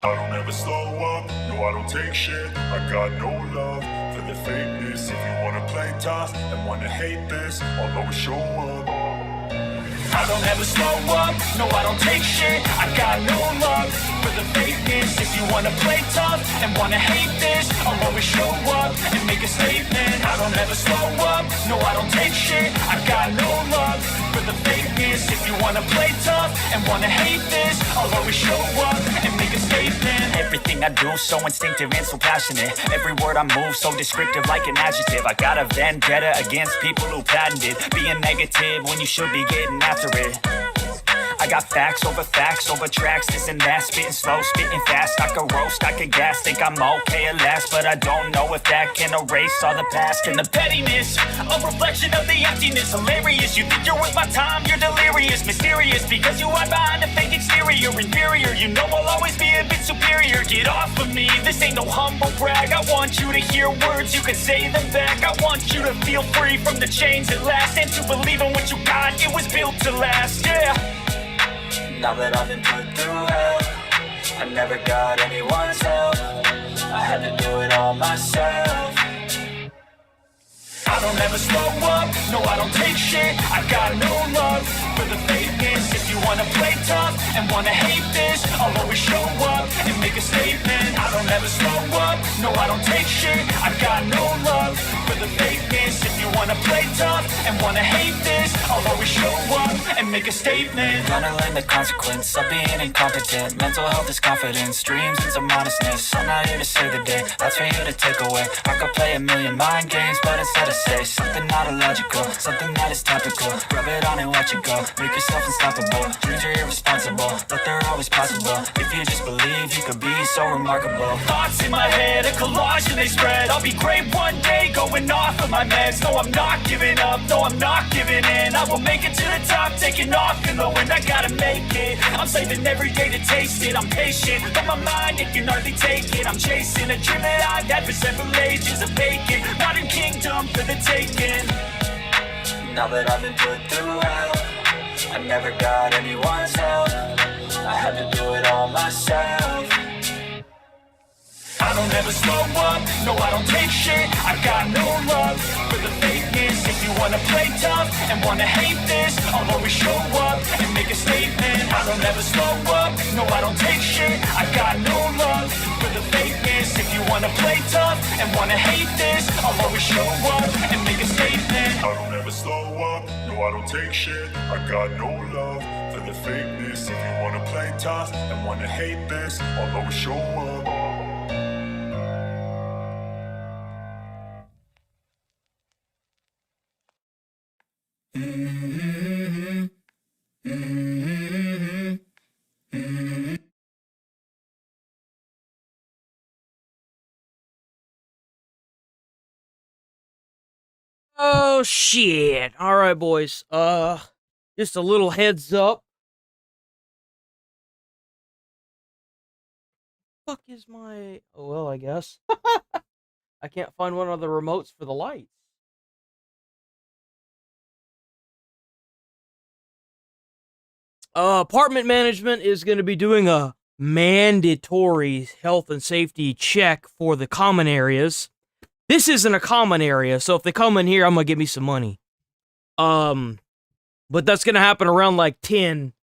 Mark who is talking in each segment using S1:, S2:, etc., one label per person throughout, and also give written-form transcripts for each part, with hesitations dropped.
S1: I don't ever slow up, no I don't take shit. I got no love for the fakeness. If you wanna play tough and wanna hate this, I'll always show up. I don't ever slow up, no I don't take shit. I got no love for the fakeness. If you wanna play tough and wanna hate this, I'll always show up and make a statement. I don't ever slow up, no I don't take shit. I got no love for the fakeness. If you wanna play tough and wanna hate this, I'll always show up and make a statement. Everything I do so instinctive and so passionate. Every word I move so descriptive like an adjective. I got a vendetta against people who patented being negative when you should be getting after it. I got facts over tracks, this and that. Spitting slow, spitting fast, I could roast, I could gas. Think I'm okay at last, but I don't know if that can erase all the past. And the pettiness, a reflection of the emptiness. Hilarious, you think you're worth my time, you're delirious. Mysterious, because you hide behind a fake exterior. Inferior, you know I'll always be a bit superior. Get off of me, this ain't no humble brag. I want you to hear words, you can say them back. I want you to feel free from the chains at last, and to believe in what you got, it was built to last, yeah. Now that I've been put through hell, I never got anyone's help. I had to do it all myself. I don't ever slow up, no I don't take shit. I got no love for the fakeness. If you wanna play tough and wanna hate this, I'll always show up and make a statement. I don't ever slow up, no I don't take shit. I got no love for the fakeness. If you wanna play tough and wanna hate this, I'll always show up and make a statement. Gonna learn the consequence of being incompetent. Mental health is confidence, dreams and some honestness. I'm not here to save the day, that's for you to take away. I could play a million mind games, but instead I say something not illogical, something that is topical. Rub it on and watch it go, make yourself unstoppable. Dreams are irresponsible, but they're always possible. If you just believe, you could be so remarkable. Thoughts in my head, a collage and they spread. I'll be great one day, going off of my meds. No, I'm not giving up, no, I'm not giving in. I will make it to the top, taking off in the wind. I gotta make it, I'm saving every day to taste it. I'm patient, but my mind, it can hardly take it. I'm chasing a dream that I've had for several ages of vacant. Modern kingdom for the taking. Now that I've been put through hell, I never got anyone's help. I had to do it all myself. I don't ever slow up, no I don't take shit. I got no love for the fakeness. If you wanna play tough and wanna hate this, I'll always show up and make a statement. I don't ever slow up, no I don't take shit. I got no love for the fakeness. If you wanna play tough and wanna hate this, I'll always show up and make a statement. I don't ever slow up, no I don't take shit. I got no love for the fakeness. If you wanna play tough and wanna hate this, I'll always show up.
S2: Oh shit. Alright boys. Just a little heads up. Fuck is my oh well I guess. I can't find one of the remotes for the lights. Apartment management is going to be doing a mandatory health and safety check for the common areas. This isn't a common area, so if they come in here, I'm going to give me some money. But that's going to happen around like 10.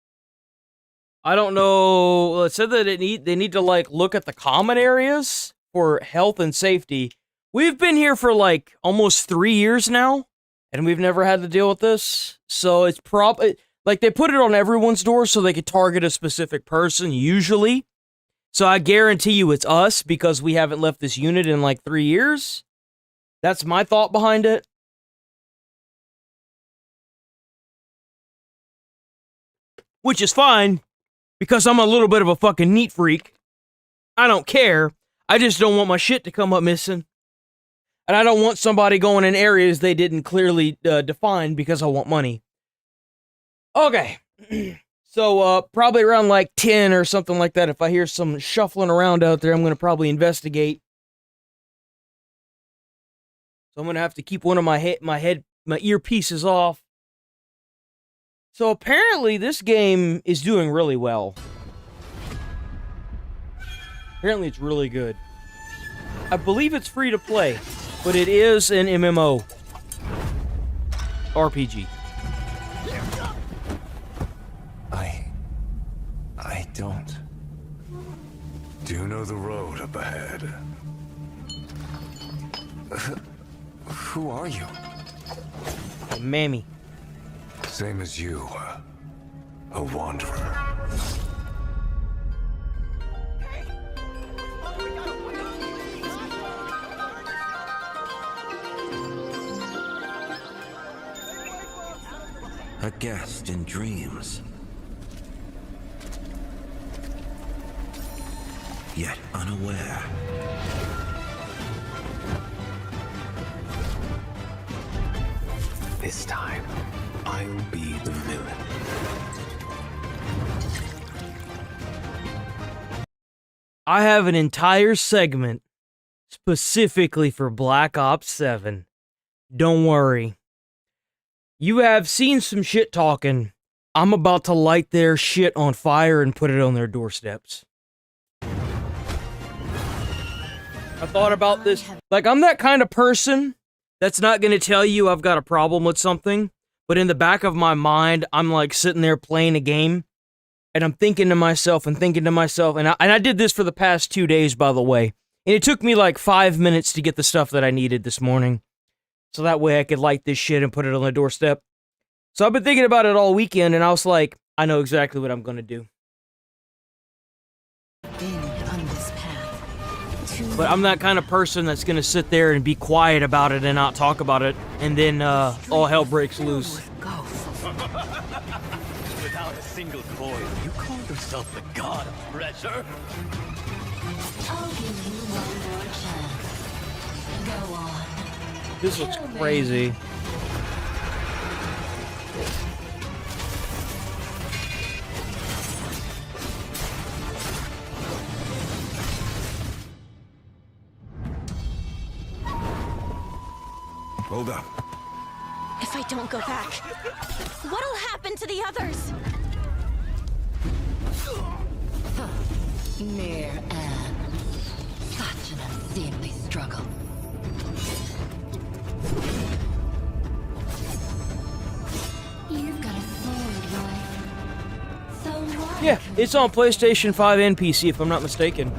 S2: I don't know. It said that they need to like look at the common areas for health and safety. We've been here for like almost 3 years now, and we've never had to deal with this. So it's probably like they put it on everyone's door so they could target a specific person, usually. So I guarantee you it's us because we haven't left this unit in like 3 years. That's my thought behind it. Which is fine, because I'm a little bit of a fucking neat freak. I don't care. I just don't want my shit to come up missing. And I don't want somebody going in areas they didn't clearly define because I want money. Okay. So, probably around like 10 or something like that. If I hear some shuffling around out there, I'm going to probably investigate. So I'm going to have to keep one of my earpieces off. So apparently this game is doing really well. Apparently it's really good. I believe it's free to play, but it is an MMO. RPG.
S3: I don't. Do you know the road up ahead? Who are you?
S2: Hey, Mammy.
S3: Same as you. A wanderer.
S4: A guest in dreams. Yet unaware.
S3: This time, I'll be the villain.
S2: I have an entire segment specifically for Black Ops 7. Don't worry. You have seen some shit talking. I'm about to light their shit on fire and put it on their doorsteps. I thought about this. Like, I'm that kind of person that's not going to tell you I've got a problem with something, but in the back of my mind, I'm like sitting there playing a game, and I'm thinking to myself, and I did this for the past 2 days, by the way, and it took me like 5 minutes to get the stuff that I needed this morning, so that way I could light this shit and put it on the doorstep. So I've been thinking about it all weekend, and I was like, I know exactly what I'm going to do. But I'm that kind of person that's going to sit there and be quiet about it and not talk about it, and then all hell breaks loose.
S1: Without a single coin, you call yourself the god of treasure?
S5: I'll give you one more chance. Go on.
S2: This looks crazy.
S4: Hold up.
S5: If I don't go back, what'll happen to the others? Mere Anne. Such an unseemly struggle. You've got a sword, Roy. So what?
S2: Yeah, it's on PlayStation 5 and PC, if I'm not mistaken.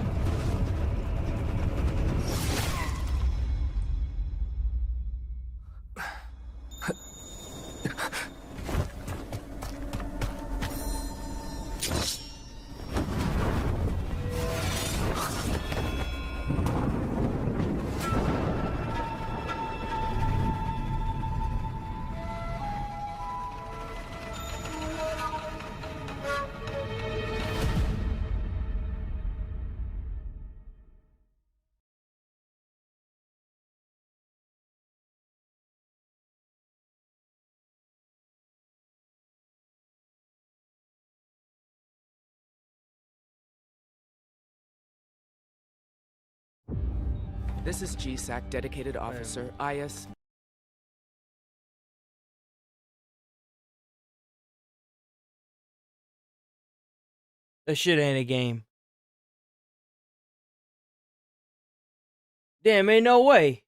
S6: This is GSAC Dedicated Officer IS.
S2: That shit ain't a game. Damn, ain't no way.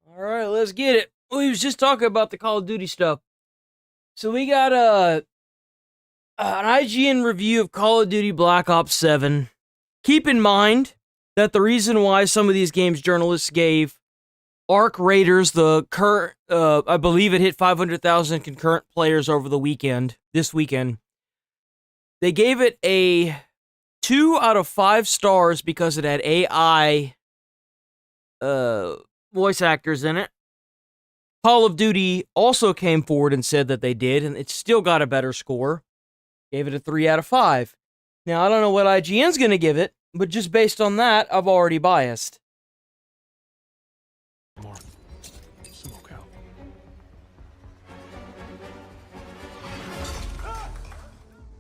S2: Alright, let's get it. We was just talking about the Call of Duty stuff. So we got an IGN review of Call of Duty Black Ops 7. Keep in mind that the reason why some of these games journalists gave Arc Raiders the current, I believe it hit 500,000 concurrent players over the weekend, this weekend. They gave it a 2 out of 5 stars because it had AI voice actors in it. Call of Duty also came forward and said that they did, and it still got a better score. Gave it a 3 out of 5. Now, I don't know what IGN's going to give it, but just based on that, I've already biased.
S3: More smoke out.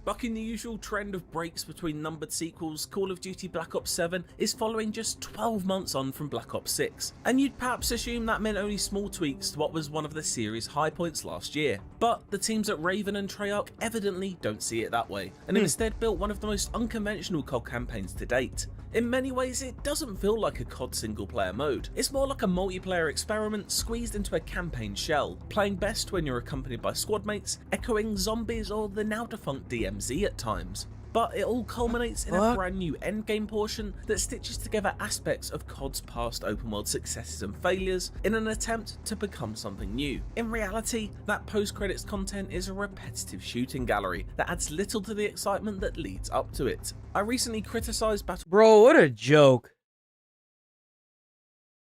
S7: Bucking the usual trend of breaks between numbered sequels, Call of Duty Black Ops 7 is following just 12 months on from Black Ops 6, and you'd perhaps assume that meant only small tweaks to what was one of the series' high points last year. But the teams at Raven and Treyarch evidently don't see it that way, and instead built one of the most unconventional COD campaigns to date. In many ways, it doesn't feel like a COD single player mode. It's more like a multiplayer experiment squeezed into a campaign shell, playing best when you're accompanied by squad mates, echoing zombies or the now defunct DMZ at times. But it all culminates in a brand new endgame portion that stitches together aspects of COD's past open world successes and failures in an attempt to become something new. In reality, that post-credits content is a repetitive shooting gallery that adds little to the excitement that leads up to it. I recently criticised
S2: Bro, what a joke.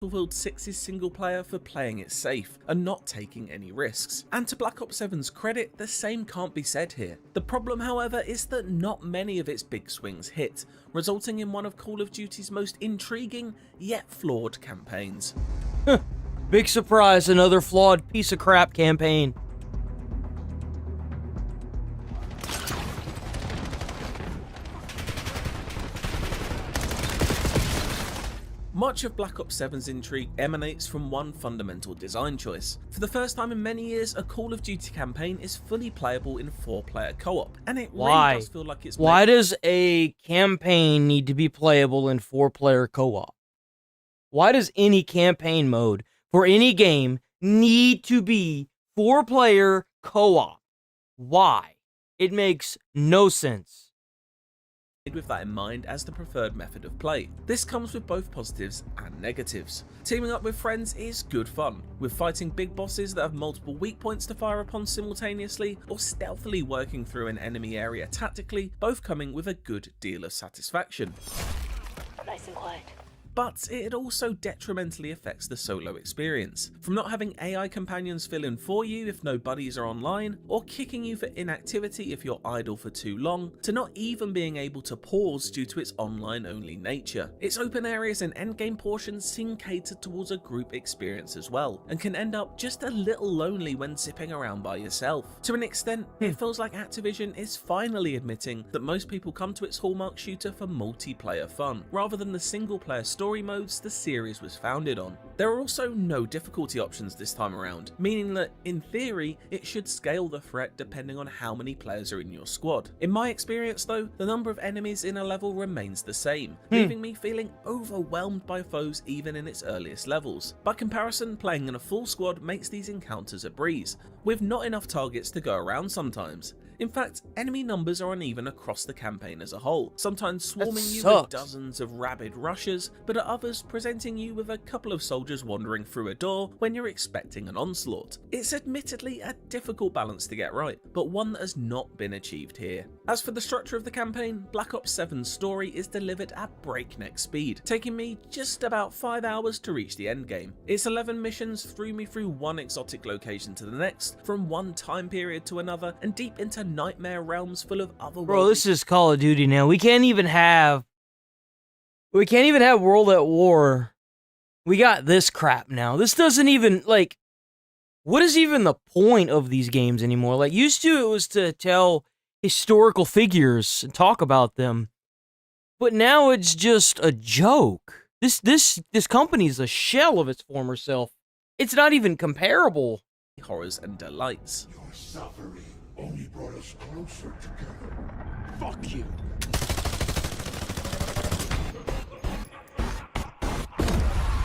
S7: Battlefield 6's single player for playing it safe and not taking any risks. And to Black Ops 7's credit, the same can't be said here. The problem, however, is that not many of its big swings hit, resulting in one of Call of Duty's most intriguing yet flawed campaigns.
S2: Big surprise, another flawed piece of crap campaign.
S7: Much of Black Ops 7's intrigue emanates from one fundamental design choice. For the first time in many years, a Call of Duty campaign is fully playable in 4-player co-op, and it really does feel like it's
S2: Why does a campaign need to be playable in 4-player co-op? Why does any campaign mode for any game need to be 4-player co-op? Why? It makes no sense.
S7: With that in mind as the preferred method of play. This comes with both positives and negatives. Teaming up with friends is good fun, with fighting big bosses that have multiple weak points to fire upon simultaneously, or stealthily working through an enemy area tactically, both coming with a good deal of satisfaction.
S8: Nice and quiet.
S7: But it also detrimentally affects the solo experience, from not having AI companions fill in for you if no buddies are online, or kicking you for inactivity if you're idle for too long, to not even being able to pause due to its online only nature. Its open areas and endgame portions seem catered towards a group experience as well, and can end up just a little lonely when zipping around by yourself. To an extent, it feels like Activision is finally admitting that most people come to its hallmark shooter for multiplayer fun, rather than the single player story modes the series was founded on. There are also no difficulty options this time around, meaning that, in theory, it should scale the threat depending on how many players are in your squad. In my experience though, the number of enemies in a level remains the same, leaving me feeling overwhelmed by foes even in its earliest levels. By comparison, playing in a full squad makes these encounters a breeze, with not enough targets to go around sometimes. In fact, enemy numbers are uneven across the campaign as a whole, sometimes swarming you with dozens of rabid rushers, but at others presenting you with a couple of soldiers wandering through a door when you're expecting an onslaught. It's admittedly a difficult balance to get right, but one that has not been achieved here. As for the structure of the campaign, Black Ops 7's story is delivered at breakneck speed, taking me just about 5 hours to reach the endgame. Its 11 missions threw me through one exotic location to the next, from one time period to another, and deep into nightmare realms full of otherworldly—
S2: Bro, this is Call of Duty now. We can't even have World at War. We got this crap now. This doesn't even, like, what is even the point of these games anymore? Like, used to it was to tell historical figures and talk about them, but now it's just a joke. This company's a shell of its former self. It's not even comparable.
S7: Horrors and delights.
S3: Your suffering only brought us closer together.
S6: Fuck you.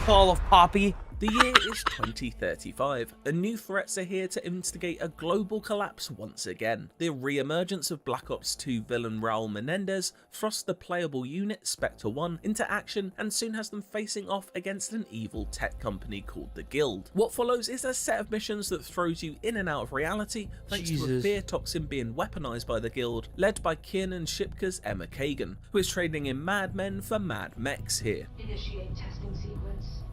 S2: Call of Poppy.
S7: The year is 2035, and new threats are here to instigate a global collapse once again. The re-emergence of Black Ops 2 villain Raul Menendez thrusts the playable unit Spectre 1 into action and soon has them facing off against an evil tech company called the Guild. What follows is a set of missions that throws you in and out of reality thanks to a fear toxin being weaponized by the Guild, led by Kiernan Shipka's Emma Kagan, who is trading in Mad Men for Mad Mechs here.
S8: Initiate testing sequence.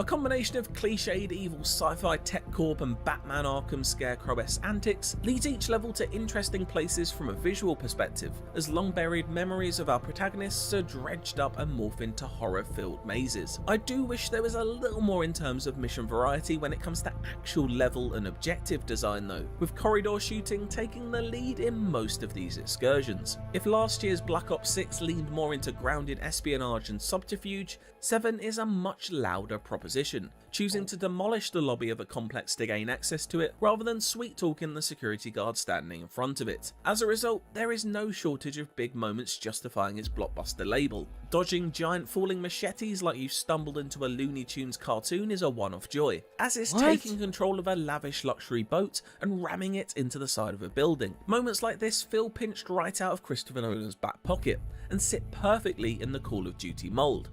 S7: A combination of cliched evil sci-fi tech corp and Batman Arkham Scarecrow-esque antics leads each level to interesting places from a visual perspective, as long-buried memories of our protagonists are dredged up and morph into horror-filled mazes. I do wish there was a little more in terms of mission variety when it comes to actual level and objective design though, with corridor shooting taking the lead in most of these excursions. If last year's Black Ops 6 leaned more into grounded espionage and subterfuge, 7 is a much louder proposition, choosing to demolish the lobby of a complex to gain access to it rather than sweet-talking the security guard standing in front of it. As a result, there is no shortage of big moments justifying its blockbuster label. Dodging giant falling machetes like you stumbled into a Looney Tunes cartoon is a one-off joy, as is taking control of a lavish luxury boat and ramming it into the side of a building. Moments like this feel pinched right out of Christopher Nolan's back pocket and sit perfectly in the Call of Duty mold.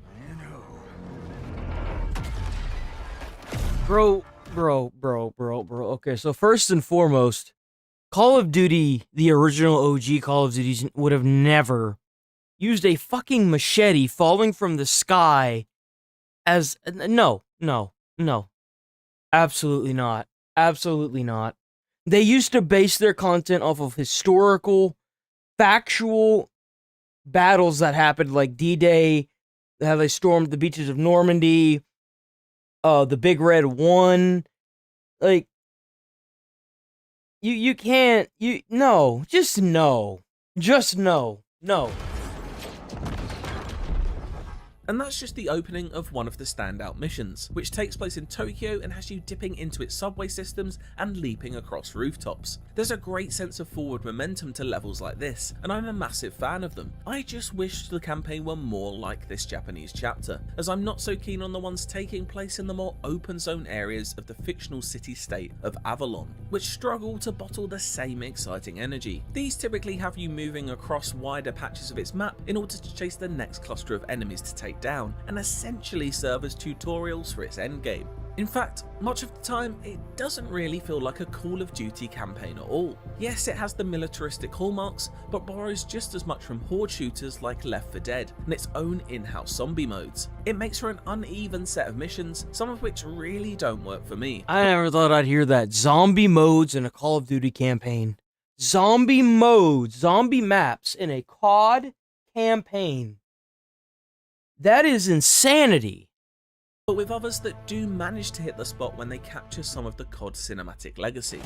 S2: Bro. Okay, so first and foremost, Call of Duty, the original OG Call of Duty, would have never used a fucking machete falling from the sky as... No. Absolutely not. Absolutely not. They used to base their content off of historical, factual battles that happened, like D-Day, how they stormed the beaches of Normandy, the Big Red 1, like, you can't, no.
S7: And that's just the opening of one of the standout missions, which takes place in Tokyo and has you dipping into its subway systems and leaping across rooftops. There's a great sense of forward momentum to levels like this, and I'm a massive fan of them. I just wish the campaign were more like this Japanese chapter, as I'm not so keen on the ones taking place in the more open zone areas of the fictional city-state of Avalon, which struggle to bottle the same exciting energy. These typically have you moving across wider patches of its map in order to chase the next cluster of enemies to take down, and essentially serve as tutorials for its endgame. In fact, much of the time, it doesn't really feel like a Call of Duty campaign at all. Yes, it has the militaristic hallmarks, but borrows just as much from horde shooters like Left 4 Dead and its own in-house zombie modes. It makes for an uneven set of missions, some of which really don't work for me.
S2: I never thought I'd hear that. Zombie modes in a Call of Duty campaign. Zombie modes, zombie maps in a COD campaign. That is insanity.
S7: But with others that do manage to hit the spot when they capture some of the COD cinematic legacy.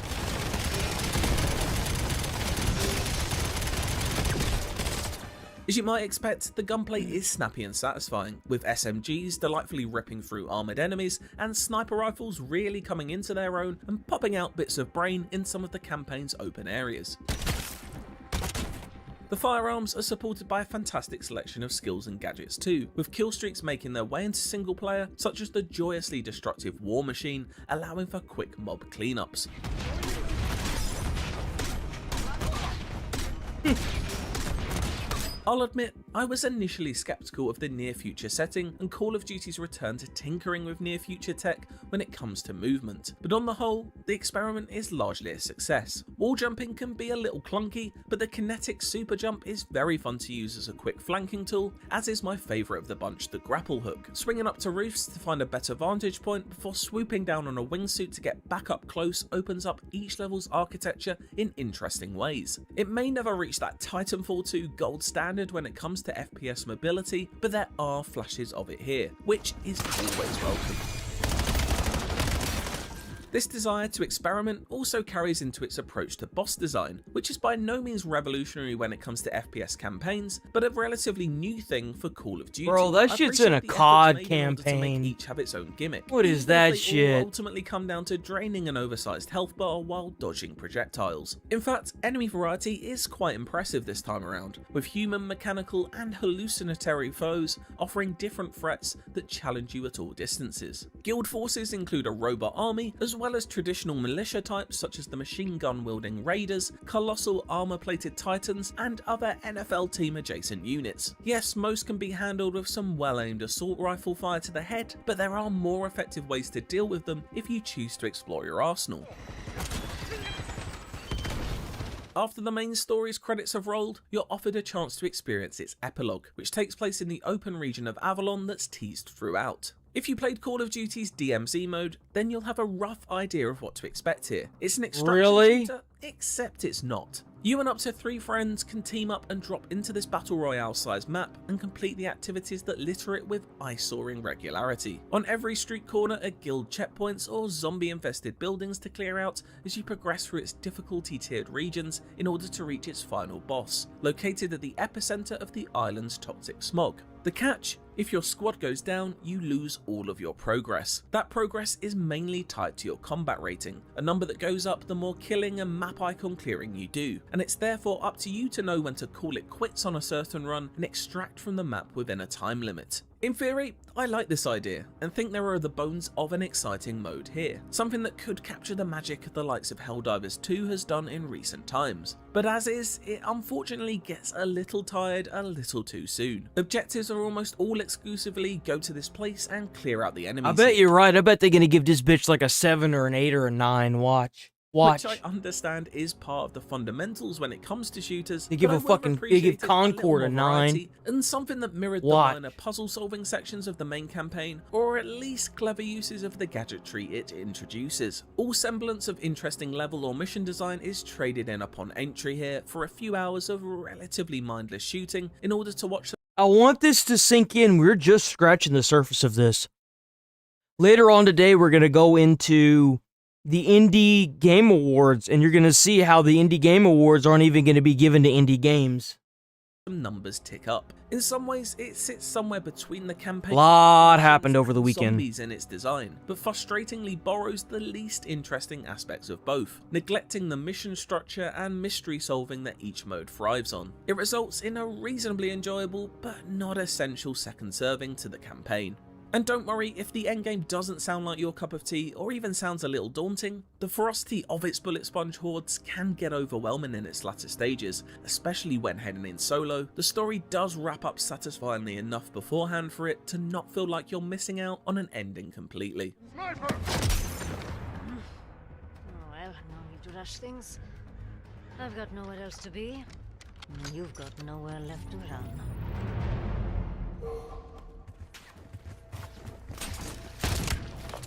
S7: As you might expect, the gunplay is snappy and satisfying, with SMGs delightfully ripping through armoured enemies and sniper rifles really coming into their own and popping out bits of brain in some of the campaign's open areas. The firearms are supported by a fantastic selection of skills and gadgets too, with kill streaks making their way into single player, such as the joyously destructive War Machine, allowing for quick mob cleanups. I'll admit, I was initially skeptical of the near future setting and Call of Duty's return to tinkering with near future tech when it comes to movement, but on the whole, the experiment is largely a success. Wall jumping can be a little clunky, but the kinetic super jump is very fun to use as a quick flanking tool, as is my favourite of the bunch, the grapple hook, swinging up to roofs to find a better vantage point before swooping down on a wingsuit to get back up close opens up each level's architecture in interesting ways. It may never reach that Titanfall 2 gold standard when it comes to FPS mobility, but there are flashes of it here, which is always welcome. This desire to experiment also carries into its approach to boss design, which is by no means revolutionary when it comes to FPS campaigns, but a relatively new thing for Call of Duty.
S2: Bro, that shit's in a COD campaign.
S7: Each have its own gimmick.
S2: What is that shit?
S7: All ultimately come down to draining an oversized health bar while dodging projectiles. In fact, enemy variety is quite impressive this time around, with human, mechanical, and hallucinatory foes offering different threats that challenge you at all distances. Guild forces include a robot army, as well as traditional militia types such as the machine gun wielding raiders, colossal armor plated titans, and other NFL team adjacent units. Yes, most can be handled with some well aimed assault rifle fire to the head, but there are more effective ways to deal with them if you choose to explore your arsenal. After the main story's credits have rolled, you're offered a chance to experience its epilogue, which takes place in the open region of Avalon that's teased throughout. If you played Call of Duty's DMZ mode, then you'll have a rough idea of what to expect here. It's an extraction shooter, except it's not. You and up to 3 friends can team up and drop into this battle royale sized map and complete the activities that litter it with eye-soaring regularity. On every street corner are guild checkpoints or zombie infested buildings to clear out as you progress through its difficulty tiered regions in order to reach its final boss, located at the epicenter of the island's toxic smog. The catch? If your squad goes down, you lose all of your progress. That progress is mainly tied to your combat rating, a number that goes up the more killing and map icon clearing you do, and it's therefore up to you to know when to call it quits on a certain run and extract from the map within a time limit. In theory, I like this idea and think there are the bones of an exciting mode here, something that could capture the magic the likes of Helldivers 2 has done in recent times. But as is, it unfortunately gets a little tired a little too soon. Objectives are almost all exclusively go to this place and clear out the enemies.
S2: I bet you're right. I bet they're gonna give this bitch like a 7 or an 8 or a 9. Watch.
S7: Which I understand is part of the fundamentals when it comes to shooters.
S2: They give they give Concord a 9.
S7: And something that mirrored the minor puzzle solving sections of the main campaign, or at least clever uses of the gadgetry it introduces. All semblance of interesting level or mission design is traded in upon entry here for a few hours of relatively mindless shooting in order to watch.
S2: I want this to sink in. We're just scratching the surface of this. Later on today, we're gonna go into the Indie Game Awards, and you're going to see how the Indie Game Awards aren't even going to be given to indie games.
S7: Numbers tick up. In some ways, it sits somewhere between the campaign.
S2: A lot happened over the weekend.
S7: Zombies in its design, but frustratingly borrows the least interesting aspects of both, neglecting the mission structure and mystery solving that each mode thrives on. It results in a reasonably enjoyable, but not essential second serving to the campaign. And don't worry if the endgame doesn't sound like your cup of tea or even sounds a little daunting, the ferocity of its bullet sponge hordes can get overwhelming in its latter stages, especially when heading in solo. The story does wrap up satisfyingly enough beforehand for it to not feel like you're missing out on an ending completely.
S8: Well, no need to rush things. I've got nowhere else to be, and you've got nowhere left to run.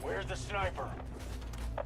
S9: Where's the sniper?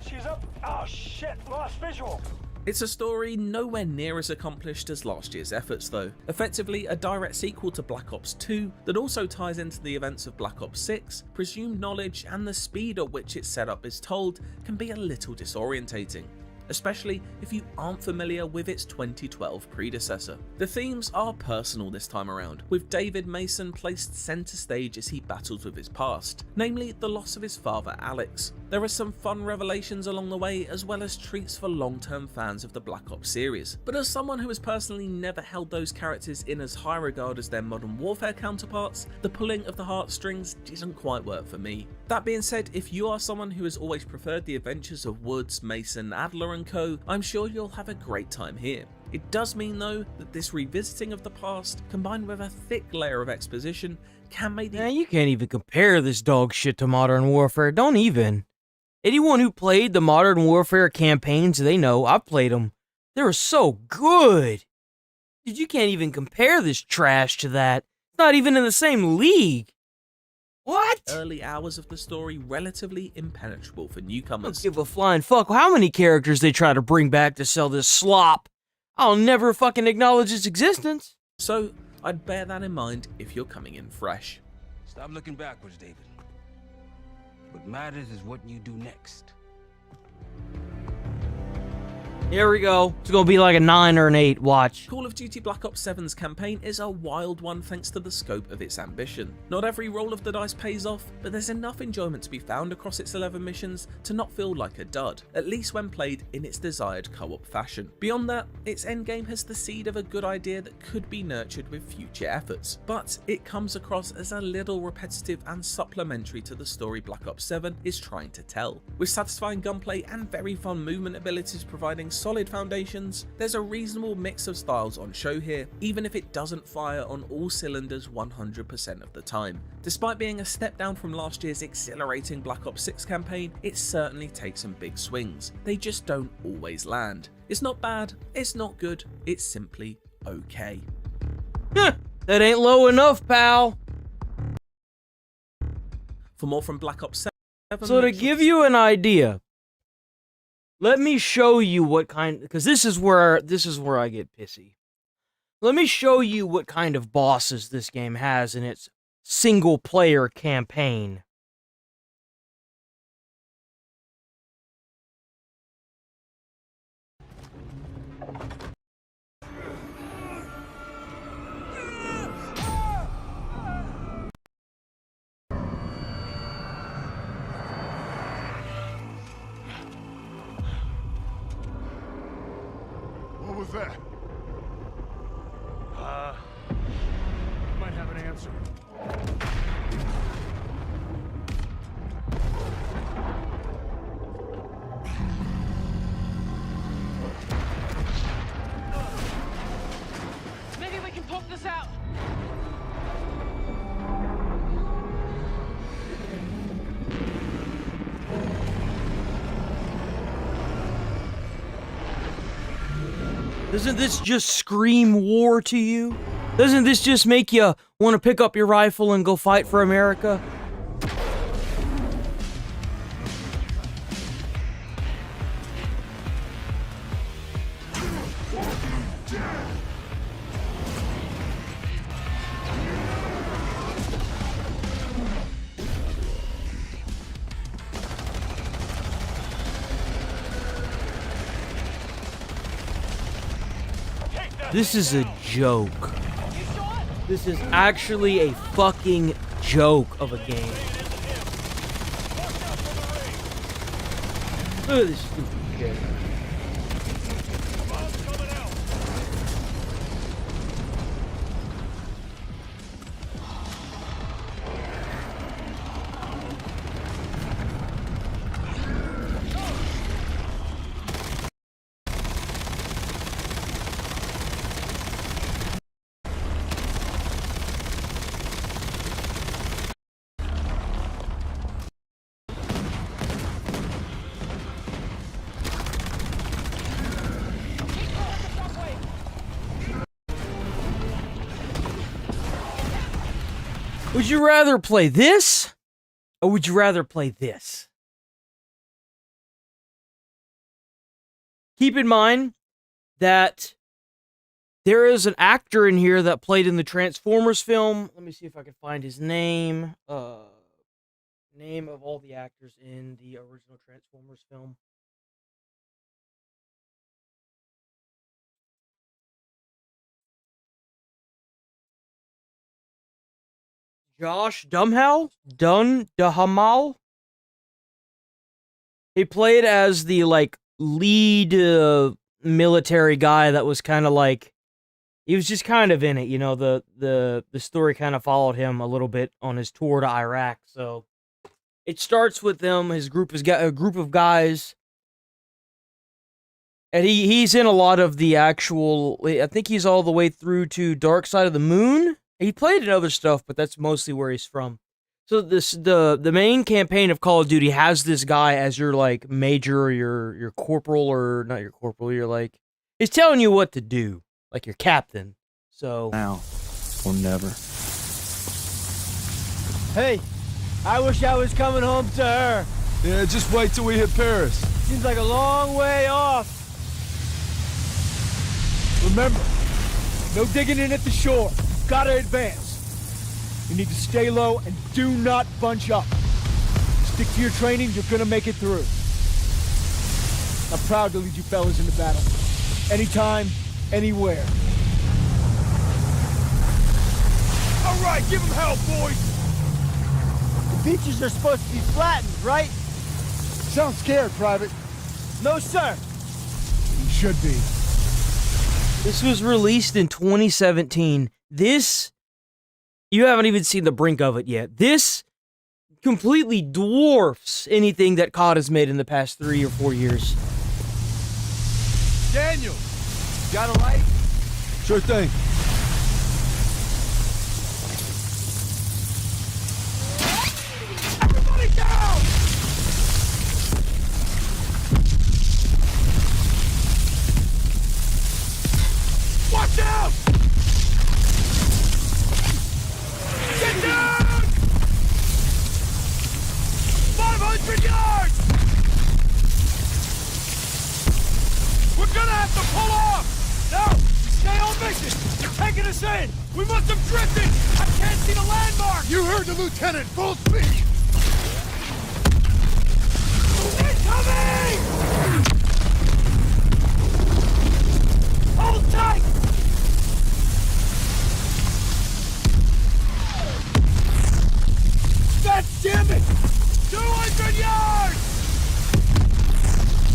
S9: She's up. Oh shit, lost visual.
S7: It's a story nowhere near as accomplished as last year's efforts though, effectively a direct sequel to Black Ops 2 that also ties into the events of Black Ops 6, presumed knowledge and the speed at which its setup is told can be a little disorientating, especially if you aren't familiar with its 2012 predecessor. The themes are personal this time around, with David Mason placed centre stage as he battles with his past, namely the loss of his father Alex. There are some fun revelations along the way as well as treats for long-term fans of the Black Ops series, but as someone who has personally never held those characters in as high regard as their Modern Warfare counterparts, the pulling of the heartstrings didn't quite work for me. That being said, if you are someone who has always preferred the adventures of Woods, Mason, Adler and co, I'm sure you'll have a great time here. It does mean though that this revisiting of the past, combined with a thick layer of exposition, can make the—
S2: Man, you can't even compare this dog shit to Modern Warfare. Don't even. Anyone who played the Modern Warfare campaigns, they know. I've played them. They were so good. Dude, you can't even compare this trash to that. It's not even in the same league. What?
S7: Early hours of the story relatively impenetrable for newcomers.
S2: Don't give a flying fuck how many characters they try to bring back to sell this slop. I'll never fucking acknowledge its existence.
S7: So, I'd bear that in mind if you're coming in fresh.
S10: Stop looking backwards, David. What matters is what you do next.
S2: Here we go. It's gonna be like a 9 or an 8. Watch.
S7: Call of Duty Black Ops 7's campaign is a wild one thanks to the scope of its ambition. Not every roll of the dice pays off, but there's enough enjoyment to be found across its 11 missions to not feel like a dud, at least when played in its desired co-op fashion. Beyond that, its endgame has the seed of a good idea that could be nurtured with future efforts, but it comes across as a little repetitive and supplementary to the story Black Ops 7 is trying to tell. With satisfying gunplay and very fun movement abilities providing solid foundations, there's a reasonable mix of styles on show here, even if it doesn't fire on all cylinders 100% of the time. Despite being a step down from last year's exhilarating Black Ops 6 campaign, it certainly takes some big swings. They just don't always land. It's not bad, it's not good, it's simply okay.
S2: That ain't low enough, pal.
S7: For more from Black Ops 7...
S2: So to give you an idea, let me show you what kind, because this is where I get pissy. Let me show you what kind of bosses this game has in its single-player campaign.
S3: What was that?
S9: Might have an answer.
S6: Maybe we can poke this out.
S2: Doesn't this just scream war to you? Doesn't this just make you want to pick up your rifle and go fight for America? This is a joke. This is actually a fucking joke of a game. Look at this stupid shit. Would you rather play this, or would you rather play this? Keep in mind that there is an actor in here that played in the Transformers film. Let me see if I can find his name. Name of all the actors in the original Transformers film. Josh Duhamel? Duhamel? He played as the, like, lead military guy that was kind of like... He was just kind of in it, you know, the story kind of followed him a little bit on his tour to Iraq, so... It starts with them, his group is a group of guys... And he's in a lot of the actual... I think he's all the way through to Dark Side of the Moon? He played in other stuff, but that's mostly where he's from. So the main campaign of Call of Duty has this guy as your, like, major, or your corporal, or not your corporal, you're like... He's telling you what to do, like your captain. So...
S11: Now or never.
S12: Hey, I wish I was coming home to her.
S3: Yeah, just wait till we hit Paris.
S12: Seems like a long way off. Remember, no digging in at the shore. Gotta advance. You need to stay low and do not bunch up. Stick to your training, you're gonna make it through. I'm proud to lead you fellas into battle. Anytime, anywhere.
S9: All right, give him hell, boys!
S12: The beaches are supposed to be flattened, right?
S9: Sound scared, Private.
S12: No, sir.
S9: You should be.
S2: This was released in 2017. This, you haven't even seen the brink of it yet. This completely dwarfs anything that COD has made in the past 3 or 4 years.
S9: Daniel, got a light?
S3: Sure thing.
S9: Everybody down! Watch out! Get down!
S12: saying? We must have drifted! I can't see the landmark!
S3: You heard the lieutenant! Full speed!
S12: Incoming! Hold tight! God damn it! 200 yards!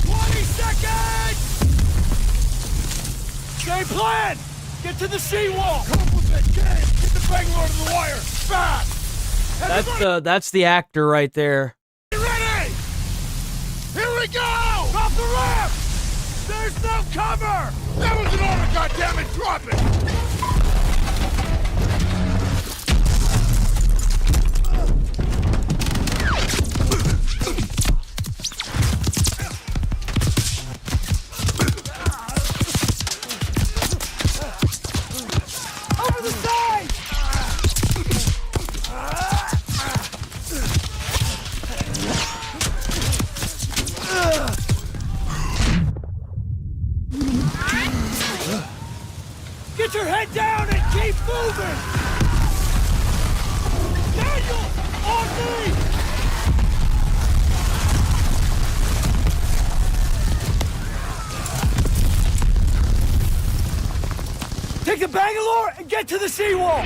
S12: 20 seconds! Same plan! Get to the seawall!
S3: Get the Bangalore to the wire! Fast!
S2: That's the actor right there.
S3: Ready! Here we go!
S12: Drop the ramp! There's no cover!
S3: That was an order, goddammit! Drop it!
S12: Over the side! Get your head down and keep moving! Daniel! On me! Take the Bangalore and get to the seawall!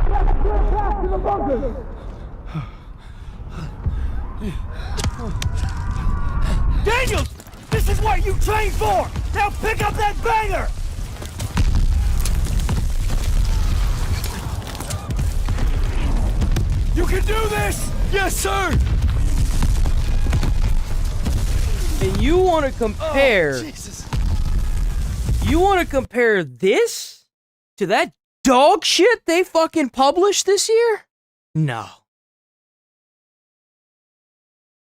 S12: Back to the bunker! Daniels! This is what you trained for! Now pick up that banger! You can do this! Yes, sir!
S2: And you want to compare...
S12: Jesus.
S2: You want to compare this to that dog shit they fucking published this year? No.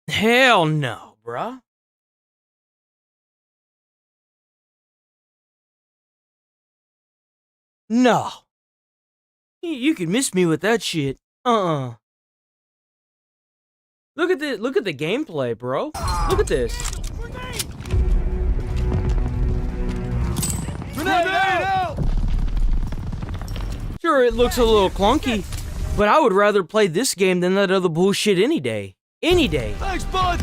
S2: Hell no, bruh. No. You can miss me with that shit. Look at the gameplay, bro. Look at this. Sure, it looks a little clunky, but I would rather play this game than that other bullshit any day. Any day.
S12: Thanks, bud!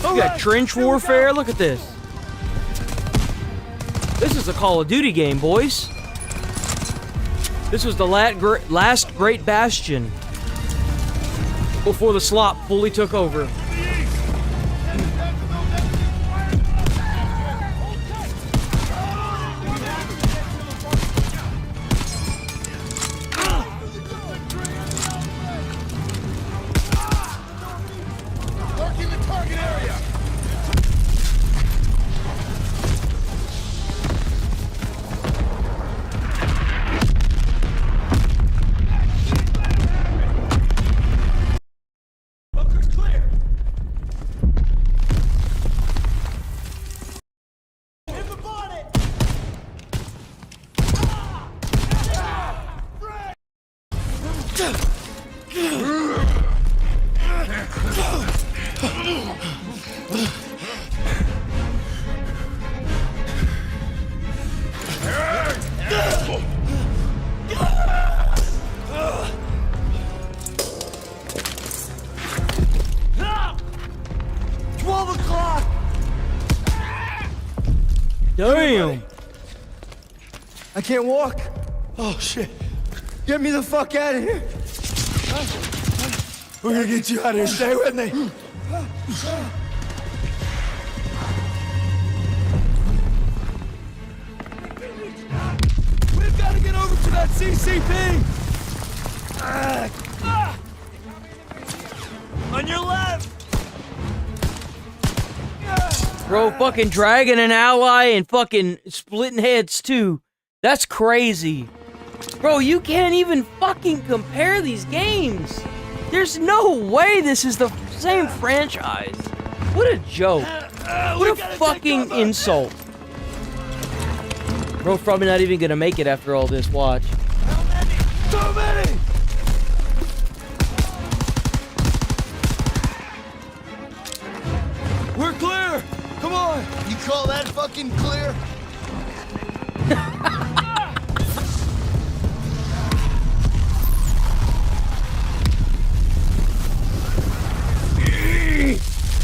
S2: You got trench warfare, look at this. This is a Call of Duty game, boys. This was the last great bastion before the slop fully took over.
S3: Marking the target area!
S12: Bunker's clear! In the bonnet! Now! 12 o'clock!
S2: Damn.
S12: I can't walk. Oh, shit. Get me the fuck out of here. We're gonna get you out of here. Stay with me. We've got to get over to that CCP. On your left.
S2: Bro, fucking dragging an ally and fucking splitting heads too. That's crazy. Bro, you can't even fucking compare these games. There's no way this is the same franchise. What a joke. What a fucking insult. Bro's probably not even gonna make it after all this, watch.
S12: Too many! We're clear! Come on!
S11: You call that fucking clear?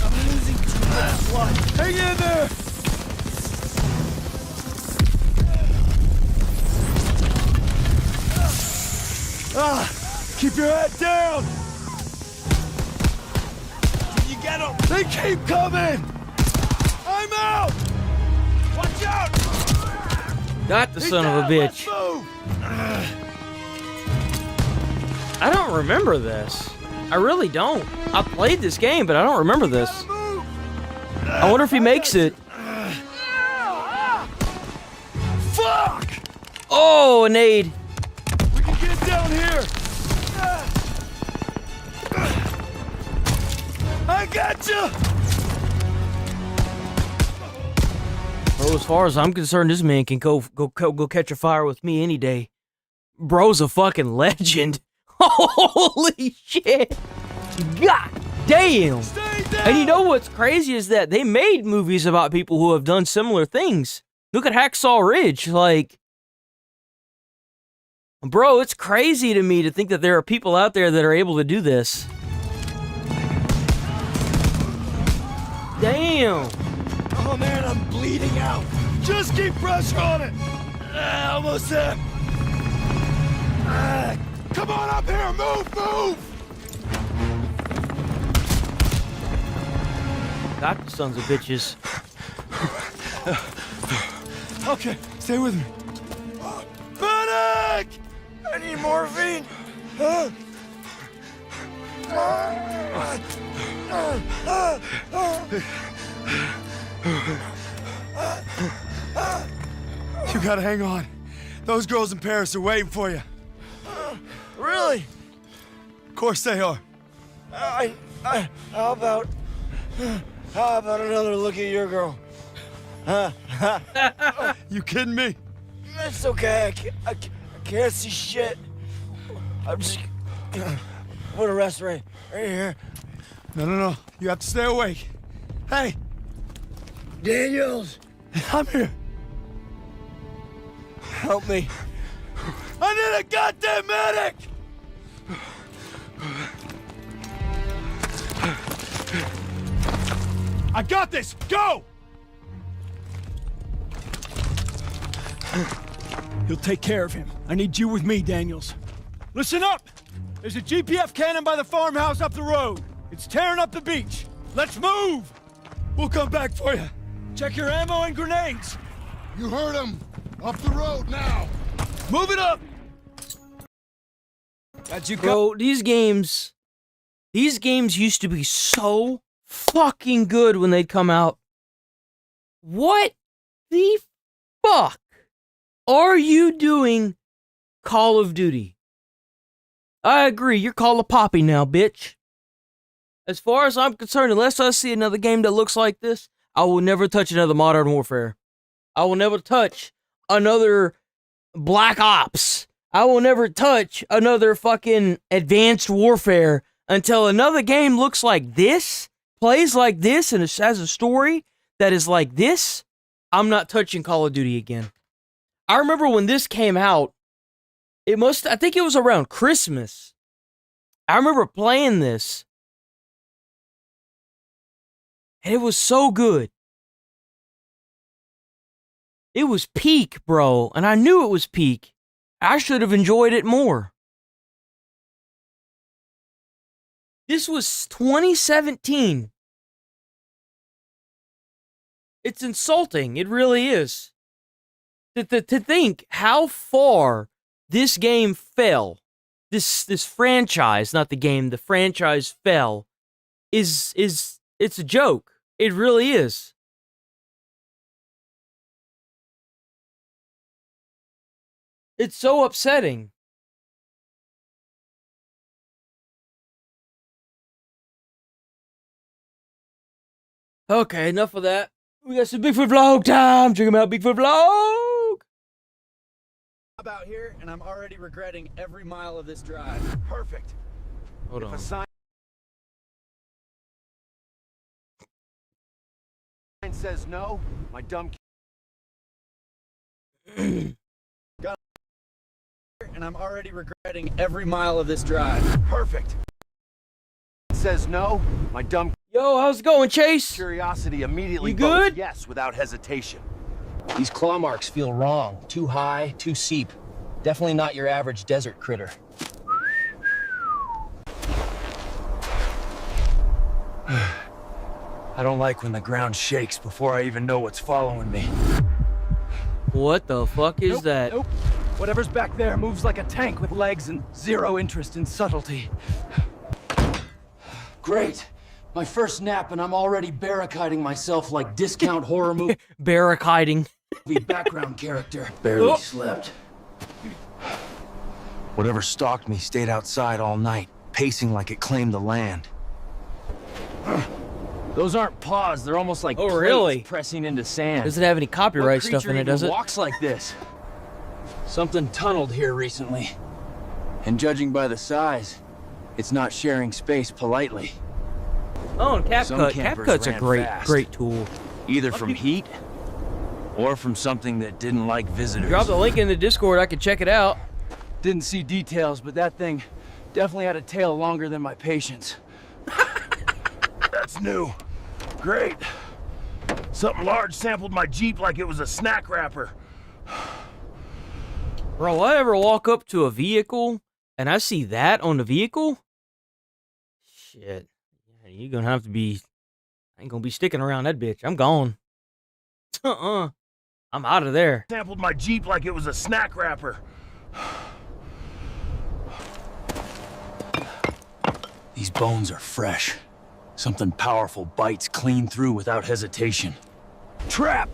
S12: I'm losing too much blood. Hang in there! Keep your head down! You get them! They keep coming! I'm out! Watch out!
S2: Got the son of a bitch. I don't remember this. I really don't. I played this game, but I don't remember this. I wonder if he makes it.
S12: Fuck!
S2: Oh, an aid.
S12: We can get down here! I got you!
S2: Bro, as far as I'm concerned, this man can go catch a fire with me any day. Bro's a fucking legend. Holy shit! God damn! And you know what's crazy is that they made movies about people who have done similar things. Look at Hacksaw Ridge, like... Bro, it's crazy to me to think that there are people out there that are able to do this. Damn!
S12: Oh man, I'm bleeding out. Just keep pressure on it. Almost there. Come on up here, move!
S2: Got the sons of bitches.
S12: Okay, stay with me. Medic! I need morphine. You gotta hang on. Those girls in Paris are waiting for you. Really? Of course they are. How about another look at your girl? You kidding me? It's okay. I can't see shit. I'm just put a rest right here. No. You have to stay awake. Hey, Daniels. I'm here. Help me. I need a goddamn medic! I got this! Go! He'll take care of him. I need you with me, Daniels. Listen up! There's a GPF cannon by the farmhouse up the road. It's tearing up the beach. Let's move! We'll come back for you. Check your ammo and grenades.
S11: You heard him. Up the road now.
S12: Move it up! Got you,
S2: Bro, these games used to be so fucking good when they'd come out. What the fuck are you doing, Call of Duty? I agree, you're Call of Poppy now, bitch. As far as I'm concerned, unless I see another game that looks like this, I will never touch another Modern Warfare. I will never touch another Black Ops. I will never touch another fucking Advanced Warfare until another game looks like this, plays like this, and it has a story that is like this. I'm not touching Call of Duty again. I remember when this came out, I think it was around Christmas. I remember playing this, and it was so good. It was peak, bro, and I knew it was peak. I should have enjoyed it more. This was 2017. It's insulting. It really is. To think how far this game fell, this franchise, not the game, the franchise fell, it's a joke. It really is. It's so upsetting. Okay, enough of that. We got some Bigfoot vlog time. Check them out, Bigfoot vlog.
S13: Out here, and I'm already regretting every mile of this drive. Perfect.
S2: Hold on.
S13: says no, my dumb got and I'm already regretting every mile of this drive. Perfect. Says no, my dumb
S2: Yo, how's it going, Chase?
S13: curiosity immediately
S2: You good?
S13: votes yes without hesitation. These claw marks feel wrong. Too high, too steep. Definitely not your average desert critter. I don't like when the ground shakes before I even know what's following me.
S2: What the fuck is that?
S13: Nope. Whatever's back there moves like a tank with legs and zero interest in subtlety. Great. My first nap and I'm already barricading myself like discount horror movie
S2: Barricading.
S13: background character. Barely slept. Whatever stalked me stayed outside all night, pacing like it claimed the land. Those aren't paws, they're almost like plates
S2: really?
S13: pressing into sand.
S2: Does it have any copyright
S13: What
S2: stuff in it,
S13: creature
S2: does
S13: even
S2: it?
S13: walks like this? Something tunneled here recently. And judging by the size, it's not sharing space politely.
S2: Oh, and
S13: Some
S2: CapCut.
S13: campers
S2: CapCut's a
S13: ran
S2: great,
S13: fast.
S2: great tool.
S13: Either from heat, or from something that didn't like visitors.
S2: Drop the link in the Discord, I can check it out.
S13: Didn't see details, but that thing definitely had a tail longer than my patience.
S3: That's new. Great. Something large sampled my Jeep like it was a snack wrapper.
S2: Bro, I ever walk up to a vehicle and I see that on the vehicle? Shit. You're gonna have to be... I ain't gonna be sticking around that bitch. I'm gone. I'm out of there.
S3: Sampled my Jeep like it was a snack wrapper.
S13: These bones are fresh. Something powerful bites clean through without hesitation. Trap!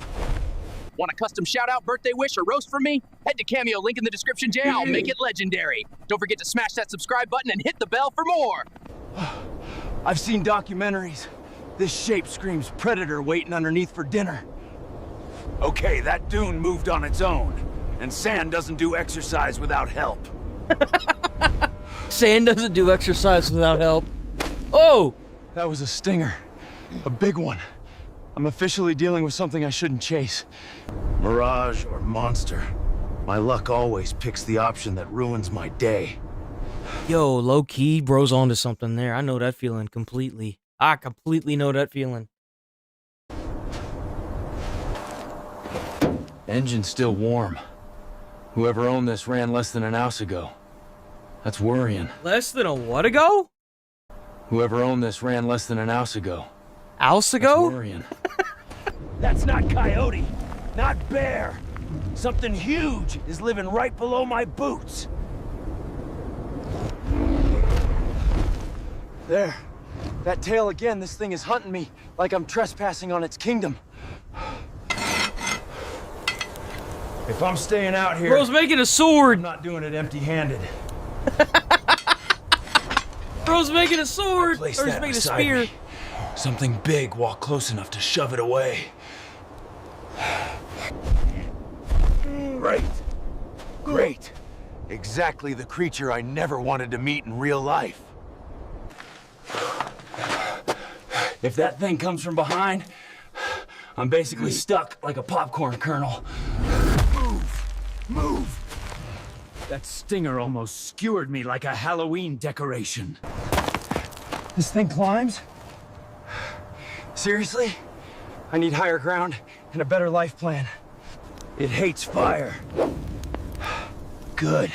S14: Want a custom shout-out, birthday wish, or roast from me? Head to Cameo, link in the description, Jay. I'll make it legendary. Don't forget to smash that subscribe button and hit the bell for more.
S13: I've seen documentaries. This shape screams predator waiting underneath for dinner.
S3: Okay, that dune moved on its own. And sand doesn't do exercise without help.
S2: Sand doesn't do exercise without help. Oh!
S13: That was a stinger. A big one. I'm officially dealing with something I shouldn't chase.
S3: Mirage or monster. My luck always picks the option that ruins my day.
S2: Yo, low-key, bro's onto something there. I know that feeling completely. I completely know that feeling.
S13: Engine's still warm. Whoever owned this ran less than an ounce ago. That's worrying.
S2: Less than a what ago?
S13: Whoever owned this ran less than an ounce ago.
S2: Ounce ago?
S13: That's worrying.
S3: That's not coyote, not bear. Something huge is living right below my boots.
S13: There. That tail again. This thing is hunting me like I'm trespassing on its kingdom.
S3: If I'm staying out here,
S2: Bro's making a sword.
S3: I'm not doing it empty-handed.
S2: Bro's making a sword. Or
S3: Place
S2: he's
S3: that
S2: making a
S3: beside
S2: spear.
S3: me. Something big walked close enough to shove it away. Great. Great. Exactly the creature I never wanted to meet in real life.
S13: If that thing comes from behind, I'm basically stuck like a popcorn kernel.
S3: Move! Move!
S13: That stinger almost skewered me like a Halloween decoration. This thing climbs? Seriously? I need higher ground and a better life plan.
S3: It hates fire.
S13: Good.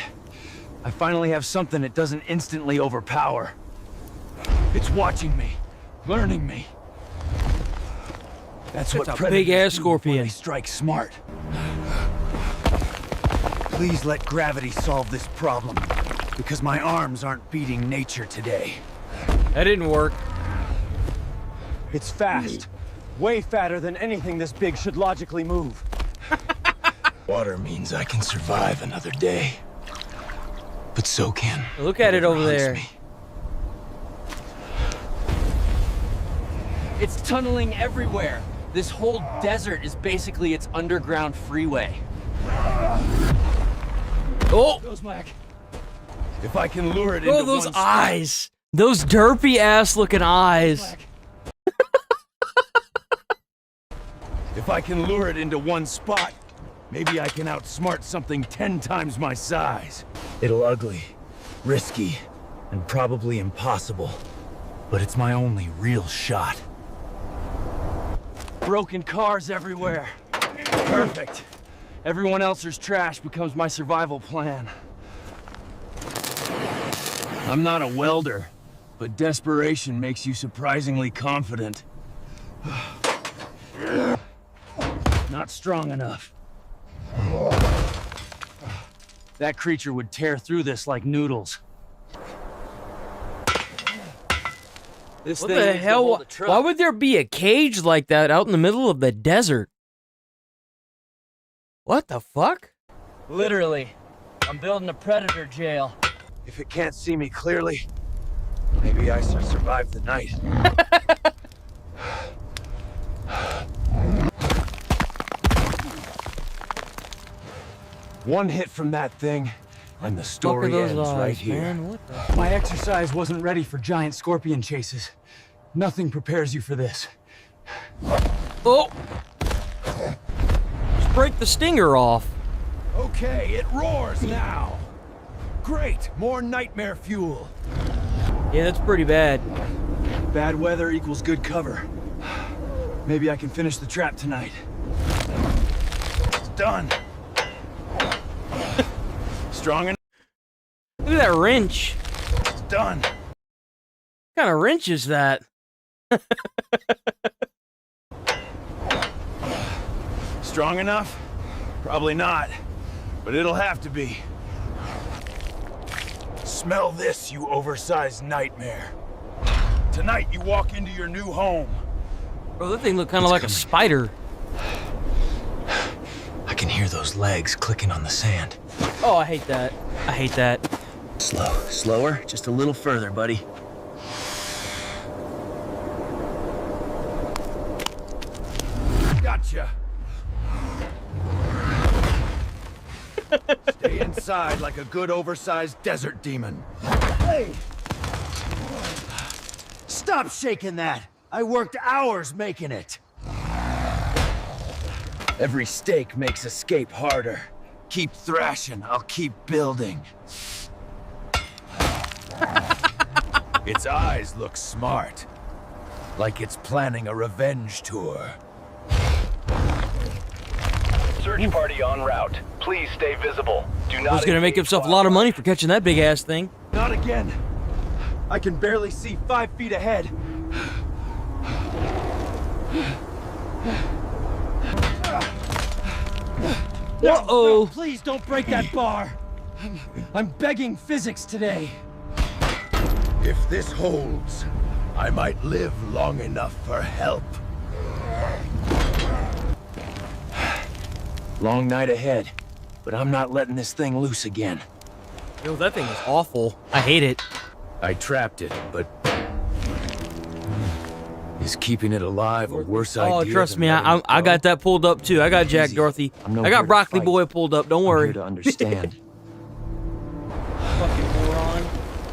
S13: I finally have something it doesn't instantly overpower. It's watching me, learning me. That's what
S2: That's a
S13: predators
S2: big-ass
S13: do when
S2: scorpion.
S13: they strike smart. Please let gravity solve this problem, because my arms aren't beating nature today.
S2: That didn't work.
S13: It's fast. Way fatter than anything this big should logically move.
S3: Water means I can survive another day.
S13: But so can...
S2: Look at it over
S13: whatever
S2: there.
S13: hunts me. It's tunneling everywhere. This whole desert is basically its underground freeway.
S2: Oh!
S13: Goes Mac. If I can lure it
S2: Bro,
S13: into
S2: those
S13: one
S2: eyes. Those derpy ass looking eyes.
S3: If I can lure it into one spot, maybe I can outsmart something 10 times my size. It'll ugly, risky, and probably impossible. But it's my only real shot. Broken cars everywhere. Perfect. Everyone else's trash becomes my survival plan. I'm not a welder, but desperation makes you surprisingly confident. Not strong enough. That creature would tear through this like noodles.
S2: What the hell? Why would there be a cage like that out in the middle of the desert? What the fuck?
S3: Literally, I'm building a predator jail. If it can't see me clearly, maybe I should survive the night. One hit from that thing, and the story ends right here. My exercise wasn't ready for giant scorpion chases. Nothing prepares you for this.
S2: Oh! Just break the stinger off.
S3: Okay, it roars now. Great, more nightmare fuel.
S2: Yeah, that's pretty bad.
S3: Bad weather equals good cover. Maybe I can finish the trap tonight. It's done. Strong enough.
S2: Look at that wrench.
S3: It's done.
S2: What kind of wrench is that?
S3: Strong enough? Probably not, but it'll have to be. Smell this, you oversized nightmare. Tonight you walk into your new home.
S2: Bro, that thing looked kind of like a spider.
S3: I can hear those legs clicking on the sand.
S2: Oh, I hate that. I hate that.
S3: Slower, just a little further, buddy. Gotcha. Stay inside like a good oversized desert demon. Hey! Stop shaking that! I worked hours making it. Every stake makes escape harder. Keep thrashing, I'll keep building. Its eyes look smart. Like it's planning a revenge tour.
S1: Search party en route. Please stay visible. Do not.
S2: He's gonna make himself a lot of money for catching that big ass thing.
S3: Not again. I can barely see 5 feet ahead.
S2: Uh-oh.
S3: No, please don't break that bar. I'm begging physics today. If this holds, I might live long enough for help. Long night ahead, but I'm not letting this thing loose again.
S2: Yo, that thing is awful. I hate it.
S3: I trapped it, but is keeping it alive a worse idea?
S2: Oh, trust me, I got that pulled up too. I got Jack Dorothy. I got Broccoli Boy pulled up. Don't worry.
S3: I'm here to understand.
S2: Fucking moron.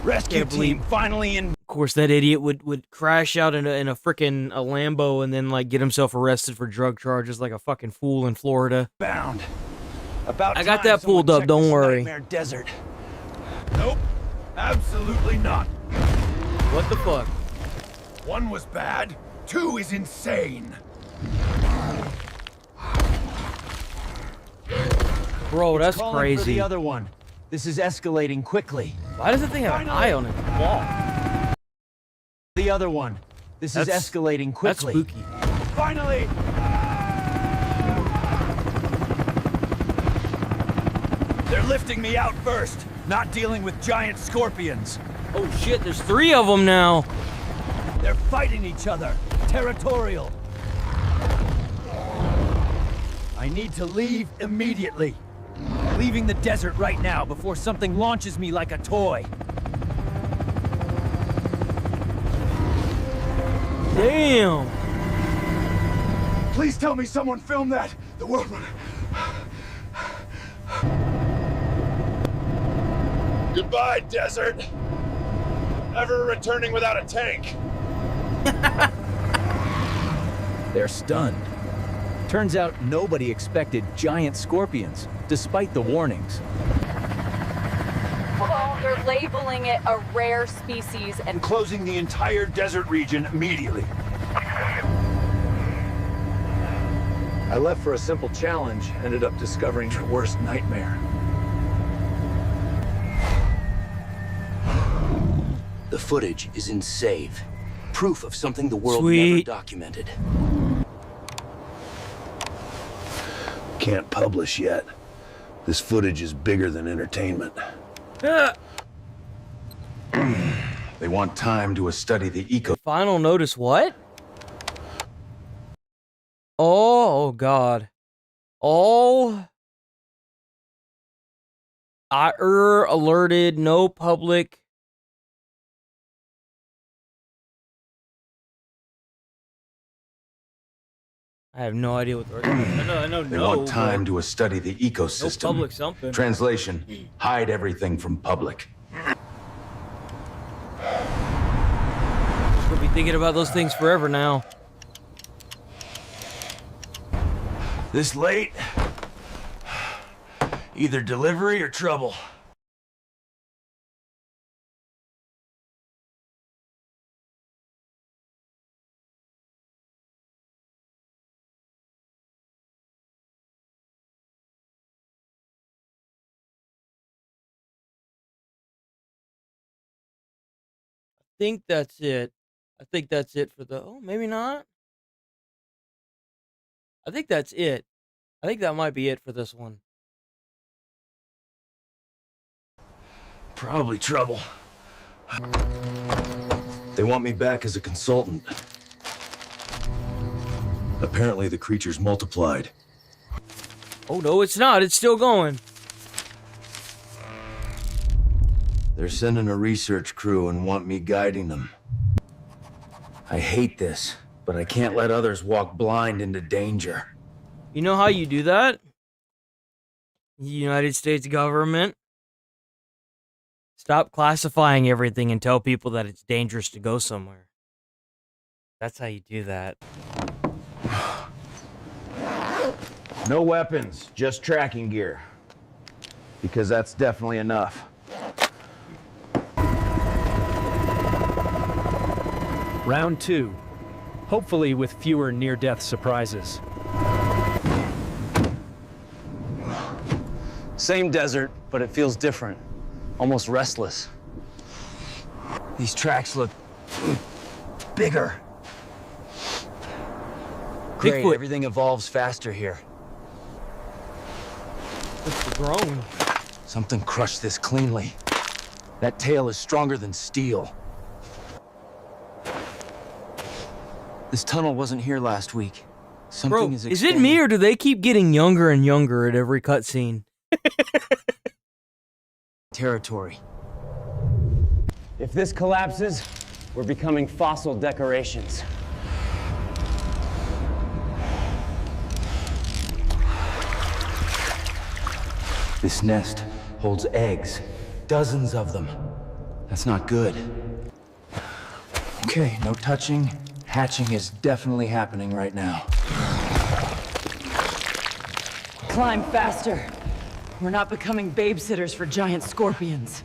S3: Rescue team finally in.
S2: Of course, that idiot would crash out in a freaking Lambo and then like get himself arrested for drug charges like a fucking fool in Florida.
S3: Bound. About
S2: I got that pulled up. Don't worry.
S3: Desert. Nope. Absolutely not.
S2: What the fuck?
S3: 1 was bad. 2 is insane.
S2: Bro, that's
S3: calling
S2: crazy.
S3: For the other one. This is escalating quickly.
S2: Why does the thing have an eye on its wall?
S3: The other one. This is escalating quickly.
S2: That's spooky.
S3: Finally! They're lifting me out first, not dealing with giant scorpions.
S2: Oh shit, there's 3 of them now.
S3: They're fighting each other. Territorial. I need to leave immediately. Leaving the desert right now before something launches me like a toy.
S2: Damn.
S3: Please tell me someone filmed that. The world. Goodbye, desert. Ever returning without a tank. They're stunned.
S13: Turns out nobody expected giant scorpions, despite the warnings.
S15: Oh, they're labeling it a rare species and
S3: Closing the entire desert region immediately. I left for a simple challenge, ended up discovering your worst nightmare.
S16: The footage is in save. Proof of something the world never
S2: Sweet.
S16: documented.
S3: Can't publish yet. This footage is bigger than entertainment. They want time to study the eco.
S2: Final notice what? Oh God. Oh. Alerted, no public. I have no idea what the I know
S3: They want time to study the ecosystem.
S2: No public something.
S3: Translation: hide everything from public.
S2: We'll be thinking about those things forever now.
S3: This late? Either delivery or trouble.
S2: I think that's it. I think that's it for the... Oh, maybe not. I think that's it. I think that might be it for this one.
S3: Probably trouble. They want me back as a consultant. Apparently the creature's multiplied.
S2: Oh, no, it's not. It's still going.
S3: They're sending a research crew and want me guiding them. I hate this, but I can't let others walk blind into danger.
S2: You know how you do that? United States government. Stop classifying everything and tell people that it's dangerous to go somewhere. That's how you do that.
S13: No weapons, just tracking gear. Because that's definitely enough.
S17: Round 2. Hopefully with fewer near-death surprises.
S13: Same desert, but it feels different. Almost restless.
S3: These tracks look bigger. Great,
S2: Bigfoot.
S3: everything evolves faster here.
S2: It's grown.
S3: Something crushed this cleanly. That tail is stronger than steel. This tunnel wasn't here last week. Something
S2: Bro,
S3: is
S2: it me or do they keep getting younger and younger at every cutscene?
S3: Territory.
S18: If this collapses, we're becoming fossil decorations.
S3: This nest holds eggs. Dozens of them. That's not good. Okay, no touching. Hatching is definitely happening right now.
S15: climb faster. We're not becoming babysitters for giant scorpions.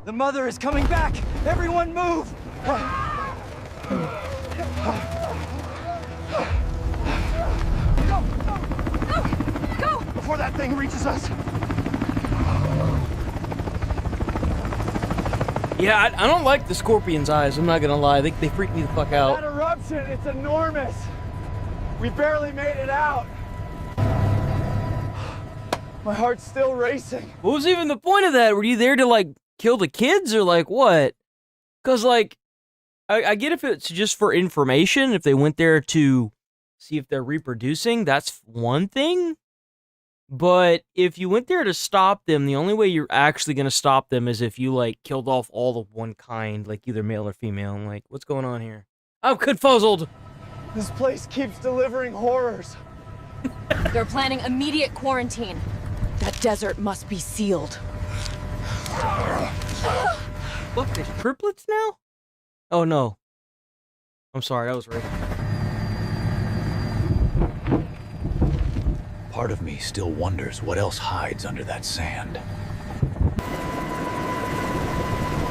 S13: The mother is coming back! Everyone move!
S15: Go!
S13: Before that thing reaches us!
S2: Yeah, I don't like the scorpion's eyes, I'm not gonna lie. They freak me the fuck out.
S12: That eruption, it's enormous! We barely made it out! My heart's still racing.
S2: What was even the point of that? Were you there to, like, kill the kids, or, like, what? Because, like, I get if it's just for information, if they went there to see if they're reproducing, that's one thing. But if you went there to stop them, the only way you're actually going to stop them is if you, like, killed off all of one kind, like either male or female. I'm like, what's going on here? I'm confuzzled.
S12: This place keeps delivering horrors.
S15: They're planning immediate quarantine. That desert must be sealed.
S2: What, there's triplets now? Oh, no. I'm sorry, that was right.
S3: Part of me still wonders what else hides under that sand.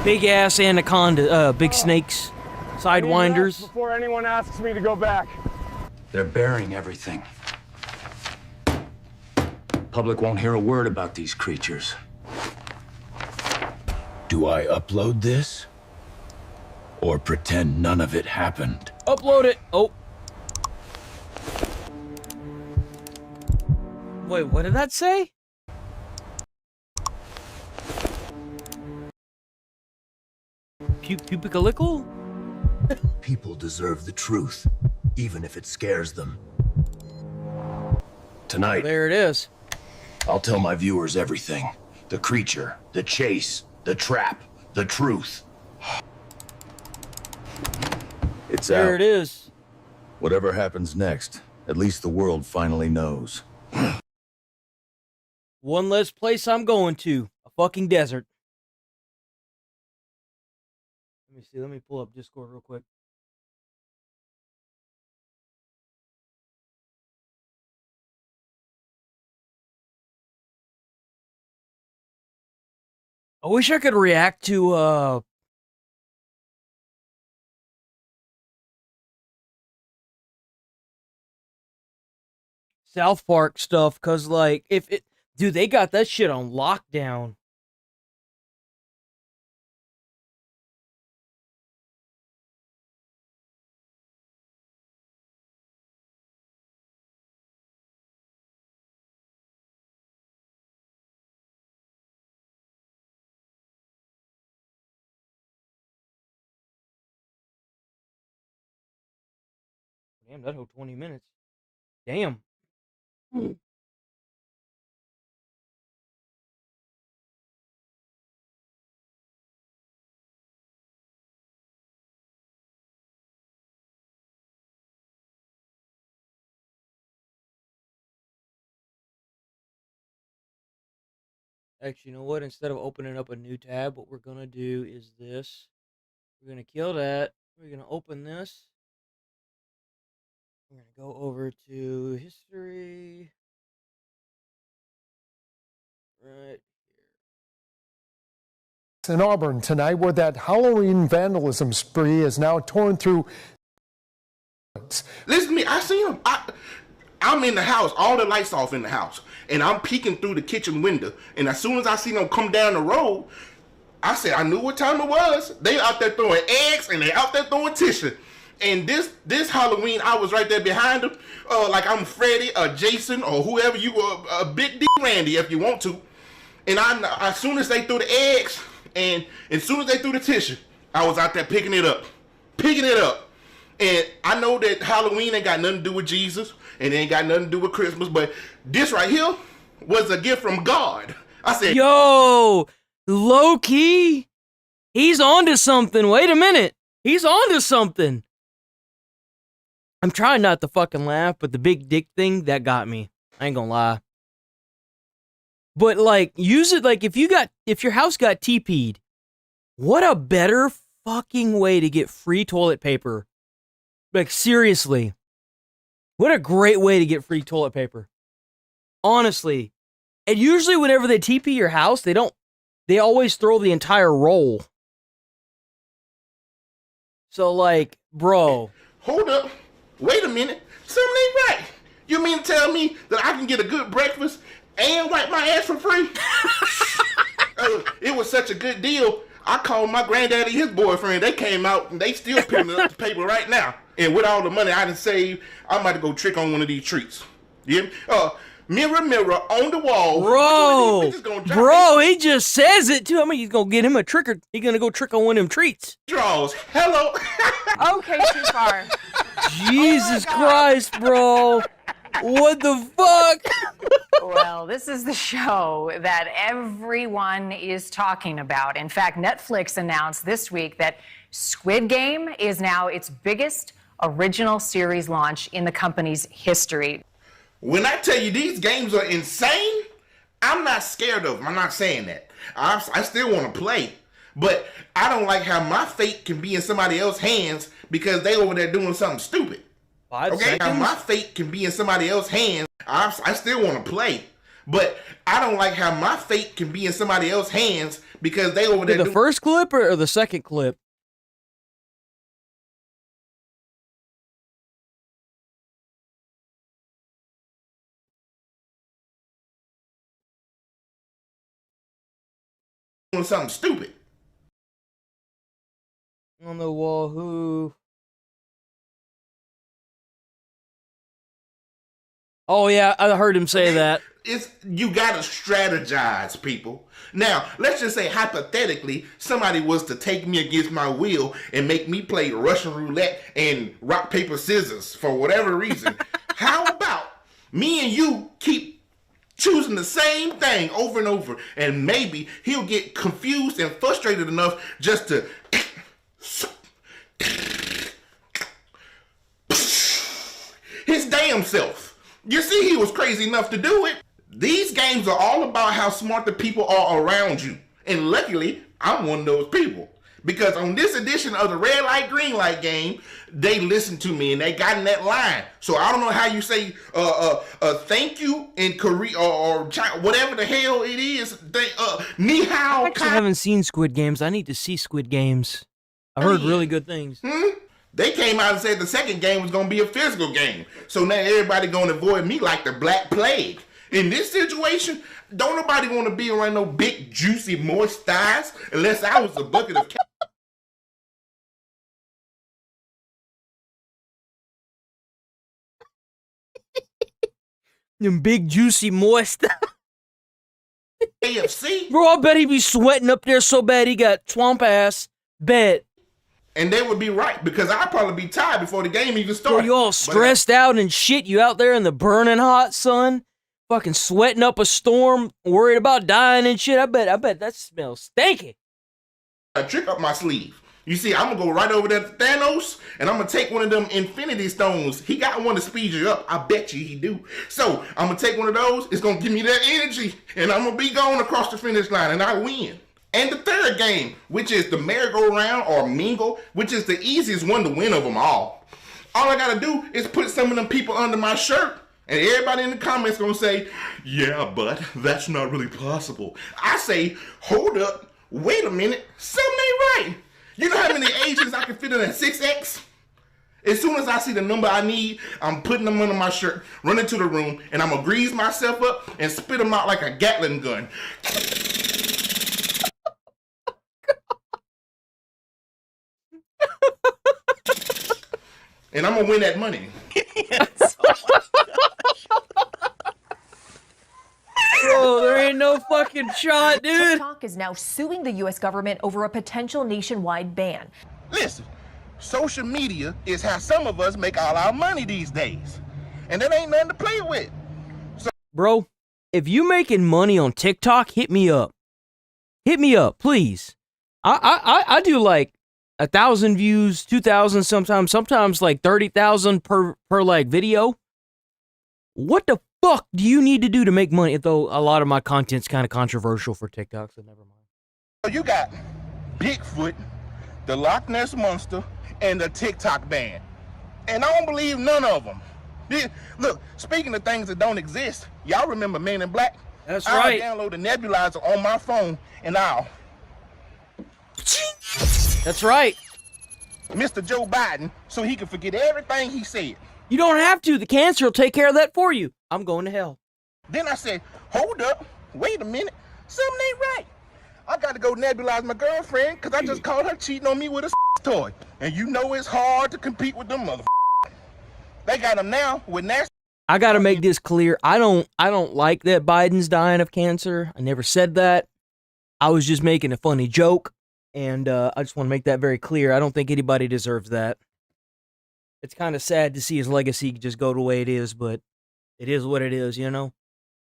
S2: Big ass anaconda, big snakes, sidewinders.
S12: Before anyone asks me to go back.
S16: They're burying everything. Public won't hear a word about these creatures.
S3: Do I upload this? Or pretend none of it happened?
S2: Upload it! Oh. Wait, what did that say? Pupicalical?
S16: People deserve the truth, even if it scares them. Tonight,
S2: There it is.
S16: I'll tell my viewers everything. The creature, the chase, the trap, the truth.
S3: It's
S2: There
S3: out.
S2: it is.
S3: Whatever happens next, at least the world finally knows.
S2: One less place I'm going to. A fucking desert. Let me see. Let me pull up Discord real quick. I wish I could react to South Park stuff, cause like if it, dude, they got that shit on lockdown. Damn, that whole 20 minutes. Damn. Actually, you know what? Instead of opening up a new tab, what we're going to do is this. We're going to kill that. We're going to open this. We're going to go over to history. Right.
S19: In Auburn tonight, where that Halloween vandalism spree is now torn through.
S20: Listen to me, I see him. I'm in the house, all the lights off in the house, and I'm peeking through the kitchen window. And as soon as I see them come down the road, I said I knew what time it was. They out there throwing eggs and they out there throwing tissue. And this Halloween, I was right there behind them, like I'm Freddy or Jason or whoever you were, Big D Randy if you want to. And as soon as they threw the eggs and as soon as they threw the tissue, I was out there picking it up. And I know that Halloween ain't got nothing to do with Jesus and it ain't got nothing to do with Christmas, but this right here was a gift from God. I said,
S2: yo, low key, he's onto something. Wait a minute. He's onto something. I'm trying not to fucking laugh, but the big dick thing, that got me. I ain't gonna lie. But like, use it like if your house got TP'd, what a better fucking way to get free toilet paper. Like, seriously. What a great way to get free toilet paper. Honestly. And usually whenever they TP your house, they always throw the entire roll. So like, bro.
S20: Hold up. Wait a minute. Something ain't right. You mean to tell me that I can get a good breakfast and wipe my ass for free? It was such a good deal. I called my granddaddy and his boyfriend. They came out and they still picking up the paper right now. And with all the money I done saved, I'm about to go trick on one of these treats. Yeah? Mirror, mirror on the wall.
S2: Bro, he just says it too. I mean, he's gonna get him a trick or he's gonna go trick on one of them treats.
S20: Draws. Hello.
S21: Okay, too far.
S2: Jesus Christ, bro. What the fuck?
S21: Well, this is the show that everyone is talking about. In fact, Netflix announced this week that Squid Game is now its biggest original series launch in the company's history.
S20: When I tell you these games are insane, I'm not scared of them. I'm not saying that. I still want to play. But I don't like how my fate can be in somebody else's hands because they over there doing something stupid.
S2: 5
S20: okay?
S2: seconds?
S20: How my fate can be in somebody else's hands. I still want to play, but I don't like how my fate can be in somebody else's hands because they over there.
S2: The first clip or the second clip?
S20: Doing something stupid.
S2: On the wall, who? Oh yeah, I heard him say that.
S20: You gotta strategize, people. Now, let's just say hypothetically, somebody was to take me against my will and make me play Russian roulette and rock, paper, scissors for whatever reason. How about me and you keep choosing the same thing over and over, and maybe he'll get confused and frustrated enough just to his damn self. You see, he was crazy enough to do it. These games are all about how smart the people are around you. And luckily, I'm one of those people. Because on this edition of the red light, green light game, they listened to me and they got in that line. So I don't know how you say thank you in Korea or whatever the hell it is. Ni hao.
S2: I actually haven't seen Squid Games. I need to see Squid Games. I heard really good things.
S20: They came out and said the second game was going to be a physical game. So now everybody going to avoid me like the Black Plague. In this situation, don't nobody want to be around no big, juicy, moist thighs unless I was a bucket of
S2: Them big, juicy, moist.
S20: AFC.
S2: Bro, I bet he be sweating up there so bad he got swamp ass. Bet.
S20: And they would be right, because I'd probably be tired before the game even started.
S2: Bro, you all stressed out and shit. You out there in the burning hot sun, fucking sweating up a storm, worried about dying and shit. I bet that smells stinky.
S20: A trick up my sleeve. You see, I'm gonna go right over there to Thanos, and I'm gonna take one of them Infinity Stones. He got one to speed you up. I bet you he do. So I'm gonna take one of those. It's gonna give me that energy, and I'm gonna be going across the finish line, and I win. And the third game, which is the merry-go-round or mingle, which is the easiest one to win of them all. All I gotta do is put some of them people under my shirt, and everybody in the comments gonna say, yeah, but that's not really possible. I say, hold up, wait a minute, something ain't right. You know how many agents I can fit in a 6X? As soon as I see the number I need, I'm putting them under my shirt, running to the room, and I'm gonna grease myself up and spit them out like a Gatling gun. And I'm gonna win that money.
S2: Bro, there ain't no fucking shot, dude.
S4: TikTok is now suing the U.S. government over a potential nationwide ban.
S20: Listen, social media is how some of us make all our money these days. And that ain't nothing to play with. So
S2: bro, if you making money on TikTok, hit me up. Hit me up, please. I do like 1,000 views, 2,000 sometimes like 30,000 per like video. What the fuck do you need to do to make money? Though a lot of my content's kind of controversial for TikTok, so never mind.
S20: You got Bigfoot, the Loch Ness Monster, and the TikTok ban. And I don't believe none of them. Look, speaking of things that don't exist, y'all remember Men in Black?
S2: That's right.
S20: I'll download the nebulizer on my phone and I'll...
S2: That's right.
S20: Mr. Joe Biden, so he can forget everything he said.
S2: You don't have to. The cancer will take care of that for you. I'm going to hell.
S20: Then I said, hold up, wait a minute, something ain't right. I got to go nebulize my girlfriend because I just caught her cheating on me with a toy. And you know it's hard to compete with them motherfuckers. They got them now with nasty.
S2: I got to make this clear. I don't like that Biden's dying of cancer. I never said that. I was just making a funny joke. And I just want to make that very clear. I don't think anybody deserves that. It's kind of sad to see his legacy just go the way it is, but it is what it is, you know?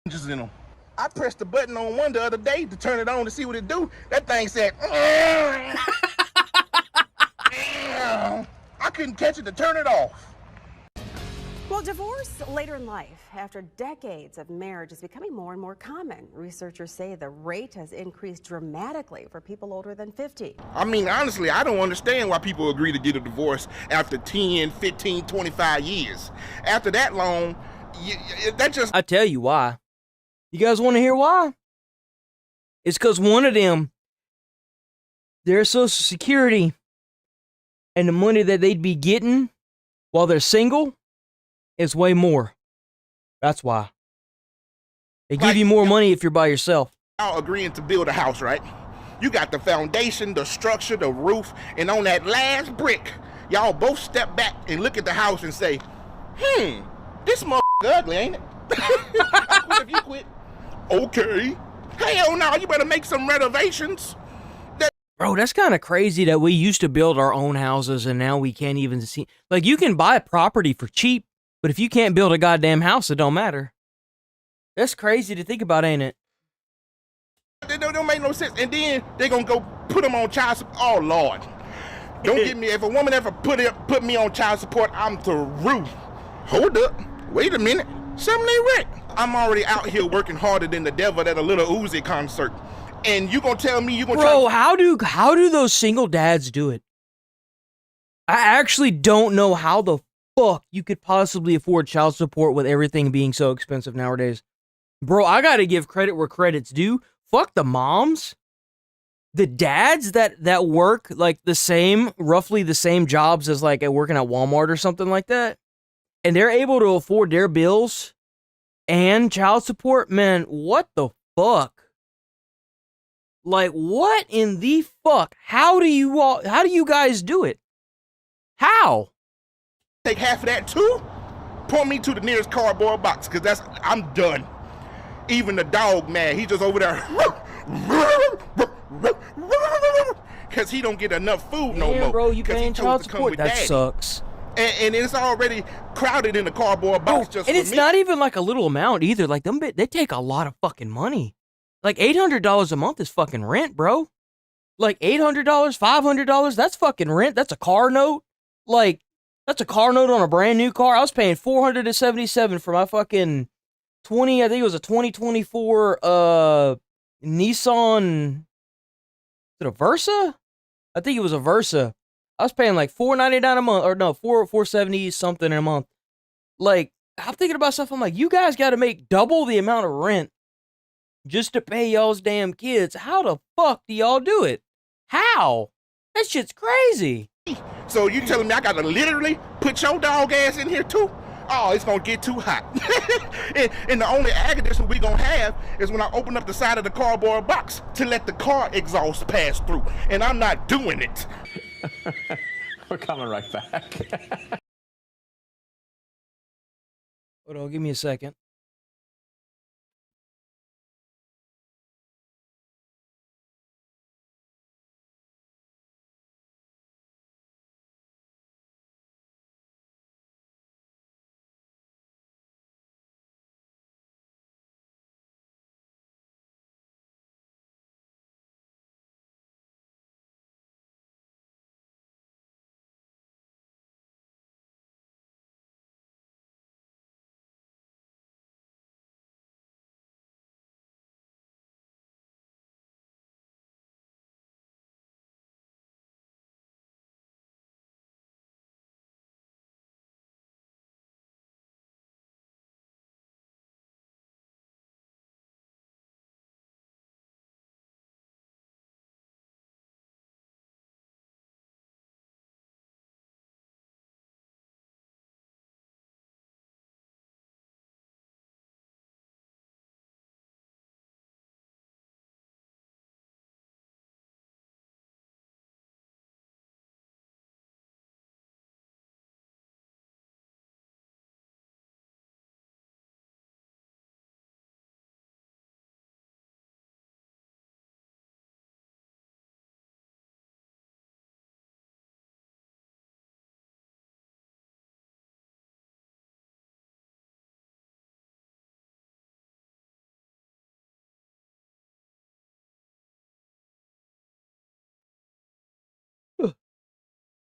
S20: Just in them. I pressed the button on one the other day to turn it on to see what it do. That thing said, I couldn't catch it to turn it off.
S22: Well, divorce later in life, after decades of marriage, is becoming more and more common. Researchers say the rate has increased dramatically for people older than 50.
S20: I mean, honestly, I don't understand why people agree to get a divorce after 10, 15, 25 years. After that long, that just...
S2: I tell you why. You guys want to hear why? It's because one of them, their Social Security and the money that they'd be getting while they're single is way more. That's why. They give you more money if you're by yourself.
S20: Y'all agreeing to build a house, right? You got the foundation, the structure, the roof, and on that last brick, y'all both step back and look at the house and say, this motherfucker ugly, ain't it? I quit if you quit. Okay. Hell no, you better make some renovations.
S2: Bro, that's kind of crazy that we used to build our own houses and now we can't even see. Like, you can buy a property for cheap, but if you can't build a goddamn house, it don't matter. That's crazy to think about, ain't it?
S20: They don't make no sense. And then they gonna go put them on child support. Oh, Lord. Don't get me. If a woman ever put me on child support, I'm through. Hold up. Wait a minute. Something ain't right. I'm already out here working harder than the devil at a Little Uzi concert. And you gonna tell me you gonna
S2: Bro, how do those single dads do it? I actually don't know how the fuck you could possibly afford child support with everything being so expensive nowadays. Bro, I gotta give credit where credit's due. Fuck the moms. The dads that work like roughly the same jobs as like working at Walmart or something like that. And they're able to afford their bills and child support. Man, what the fuck? Like, what in the fuck? How do you guys do it? How?
S20: Take half of that too? Point me to the nearest cardboard box, because I'm done. Even the dog, man, he just over there. Because he don't get enough food no more.
S2: Bro, you paying child support? That sucks.
S20: And it's already crowded in the cardboard box just for me.
S2: And it's not even like a little amount either. Like, they take a lot of fucking money. Like, $800 a month is fucking rent, bro. Like, $800, $500, that's fucking rent. That's a car note. Like, that's a car note on a brand new car. I was paying $477 for my fucking I think it was a 2024 Nissan. Is it a Versa? I think it was a Versa. I was paying like $499 a month, or no, $470 something a month. Like, I'm thinking about stuff. I'm like, you guys got to make double the amount of rent just to pay y'all's damn kids. How the fuck do y'all do it? How? That shit's crazy.
S20: So you telling me I gotta literally put your dog ass in here too? Oh, it's gonna get too hot. and the only air conditioner we gonna have is when I open up the side of the cardboard box to let the car exhaust pass through. And I'm not doing it.
S5: We're coming right back.
S2: Hold on, give me a second.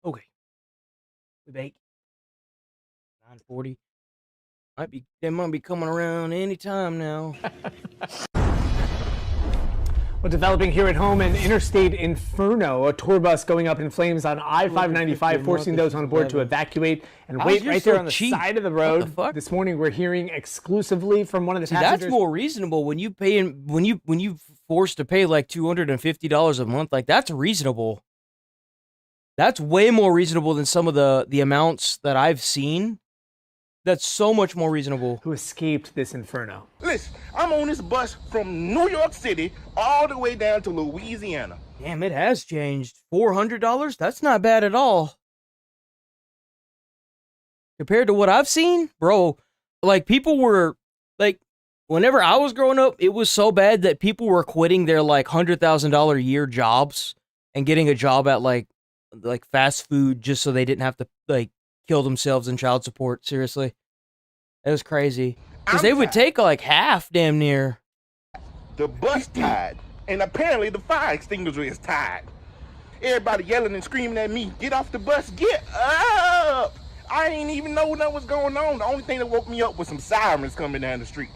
S2: Okay. We bake. 9:40. They might be coming around any time now.
S8: Well, developing here at home, an interstate inferno. A tour bus going up in flames on I-595, forcing those on board to evacuate and wait right there on the side of the road. This morning, we're hearing exclusively from one of the passengers.
S2: That's more reasonable when you forced to pay like $250 a month. Like, that's reasonable. That's way more reasonable than some of the amounts that I've seen. That's so much more reasonable.
S8: Who escaped this inferno?
S20: Listen, I'm on this bus from New York City all the way down to Louisiana.
S2: Damn, it has changed. $400? That's not bad at all. Compared to what I've seen, bro, like, people were, like, whenever I was growing up, it was so bad that people were quitting their, like, $100,000 a year jobs and getting a job at, like fast food just so they didn't have to, like, kill themselves in child support. Seriously. It was crazy. Because they would take, like, half, damn near.
S20: The bus tied, and apparently the fire extinguisher is tied. Everybody yelling and screaming at me, get off the bus, get up! I ain't even know what was going on. The only thing that woke me up was some sirens coming down the street.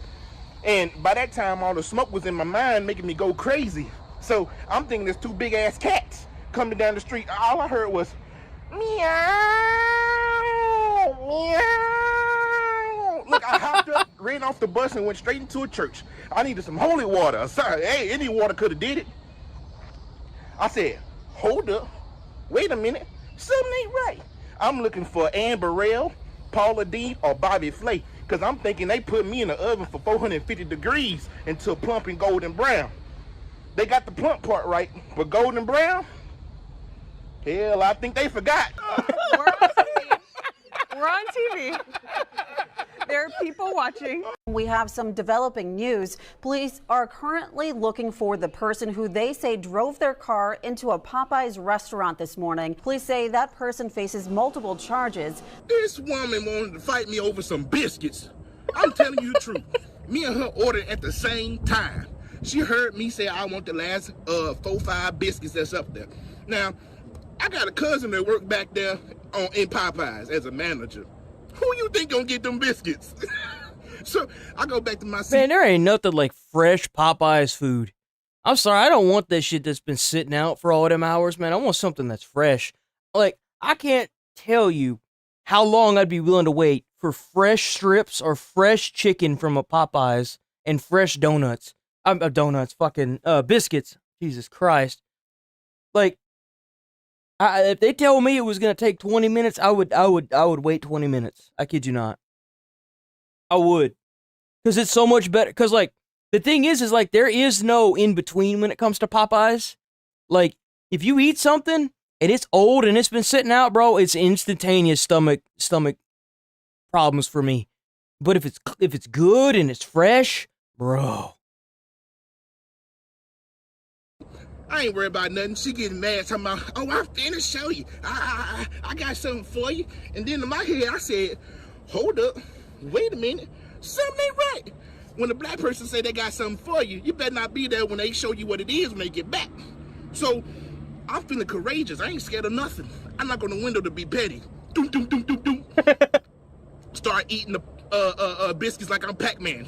S20: And by that time, all the smoke was in my mind, making me go crazy. So I'm thinking there's two big-ass cats coming down the street. All I heard was, meow, meow. Look, I hopped up, ran off the bus, and went straight into a church. I needed some holy water. Sorry, hey, any water could have did it. I said, hold up, wait a minute, something ain't right. I'm looking for Ann Burrell, Paula Dean, or Bobby Flay, because I'm thinking they put me in the oven for 450 degrees until plump and golden brown. They got the plump part right, but golden brown? Hell, I think they forgot.
S22: We're on TV. There are people watching. We have some developing news. Police are currently looking for the person who they say drove their car into a Popeyes restaurant this morning. Police say that person faces multiple charges.
S20: This woman wanted to fight me over some biscuits. I'm telling you the truth. Me and her ordered at the same time. She heard me say I want the last 4-5 biscuits that's up there. Now, I got a cousin that worked back there in Popeyes as a manager. Who you think gonna get them biscuits? So I go back to my seat.
S2: Man, there ain't nothing like fresh Popeyes food. I'm sorry, I don't want that shit that's been sitting out for all them hours, man. I want something that's fresh. Like, I can't tell you how long I'd be willing to wait for fresh strips or fresh chicken from a Popeyes and fresh donuts. Biscuits. Jesus Christ. Like, if they tell me it was gonna take 20 minutes, I would wait 20 minutes. I kid you not. I would, because it's so much better. Because, like, the thing is like, there is no in between when it comes to Popeyes. Like, if you eat something and it's old and it's been sitting out, bro, it's instantaneous stomach problems for me. But if it's good and it's fresh, bro.
S20: I ain't worried about nothing. She getting mad, talking about, oh, I'm finna show you. I got something for you. And then in my head, I said, hold up, wait a minute, something ain't right. When a black person say they got something for you, you better not be there when they show you what it is when they get back. So I'm feeling courageous. I ain't scared of nothing. I'm not gonna window to be petty. Doom, doom, doom, doom, doom. Start eating the biscuits like I'm Pac-Man.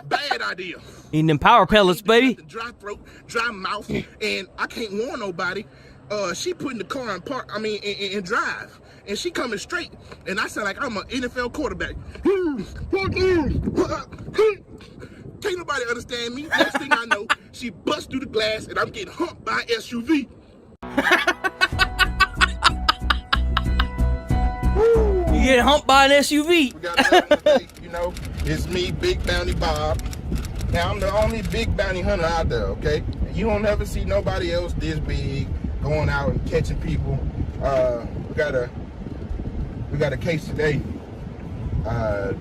S20: Bad idea.
S2: Eating them power pellets, baby.
S20: Dry throat, dry mouth, and I can't warn nobody. She put in the car and park. And drive, and she coming straight, and I sound like I'm an NFL quarterback. Can't nobody understand me. Next thing I know, she busts through the glass, and I'm getting humped by an SUV.
S2: You get humped by an SUV.
S20: We got nothing today, you know. It's me, Big Bounty Bob. Now, I'm the only big bounty hunter out there, okay? You don't ever see nobody else this big going out and catching people. We got a case today.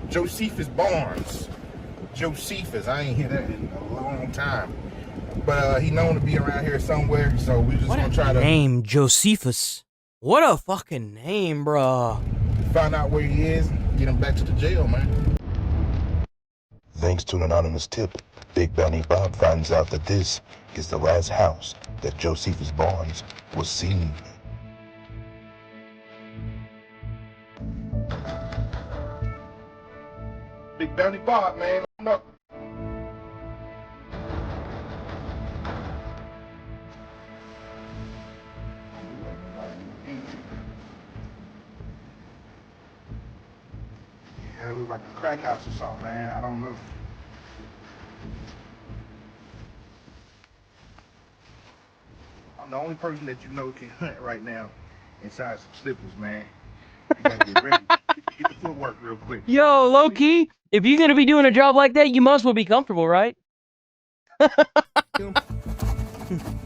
S20: Josephus Barnes. Josephus, I ain't hear that in a long time. But he known to be around here somewhere, so we just gonna try to
S2: name Josephus. What a fucking name, bro.
S20: Find out where he is, get him back to the jail, man.
S16: Thanks to an anonymous tip, Big Bounty Bob finds out that this is the last house that Josephus Barnes was seen.
S20: Big Bounty Bob, man. It look like a crack house or something, man. I don't know. I'm the only person that you know can hunt right now inside some slippers, man. You gotta get ready. Get the footwork real quick.
S2: Yo, low key, if you're gonna be doing a job like that, you must well be comfortable, right?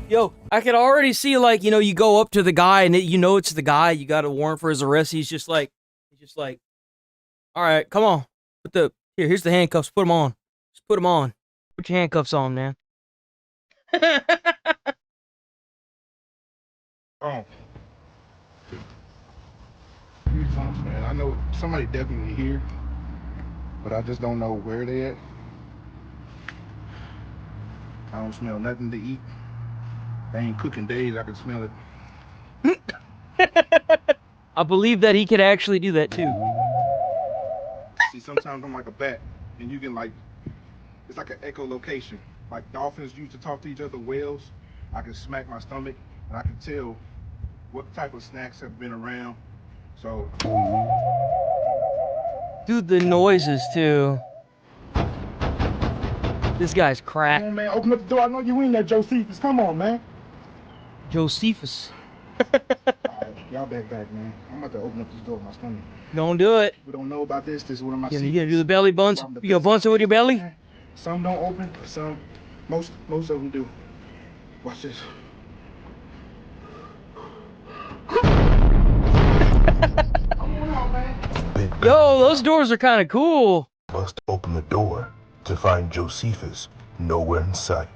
S2: Yo, I can already see, like, you know, you go up to the guy and you know it's the guy. You got a warrant for his arrest. He's just like, all right, come on. Here's the handcuffs. Put them on. Just put them on. Put your handcuffs on, man.
S20: Oh. Here's something, man. I know somebody definitely here, but I just don't know where they at. I don't smell nothing to eat. They ain't cooking days. I can smell it.
S2: I believe that he could actually do that too.
S20: See, sometimes I'm like a bat, and you can it's like an echolocation. Like dolphins used to talk to each other, whales. I can smack my stomach, and I can tell what type of snacks have been around. So,
S2: Dude, the noises too. This guy's cracked.
S20: Come on, man, open up the door. I know you in there, Josephus. Come on, man.
S2: Josephus.
S20: Alright, y'all back, man. I'm about to open up this door with my stomach.
S2: Don't do it.
S20: We don't know about this. This is one of my
S2: You gonna do the belly buns? You gonna bunch it with your belly?
S20: Some don't open, some, most of them do. Watch this.
S2: Yo, those doors are kind of cool.
S16: Must open the door to find Josephus nowhere in sight.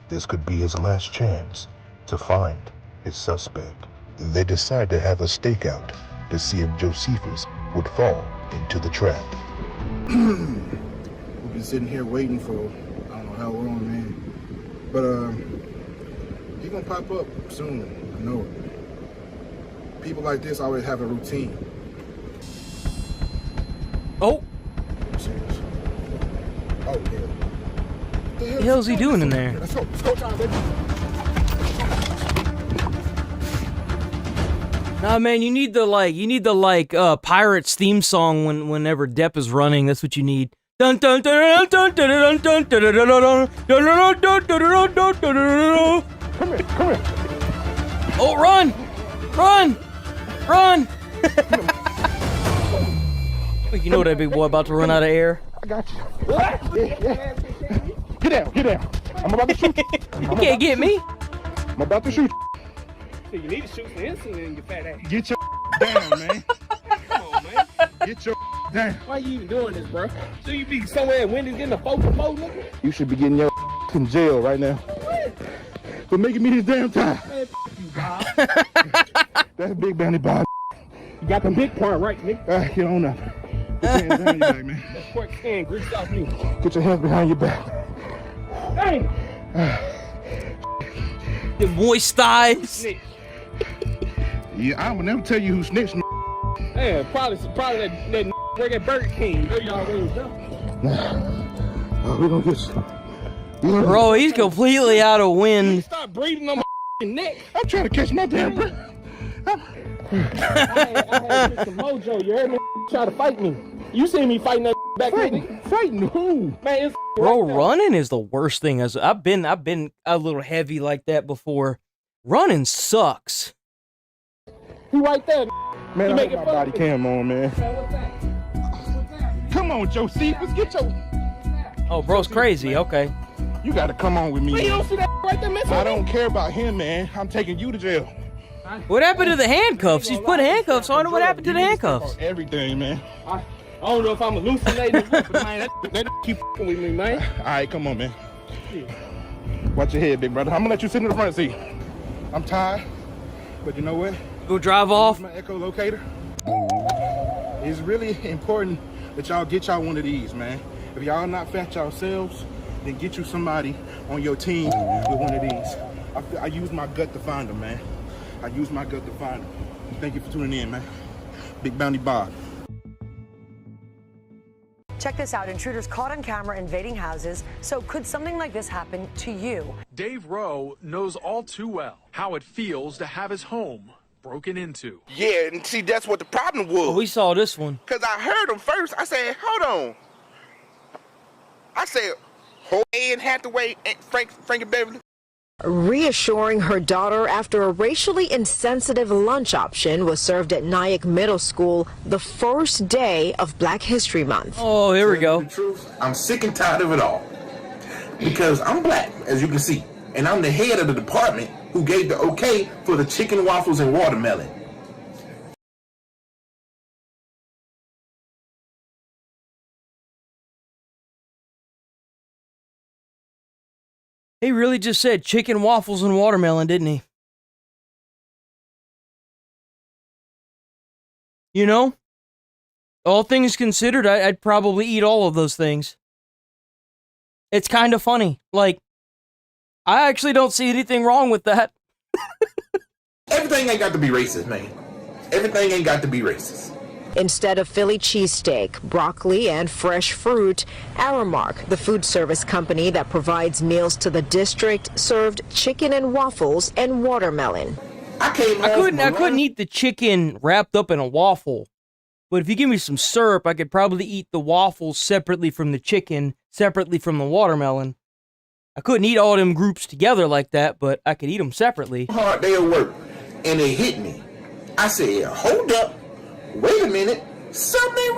S16: This could be his last chance to find his suspect. They decide to have a stakeout to see if Josephus would fall into the trap.
S20: We've been sitting here waiting for I don't know how long, man. But he's gonna pop up soon. I know it. People like this always have a routine.
S2: Oh.
S20: Oh, yeah.
S2: What the hell's he doing in there?
S20: Let's go, John, baby.
S2: Nah, man, you need the Pirates theme song whenever Depp is running. That's what you need. Dun dun dun dun dun dun dun dun dun dun dun.
S20: Come here.
S2: Oh, run! You know that big boy about to run out of air.
S20: I got you. Get down. I'm about to shoot.
S2: You can't get me.
S20: I'm about to shoot.
S8: You need to shoot some insulin in your fat ass.
S20: Get your down, man.
S8: Come on, man.
S20: Get your down.
S8: Why you even doing this, bro? So you be somewhere at Wendy's getting a 4-for-4, nigga?
S20: You should be getting your in jail right now.
S8: What?
S20: For making me this damn time.
S8: Man, you, Bob.
S20: That's Big Bounty Bob.
S8: You got the big point right, nigga.
S20: Get on up. Get your hands behind your back, man.
S8: That pork can grease off me.
S20: Get your hands behind your back.
S8: Dang.
S2: The moist thighs.
S8: Snitch.
S20: Yeah, I would never tell you who snitched.
S8: Yeah, probably that work at Burger King. There y'all wings,
S20: We're gonna get you.
S2: Bro, he's completely out of wind.
S8: Stop breathing on my neck.
S20: I'm trying to catch my damn breath.
S8: I had some mojo. You heard me? Try to fight me. You seen me fighting that back then?
S20: Fighting who?
S8: Man, it's
S2: Bro,
S8: right
S2: running is the worst thing. As I've been a little heavy like that before. Running sucks.
S8: He right there.
S20: Man,
S8: you
S20: I got my body cam on, man. Come on, Josephus, get your...
S2: Oh, bro's crazy. Okay.
S20: You gotta come on with me.
S8: Man, you don't see that right there, man?
S20: I don't care about him, man. I'm taking you to jail.
S2: What happened to the handcuffs? He's put handcuffs on him. What happened to the handcuffs?
S20: Everything, man.
S8: I don't know if I'm hallucinating, but man, that keep f***ing with me, man.
S20: All right, come on, man. Watch your head, big brother. I'm gonna let you sit in the front seat. I'm tired, but you know what?
S2: Go drive off.
S20: My echolocator. It's really important that y'all get y'all one of these, man. If y'all not fat yourselves, then get you somebody on your team with one of these. I use my gut to find them, man. I use my gut to find them. Thank you for tuning in, man. Big Bounty Bob.
S7: Check this out. Intruders caught on camera invading houses. So could something like this happen to you?
S10: Dave Rowe knows all too well how it feels to have his home
S6: broken into.
S20: Yeah, and see, that's what the problem was.
S2: Oh, we saw this one.
S20: Because I heard him first. I said, hold on. I said, Anne Hathaway, Frankie Beverly.
S10: Reassuring her daughter after a racially insensitive lunch option was served at Nyack Middle School the first day of Black History Month.
S2: Oh, here we go.
S20: The truth, I'm sick and tired of it all. Because I'm black, as you can see, and I'm the head of the department who gave the okay for the chicken waffles and watermelon.
S2: He really just said chicken, waffles, and watermelon, didn't he? You know, all things considered, I'd probably eat all of those things. It's kind of funny. Like, I actually don't see anything wrong with that.
S20: Everything ain't got to be racist, man. Everything ain't got to be racist.
S10: Instead of Philly cheesesteak, broccoli, and fresh fruit, Aramark, the food service company that provides meals to the district, served chicken and waffles and watermelon.
S2: I couldn't eat the chicken wrapped up in a waffle, but if you give me some syrup, I could probably eat the waffles separately from the chicken, separately from the watermelon. I couldn't eat all them groups together like that, but I could eat them separately.
S20: Hard day of work, and it hit me. I said, hold up. Wait a minute, something ain't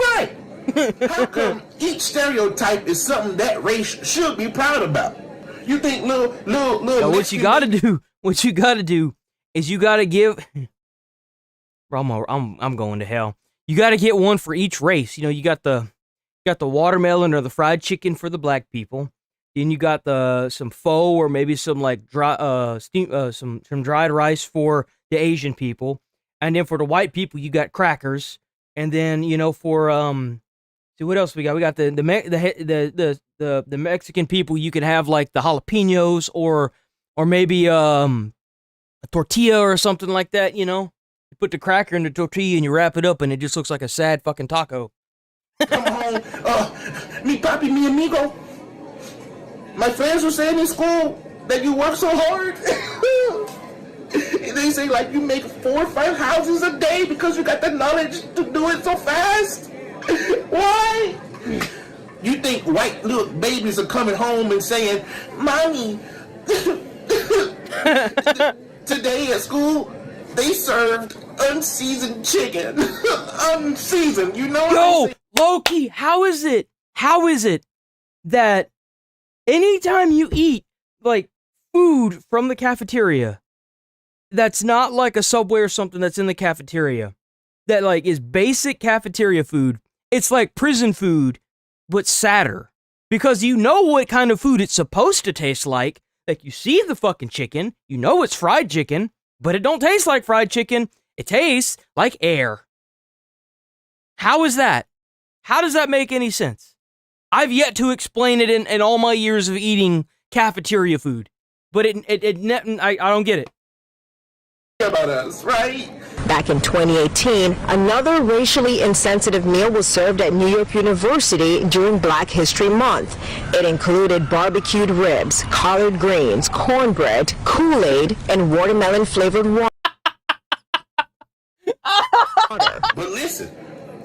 S20: right. How come each stereotype is something that race should be proud about? You think little
S2: now, what you gotta do is you gotta give. Bro, I'm going to hell. You gotta get one for each race. You know, you got the watermelon or the fried chicken for the black people. Then you got some pho or maybe some like some dried rice for the Asian people. And then for the white people, you got crackers. And then, you know, for see what else we got? We got the Mexican people. You can have like the jalapenos or maybe a tortilla or something like that. You know, you put the cracker in the tortilla and you wrap it up, and it just looks like a sad fucking taco.
S20: Come home, mi papi, mi amigo. My friends were saying in school that you work so hard. They say like you make 4 or 5 houses a day because you got the knowledge to do it so fast. Why? You think white little babies are coming home and saying, "Mommy, today at school they served unseasoned chicken." Unseasoned, you know?
S2: Yo, Loki, how is it that anytime you eat like food from the cafeteria that's not like a Subway or something that's in the cafeteria, that like is basic cafeteria food, it's like prison food, but sadder. Because you know what kind of food it's supposed to taste like. Like, you see the fucking chicken, you know it's fried chicken, but it don't taste like fried chicken. It tastes like air. How is that? How does that make any sense? I've yet to explain it in all my years of eating cafeteria food. But I don't get it.
S20: About us, right?
S10: Back in 2018, another racially insensitive meal was served at New York University during Black History Month. It included barbecued ribs, collard greens, cornbread, Kool-Aid, and watermelon-flavored water.
S20: But listen,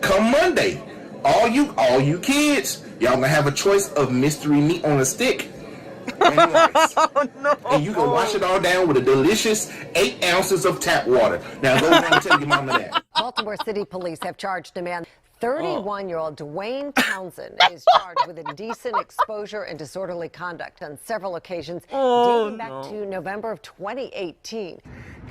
S20: come Monday, all you kids, y'all gonna have a choice of mystery meat on a stick.
S2: Oh, no.
S20: And you can wash it all down with a delicious 8 ounces of tap water. Now go ahead and tell your mama that.
S7: Baltimore City Police have charged a man. 31-year-old Dwayne Townsend is charged with indecent exposure and disorderly conduct on several occasions dating back to November of 2018.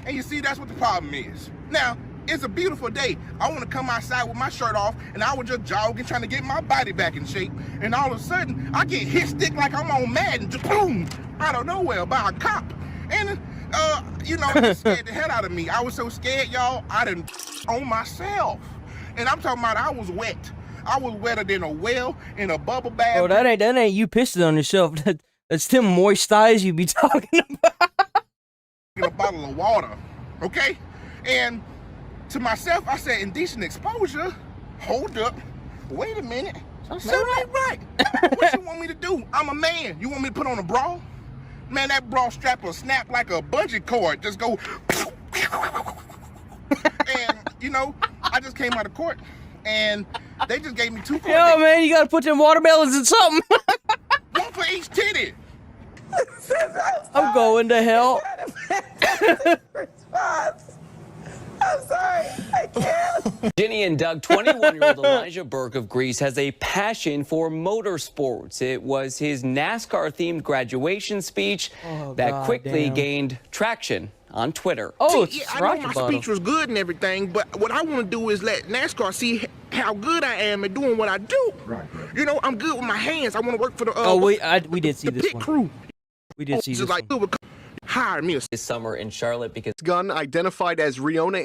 S20: And you see, that's what the problem is. Now, it's a beautiful day. I want to come outside with my shirt off, and I was just jogging, trying to get my body back in shape. And all of a sudden, I get hit stick like I'm on Madden, just boom, out of nowhere by a cop. And, you know, it scared the hell out of me. I was so scared, y'all, I didn't on myself. And I'm talking about I was wet. I was wetter than a well in a bubble bath.
S2: Oh, that ain't you pissing on yourself. That's them moist thighs you be talking about.
S20: In a bottle of water, okay? And to myself, I said, indecent exposure? Hold up. Wait a minute. Something ain't right. What you want me to do? I'm a man. You want me to put on a bra? Man, that bra strap will snap like a bungee cord. Just go. And, you know, I just came out of court, and they just gave me 2 court
S2: Yo, man, you gotta put them watermelons in something.
S20: One for each titty.
S2: I'm going to hell.
S6: I'm sorry, I can't.
S9: Ginny and Doug, 21-year-old Elijah Burke of Greece has a passion for motorsports. It was his NASCAR-themed graduation speech that quickly gained traction on Twitter.
S20: Oh, yeah, I know my speech was good and everything, but what I want to do is let NASCAR see how good I am at doing what I do. Right. You know, I'm good with my hands. I want to work for the
S2: we did see this
S20: pit
S2: one.
S20: crew.
S2: We did see this
S20: like,
S2: one.
S9: Hire me this summer in Charlotte because
S23: gun identified as Riona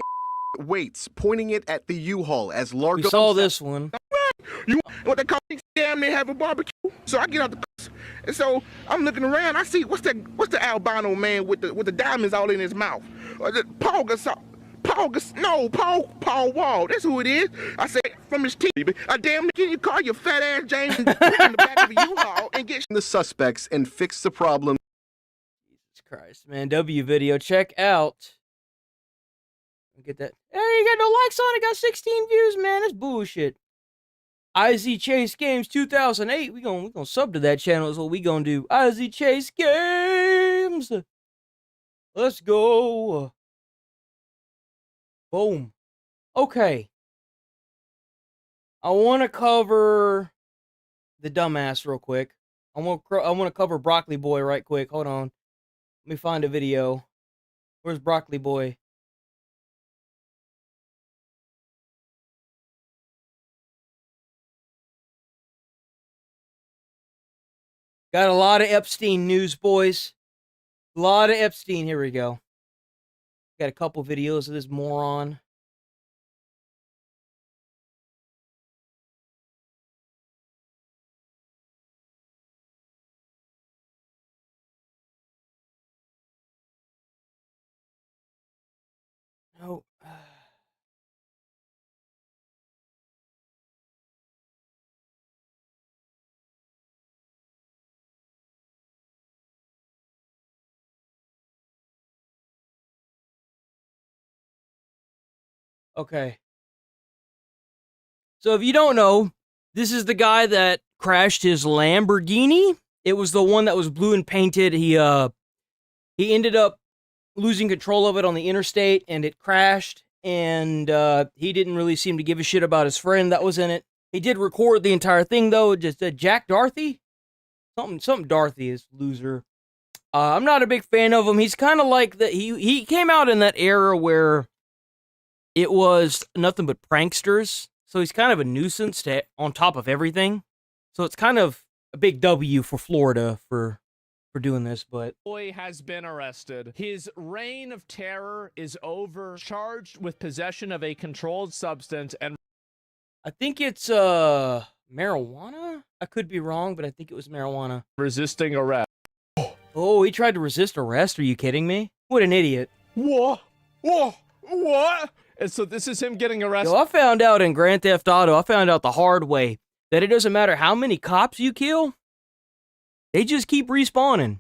S23: waits, pointing it at the U-Haul as Largo.
S2: We saw this one.
S20: You what they call me? Damn, they have a barbecue. So I get out the car, and so I'm looking around. I see what's the albino man with the diamonds all in his mouth? Paul Gasol. Paul Wall. That's who it is. I said from his teeth. I damn get in your car, you fat ass James, and put in the back of a U-Haul and get
S23: the suspects and fix the problem.
S2: Jesus Christ, man. W video, check out. Get that. Hey, you got no likes on it. Got 16 views, man. That's bullshit. IZ Chase Games 2008. We gonna sub to that channel. Is what we gonna do. IZ Chase Games. Let's go. Boom. Okay. I want to cover the dumbass real quick. I want to cover Broccoli Boy right quick. Hold on. Let me find a video. Where's Broccoli Boy? Got a lot of Epstein news, boys. A lot of Epstein. Here we go. Got a couple videos of this moron. No. Okay. So if you don't know, this is the guy that crashed his Lamborghini. It was the one that was blue and painted. He ended up losing control of it on the interstate, and it crashed. And he didn't really seem to give a shit about his friend that was in it. He did record the entire thing though. Just Jack Dorothy, something Dorothy is loser. I'm not a big fan of him. He's kind of like that. He came out in that era where it was nothing but pranksters. So he's kind of a nuisance on top of everything. So it's kind of a big W for Florida for doing this, but
S5: boy has been arrested. His reign of terror is over. Charged with possession of a controlled substance and
S2: I think it's marijuana. I could be wrong, but I think it was marijuana.
S5: Resisting arrest.
S2: Oh, he tried to resist arrest. Are you kidding me? What an idiot.
S5: What? And so this is him getting arrested.
S2: Yo, I found out in Grand Theft Auto, I found out the hard way that it doesn't matter how many cops you kill, they just keep respawning.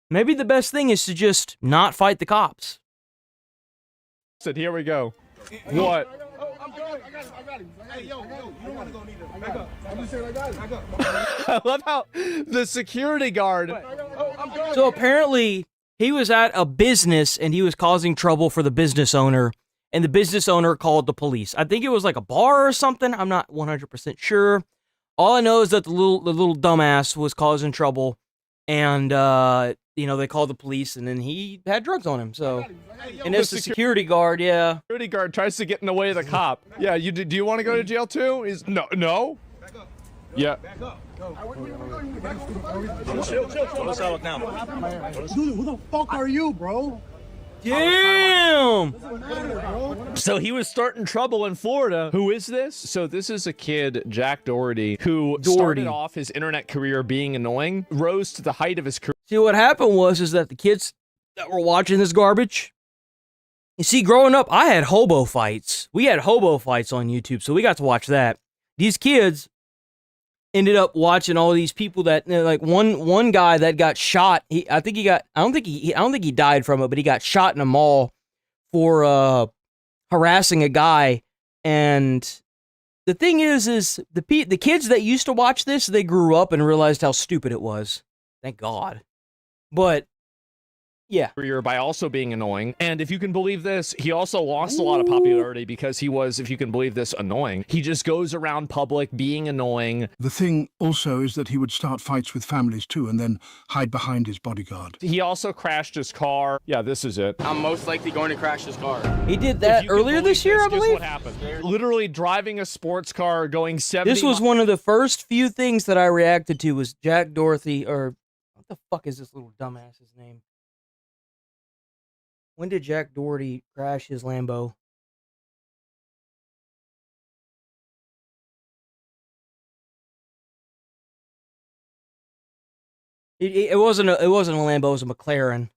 S2: Maybe the best thing is to just not fight the cops.
S5: So here we go. What?
S11: I got him. Hey, yo, you don't want to go neither. Back up. I'm just saying I got him. Back up.
S5: I love how the security guard.
S2: So apparently, he was at a business and he was causing trouble for the business owner. And the business owner called the police. I think it was like a bar or something. I'm not 100% sure. All I know is that the little dumbass was causing trouble. And, they called the police and then he had drugs on him. So, and it's the security guard, yeah.
S5: Security guard tries to get in the way of the cop. Yeah, do you want to go to jail too? He's no.
S11: Back up.
S5: Yeah.
S11: Back up. Go.
S13: Chill. What's up now?
S11: Dude, who the fuck are you, bro?
S2: Damn!
S5: So he was starting trouble in Florida. Who is this? So this is a kid, Jack Doherty, who started off his internet career being annoying, rose to the height of his career.
S2: See, what happened is that the kids that were watching this garbage, you see, growing up, I had hobo fights. We had hobo fights on YouTube, so we got to watch that. These kids ended up watching all these people that, like one guy that got shot. I don't think he died from it, but he got shot in a mall for harassing a guy. And the thing is the kids that used to watch this, they grew up and realized how stupid it was. Thank God. But yeah,
S5: by also being annoying. And if you can believe this, he also lost a lot of popularity because he was, if you can believe this, annoying. He just goes around public being annoying.
S11: The thing also is that he would start fights with families too and then hide behind his bodyguard.
S5: He also crashed his car. Yeah, this is it.
S1: I'm most likely going to crash his car.
S2: He did that earlier this year, I believe.
S5: Guess what happened? Literally driving a sports car going 70
S2: This was one of the first few things that I reacted to was Jack Dorsey, or what the fuck is this little dumbass's name? When did Jack Doherty crash his Lambo? It wasn't a Lambo, it was a McLaren.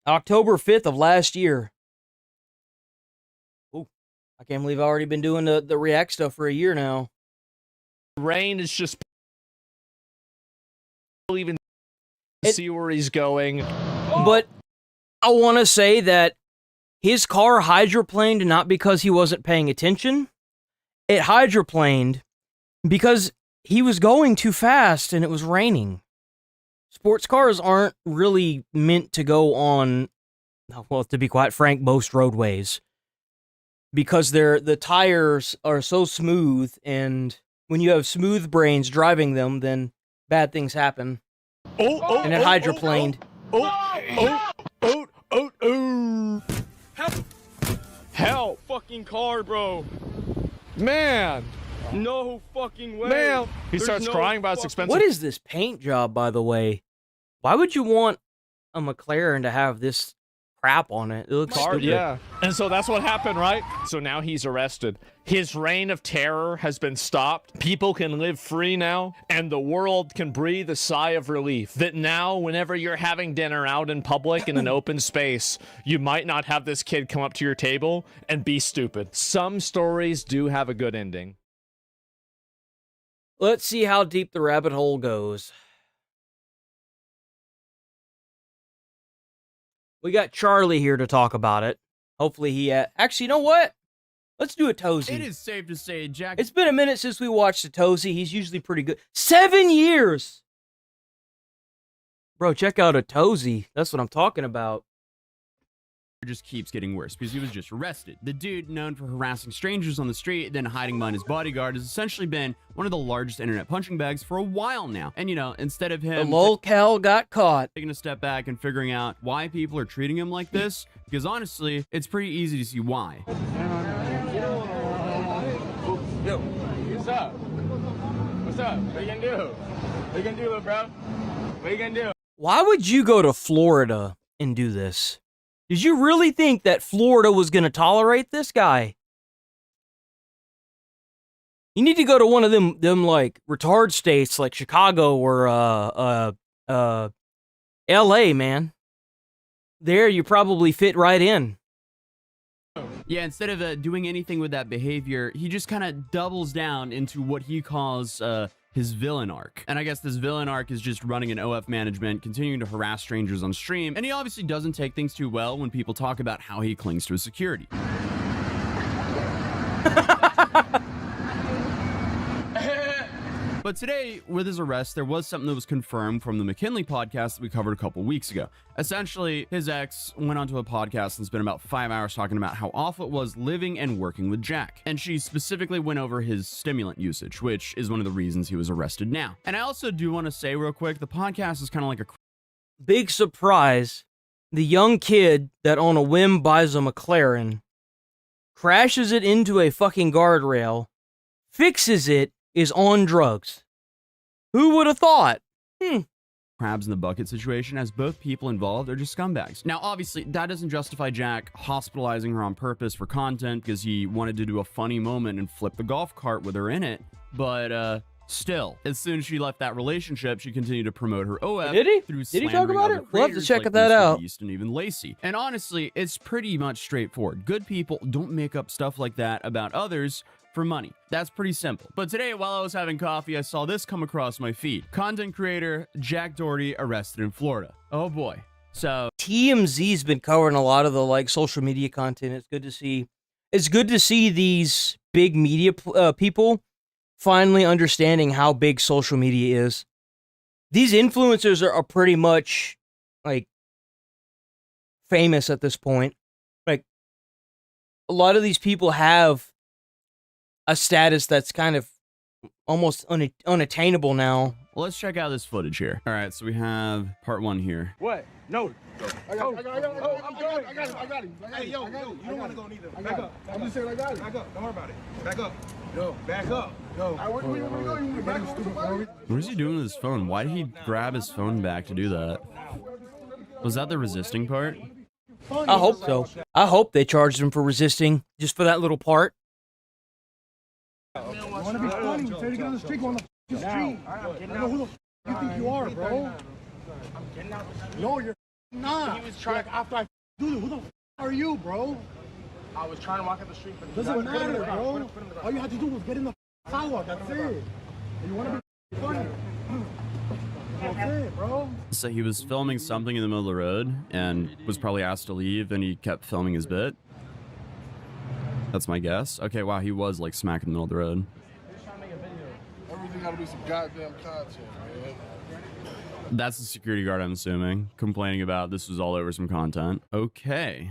S2: October 5th of last year. Ooh, I can't believe I've already been doing the React stuff for a year now.
S5: Rain is just even see where he's going.
S2: But I want to say that his car hydroplaned not because he wasn't paying attention. It hydroplaned because he was going too fast and it was raining. Sports cars aren't really meant to go on, well, to be quite frank, most roadways. Because the tires are so smooth, and when you have smooth brains driving them, then bad things happen. And it hydroplaned.
S1: Help! Fucking car, bro.
S5: Man.
S1: No fucking way.
S5: Man. He starts crying about it's expensive.
S2: What is this paint job, by the way? Why would you want a McLaren to have this crap on it? It looks stupid.
S5: Yeah. And so that's what happened, right? So now he's arrested. His reign of terror has been stopped. People can live free now, and the world can breathe a sigh of relief that now, whenever you're having dinner out in public in an open space, you might not have this kid come up to your table and be stupid. Some stories do have a good ending.
S2: Let's see how deep the rabbit hole goes. We got Charlie here to talk about it. Hopefully he... Actually, you know what? Let's do a Tozy.
S14: It is safe to say, Jack...
S2: It's been a minute since we watched a Tozy. He's usually pretty good. 7 years! Bro, check out a Tozy. That's what I'm talking about.
S14: Just keeps getting worse because he was just arrested. The dude, known for harassing strangers on the street, then hiding behind his bodyguard, has essentially been one of the largest internet punching bags for a while now. And, you know, instead of him...
S2: The lolcow got caught.
S14: Taking a step back and figuring out why people are treating him like this, because honestly, it's pretty easy to see why.
S1: Yo, what's up? What's up? What you gonna do? What you gonna do, little bro? What you gonna do?
S2: Why would you go to Florida and do this? Did you really think that Florida was going to tolerate this guy? You need to go to one of them like retard states like Chicago or LA, man. There you probably fit right in.
S14: Yeah, instead of doing anything with that behavior, he just kind of doubles down into what he calls his villain arc. And I guess this villain arc is just running an OF management, continuing to harass strangers on stream, and he obviously doesn't take things too well when people talk about how he clings to his security. But today, with his arrest, there was something that was confirmed from the McKinley podcast that we covered a couple weeks ago. Essentially, his ex went onto a podcast and spent about 5 hours talking about how awful it was living and working with Jack. And she specifically went over his stimulant usage, which is one of the reasons he was arrested now. And I also do want to say real quick, the podcast is kind of like a...
S2: Big surprise. The young kid that on a whim buys a McLaren, crashes it into a fucking guardrail, fixes it, is on drugs. Who would have thought?
S14: Crabs in the bucket situation, as both people involved are just scumbags. Now, obviously, that doesn't justify Jack hospitalizing her on purpose for content because he wanted to do a funny moment and flip the golf cart with her in it. But, still, as soon as she left that relationship, she continued to promote her OF.
S2: Did he?
S14: Through
S2: Did he talk about it? We'll have to check
S14: like
S2: that
S14: Mr.
S2: out.
S14: Beast and even Lacey. And honestly, it's pretty much straightforward. Good people don't make up stuff like that about others for money. That's pretty simple. But today, while I was having coffee, I saw this come across my feed. Content creator Jack Doherty arrested in Florida. Oh boy. So
S2: TMZ's been covering a lot of the like social media content. It's good to see. It's good to see these big media people finally understanding how big social media is. These influencers are pretty much like famous at this point. Like a lot of these people have a status that's kind of almost unattainable now.
S14: Well, let's check out this footage here. All right, so we have part 1 here.
S11: What? No. I got him. Hey, yo, you don't want to go neither. Back up. I'm just saying I got him. Back up. Don't worry about it. Back up. Yo, back up. Yo. Where you want to go? You want to back up somebody?
S14: What is he doing with his phone? Why did he grab his phone back to do that? Was that the resisting part?
S2: I hope so. I hope they charged him for resisting just for that little part.
S11: You want to be funny? You say to get on the street, go on the street. I know who the you think you are, bro. I'm getting out. No, you're not. He was trying. After I do it, who the are you, bro? I was trying to walk up the street, but doesn't matter, bro. All you had to do was get in the sidewalk. That's it. You want to be funny? That's it, bro.
S14: So he was filming something in the middle of the road and was probably asked to leave, and he kept filming his bit. That's my guess. Okay, wow, he was like smack in the middle of the road.
S11: Everything gotta be some goddamn content, man.
S14: That's the security guard, I'm assuming, complaining about this was all over some content. Okay.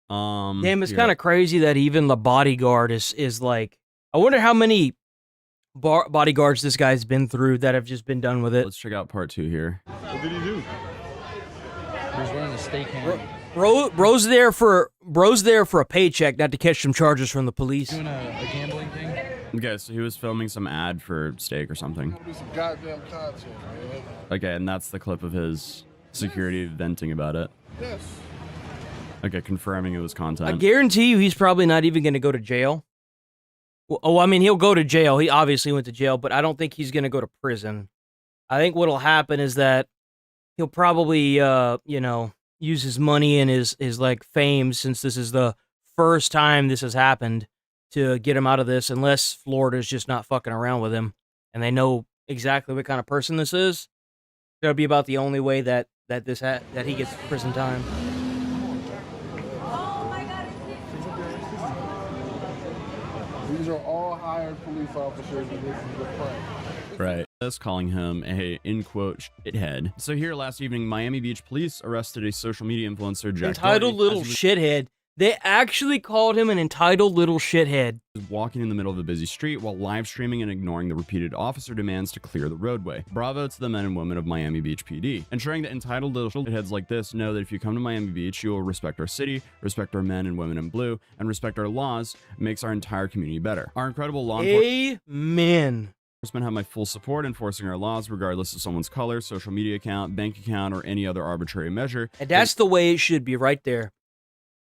S2: Damn, it's kind of crazy that even the bodyguard is like, I wonder how many bodyguards this guy's been through that have just been done with it.
S14: Let's check out part 2 here.
S11: What did he do?
S15: He was running a steak hand.
S2: Bro's there for a paycheck, not to catch some charges from the police.
S15: Doing a gambling thing.
S14: Okay, so he was filming some ad for steak or something.
S11: Gotta be some goddamn content, man.
S14: Okay, and that's the clip of his security venting about it.
S11: Yes.
S14: Okay, confirming it was content.
S2: I guarantee you he's probably not even going to go to jail. Well, oh, I mean, he'll go to jail. He obviously went to jail, but I don't think he's going to go to prison. I think what'll happen is that he'll probably, use his money and his like fame, since this is the first time this has happened, to get him out of this, unless Florida's just not fucking around with him and they know exactly what kind of person this is. That'll be about the only way that he gets prison time.
S11: These are all hired police officers, and this is the prank.
S14: Right. That's calling him a, in quote, shithead. So here last evening, Miami Beach police arrested a social media influencer, Jack
S2: Entitled little shithead. They actually called him an entitled little shithead.
S14: Walking in the middle of a busy street while live streaming and ignoring the repeated officer demands to clear the roadway. Bravo to the men and women of Miami Beach PD. Ensuring that entitled little shitheads like this know that if you come to Miami Beach, you will respect our city, respect our men and women in blue, and respect our laws, makes our entire community better. Our incredible law enforcement.
S2: Amen.
S14: Have my full support enforcing our laws regardless of someone's color, social media account, bank account, or any other arbitrary measure.
S2: And that's the way it should be right there.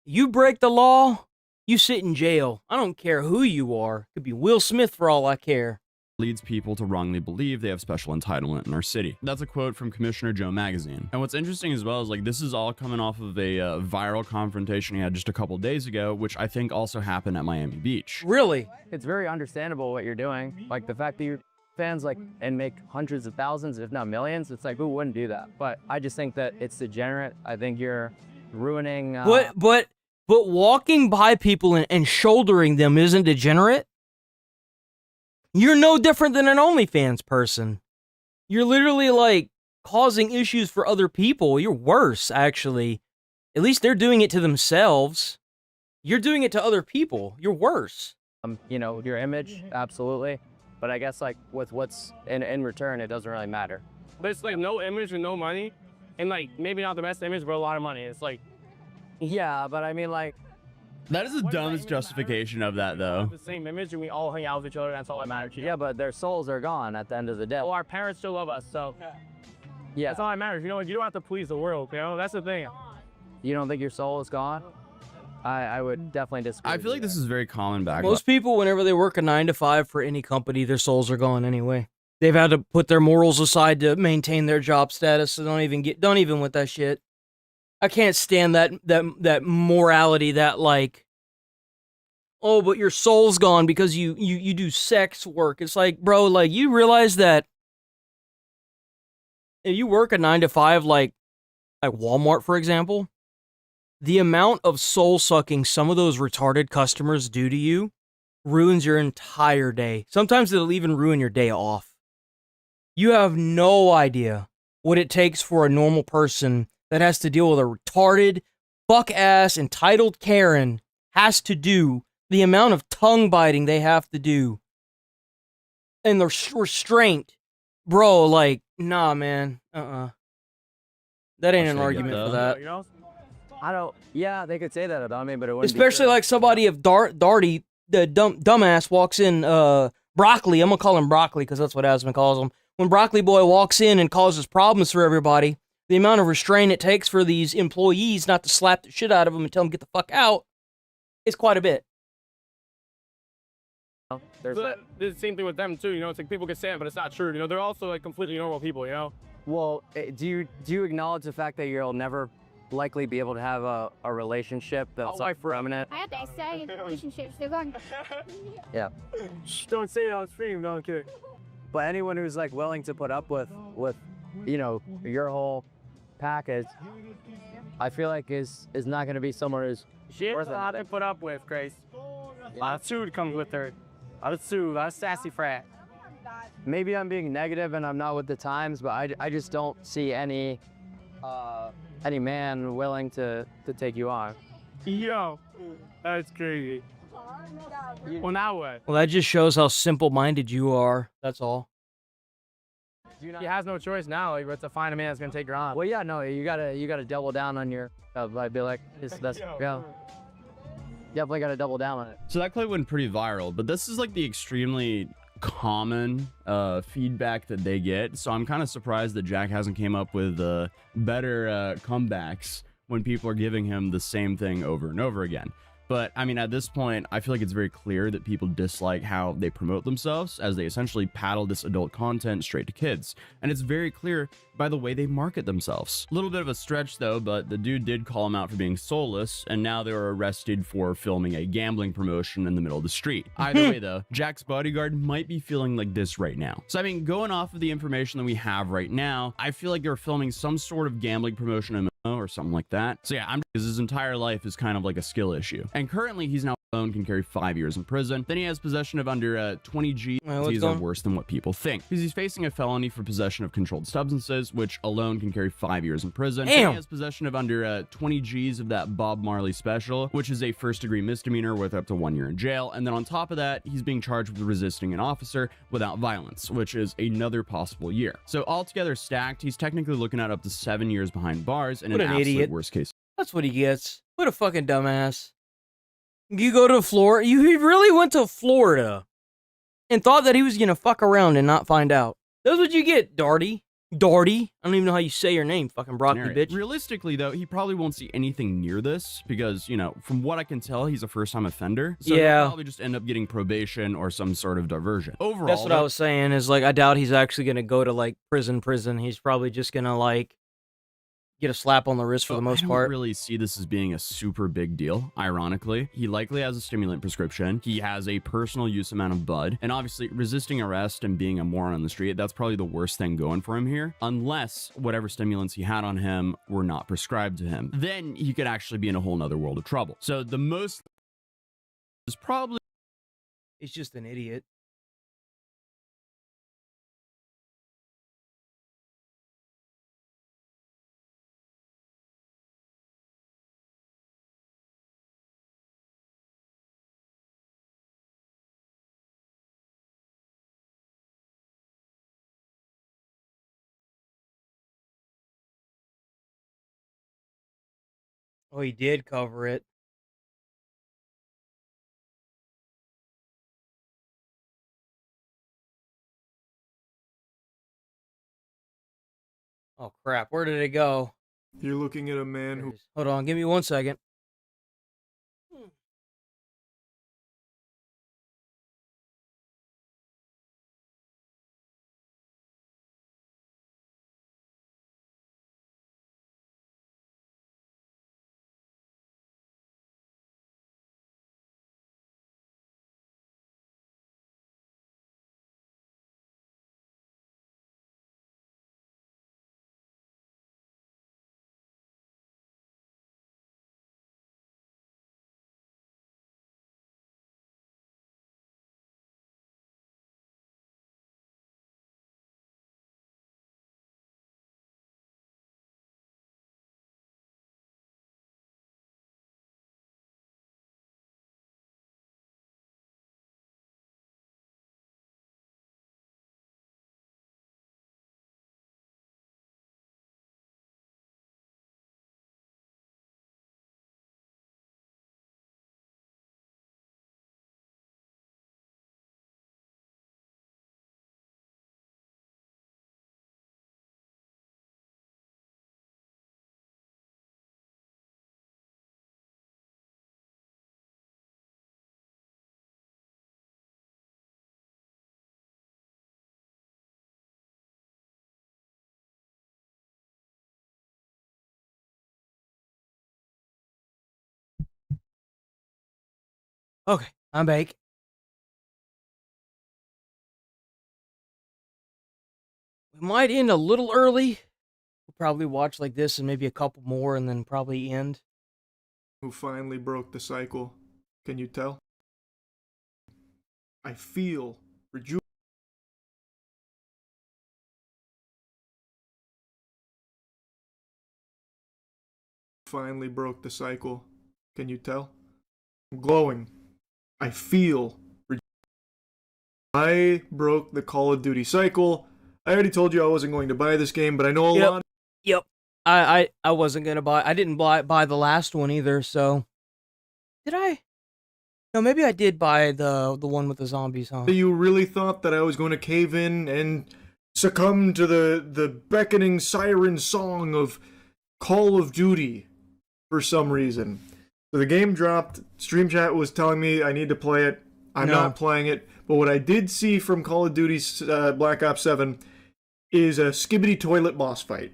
S2: You break the law, you sit in jail. I don't care who you are. Could be Will Smith for all I care.
S14: Leads people to wrongly believe they have special entitlement in our city. That's a quote from Commissioner Joe Magazine. And what's interesting as well is like this is all coming off of a viral confrontation he had just a couple days ago, which I think also happened at Miami Beach.
S2: Really?
S17: It's very understandable what you're doing. Like the fact that you're fans like and make hundreds of thousands, if not millions, it's like who wouldn't do that? But I just think that it's degenerate. I think you're ruining.
S2: But walking by people and shouldering them isn't degenerate. You're no different than an OnlyFans person. You're literally like causing issues for other people. You're worse, actually. At least they're doing it to themselves. You're doing it to other people. You're worse.
S17: Your image, absolutely. But I guess like with what's in return, it doesn't really matter.
S18: But it's like no image and no money, and like maybe not the best image, but a lot of money. It's like,
S17: yeah, but I mean like.
S14: That is the dumbest justification of that, though.
S18: The same image, and we all hang out with each other. That's all that matters.
S17: Yeah, but their souls are gone at the end of the day.
S18: Well, our parents still love us, so yeah, that's all that matters. You don't have to please the world. That's the thing.
S17: You don't think your soul is gone? I would definitely disagree.
S14: I feel like this is very common back.
S2: Most people, whenever they work a 9-to-5 for any company, their souls are gone anyway. They've had to put their morals aside to maintain their job status. So don't even with that shit. I can't stand that morality that like, oh, but your soul's gone because you do sex work. It's like, bro, like you realize that if you work a 9-to-5, like like Walmart, for example, the amount of soul sucking some of those retarded customers do to you ruins your entire day. Sometimes it'll even ruin your day off. You have no idea what it takes for a normal person that has to deal with a retarded, fuck-ass, entitled Karen has to do, the amount of tongue biting they have to do, and the restraint. Bro, like, nah, man. That ain't an argument for that.
S17: I don't. Yeah, they could say that about me, but it wouldn't.
S2: Especially
S17: be
S2: like somebody of Darty, the dumbass walks in. Broccoli. I'm gonna call him Broccoli because that's what Asmon calls him. When Broccoli Boy walks in and causes problems for everybody, the amount of restraint it takes for these employees not to slap the shit out of him and tell him get the fuck out is quite a bit.
S18: There's the same thing with them too. You know, it's like people can say it, but it's not true. You know, they're also like completely normal people. You know.
S17: Well, do you acknowledge the fact that you'll never likely be able to have a relationship that's permanent?
S3: I have to say relationships. They're going.
S17: Yeah.
S18: Don't say it on stream. No, I'm kidding.
S17: But anyone who's like willing to put up with you know, your whole package, I feel like is not going to be someone who's
S18: Shit's a lot to put up with, Grace. A lot of food comes with her. A lot of sassy frat.
S17: Maybe I'm being negative and I'm not with the times, but I just don't see any man willing to take you on.
S18: Yo, that's crazy. Well, now what?
S2: Well, that just shows how simple-minded you are. That's all.
S18: He has no choice now. Like, but to find a man that's gonna take her on.
S17: Well, yeah, no, you gotta double down on your. I'd be like, yeah. Definitely gotta double down on it.
S14: So that clip went pretty viral, but this is like the extremely common feedback that they get. So I'm kind of surprised that Jack hasn't came up with better comebacks when people are giving him the same thing over and over again. But I mean, at this point, I feel like it's very clear that people dislike how they promote themselves, as they essentially paddle this adult content straight to kids. And it's very clear by the way they market themselves. A little bit of a stretch though, but the dude did call him out for being soulless, and now they were arrested for filming a gambling promotion in the middle of the street. Either way though, Jack's bodyguard might be feeling like this right now. So I mean, going off of the information that we have right now, I feel like they're filming some sort of gambling promotion in or something like that. So yeah, because his entire life is kind of like a skill issue. And currently he's now alone, can carry 5 years in prison. Then he has possession of under 20 G. These are worse than what people think, because he's facing a felony for possession of controlled substances, which alone can carry 5 years in prison. Damn. Then he has possession of under 20 G's of that Bob Marley special, which is a first-degree misdemeanor with up to 1 year in jail. And then on top of that, he's being charged with resisting an officer without violence, which is another possible year. So altogether stacked, he's technically looking at up to 7 years behind bars in an absolute
S2: idiot.
S14: Worst case.
S2: That's what he gets. What a fucking dumbass. You go to Florida. He really went to Florida and thought that he was gonna fuck around and not find out. That's what you get, Darty. Darty. I don't even know how you say your name, fucking broccoli bitch.
S14: Realistically, though, he probably won't see anything near this because, you know, from what I can tell, he's a first-time offender. So
S2: yeah,
S14: he'll probably just end up getting probation or some sort of diversion. Overall,
S2: that's what I was saying. Is like I doubt he's actually gonna go to like prison. He's probably just gonna like get a slap on the wrist for the most part.
S14: I don't really see this as being a super big deal, ironically. He likely has a stimulant prescription. He has a personal use amount of bud. And obviously, resisting arrest and being a moron on the street, that's probably the worst thing going for him here. Unless whatever stimulants he had on him were not prescribed to him. Then he could actually be in a whole nother world of trouble. So the most is probably...
S2: He's just an idiot. Oh, he did cover it. Oh, crap. Where did it go?
S12: You're looking at a man who...
S2: Hold on. Give me 1 second. Okay, I'm back. We might end a little early. We'll probably watch like this and maybe a couple more and then probably end.
S12: Who finally broke the cycle? Can you tell? I feel rejuvenated. Finally broke the cycle. Can you tell? I'm glowing. I feel I broke the Call of Duty cycle. I already told you I wasn't going to buy this game, but I know a lot.
S2: Yep. I wasn't gonna buy. I didn't buy the last one either. So did I? No, maybe I did buy the one with the zombies, huh?
S12: You really thought that I was going to cave in and succumb to the beckoning siren song of Call of Duty for some reason. So the game dropped. Stream chat was telling me I need to play it. I'm not playing it. But what I did see from Call of Duty Black Ops 7 is a skibbity toilet boss fight.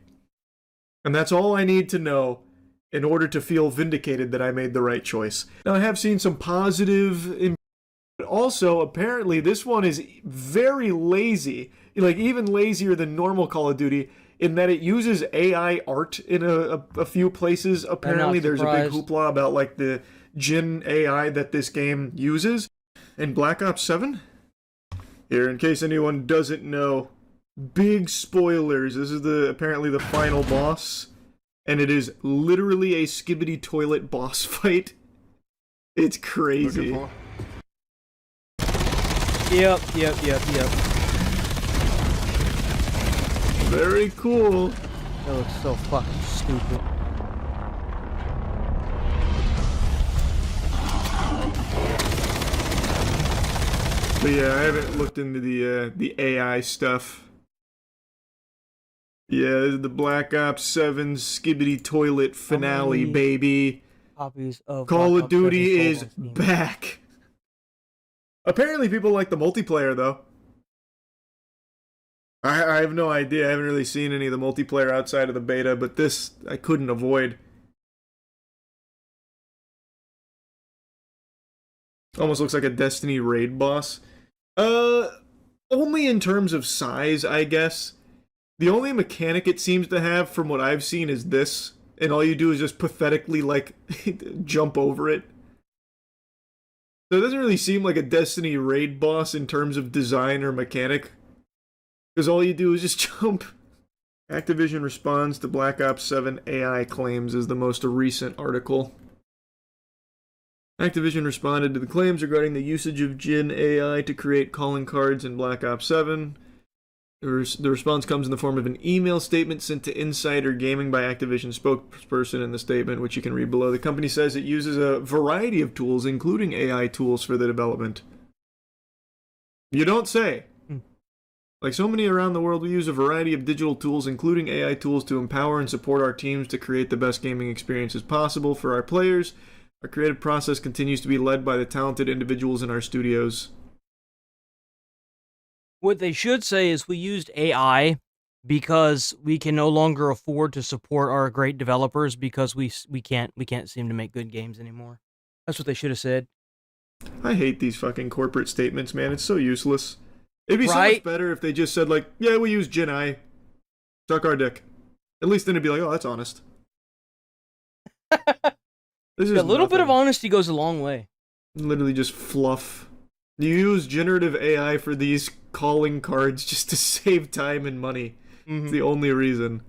S12: And that's all I need to know in order to feel vindicated that I made the right choice. Now, I have seen some positive, but also, apparently, this one is very lazy. Like, even lazier than normal Call of Duty, in that it uses AI art in a few places. Apparently, there's a big hoopla about, like, the Jin AI that this game uses. In Black Ops 7? Here, in case anyone doesn't know, big spoilers. This is apparently the final boss, and it is literally a skibbity toilet boss fight. It's crazy.
S2: Yep.
S12: Very cool.
S2: That looks so fucking stupid.
S12: But yeah, I haven't looked into the AI stuff. Yeah, this is the Black Ops 7 skibbity toilet finale, baby.
S2: Copies of
S12: Call of Duty is back. Apparently people like the multiplayer, though. I have no idea. I haven't really seen any of the multiplayer outside of the beta, but this I couldn't avoid. Almost looks like a Destiny raid boss. Only in terms of size, I guess. The only mechanic it seems to have, from what I've seen, is this. And all you do is just pathetically, like, jump over it. So it doesn't really seem like a Destiny raid boss in terms of design or mechanic. Because all you do is just jump. Activision responds to Black Ops 7 AI claims is the most recent article. Activision responded to the claims regarding the usage of Jin AI to create calling cards in Black Ops 7. The response comes in the form of an email statement sent to Insider Gaming by Activision spokesperson in the statement, which you can read below. The company says it uses a variety of tools, including AI tools, for the development. You don't say. Like so many around the world, we use a variety of digital tools, including AI tools, to empower and support our teams to create the best gaming experiences possible for our players. Our creative process continues to be led by the talented individuals in our studios.
S2: What they should say is we used AI because we can no longer afford to support our great developers because we can't seem to make good games anymore. That's what they should have said.
S12: I hate these fucking corporate statements, man. It's so useless. It'd be so much better if they just said, like, yeah, we use Jin AI. Suck our dick. At least then it'd be like, oh, that's honest.
S2: A little bit of honesty goes a long way.
S12: Literally just fluff. You use generative AI for these calling cards just to save time and money. It's the only reason.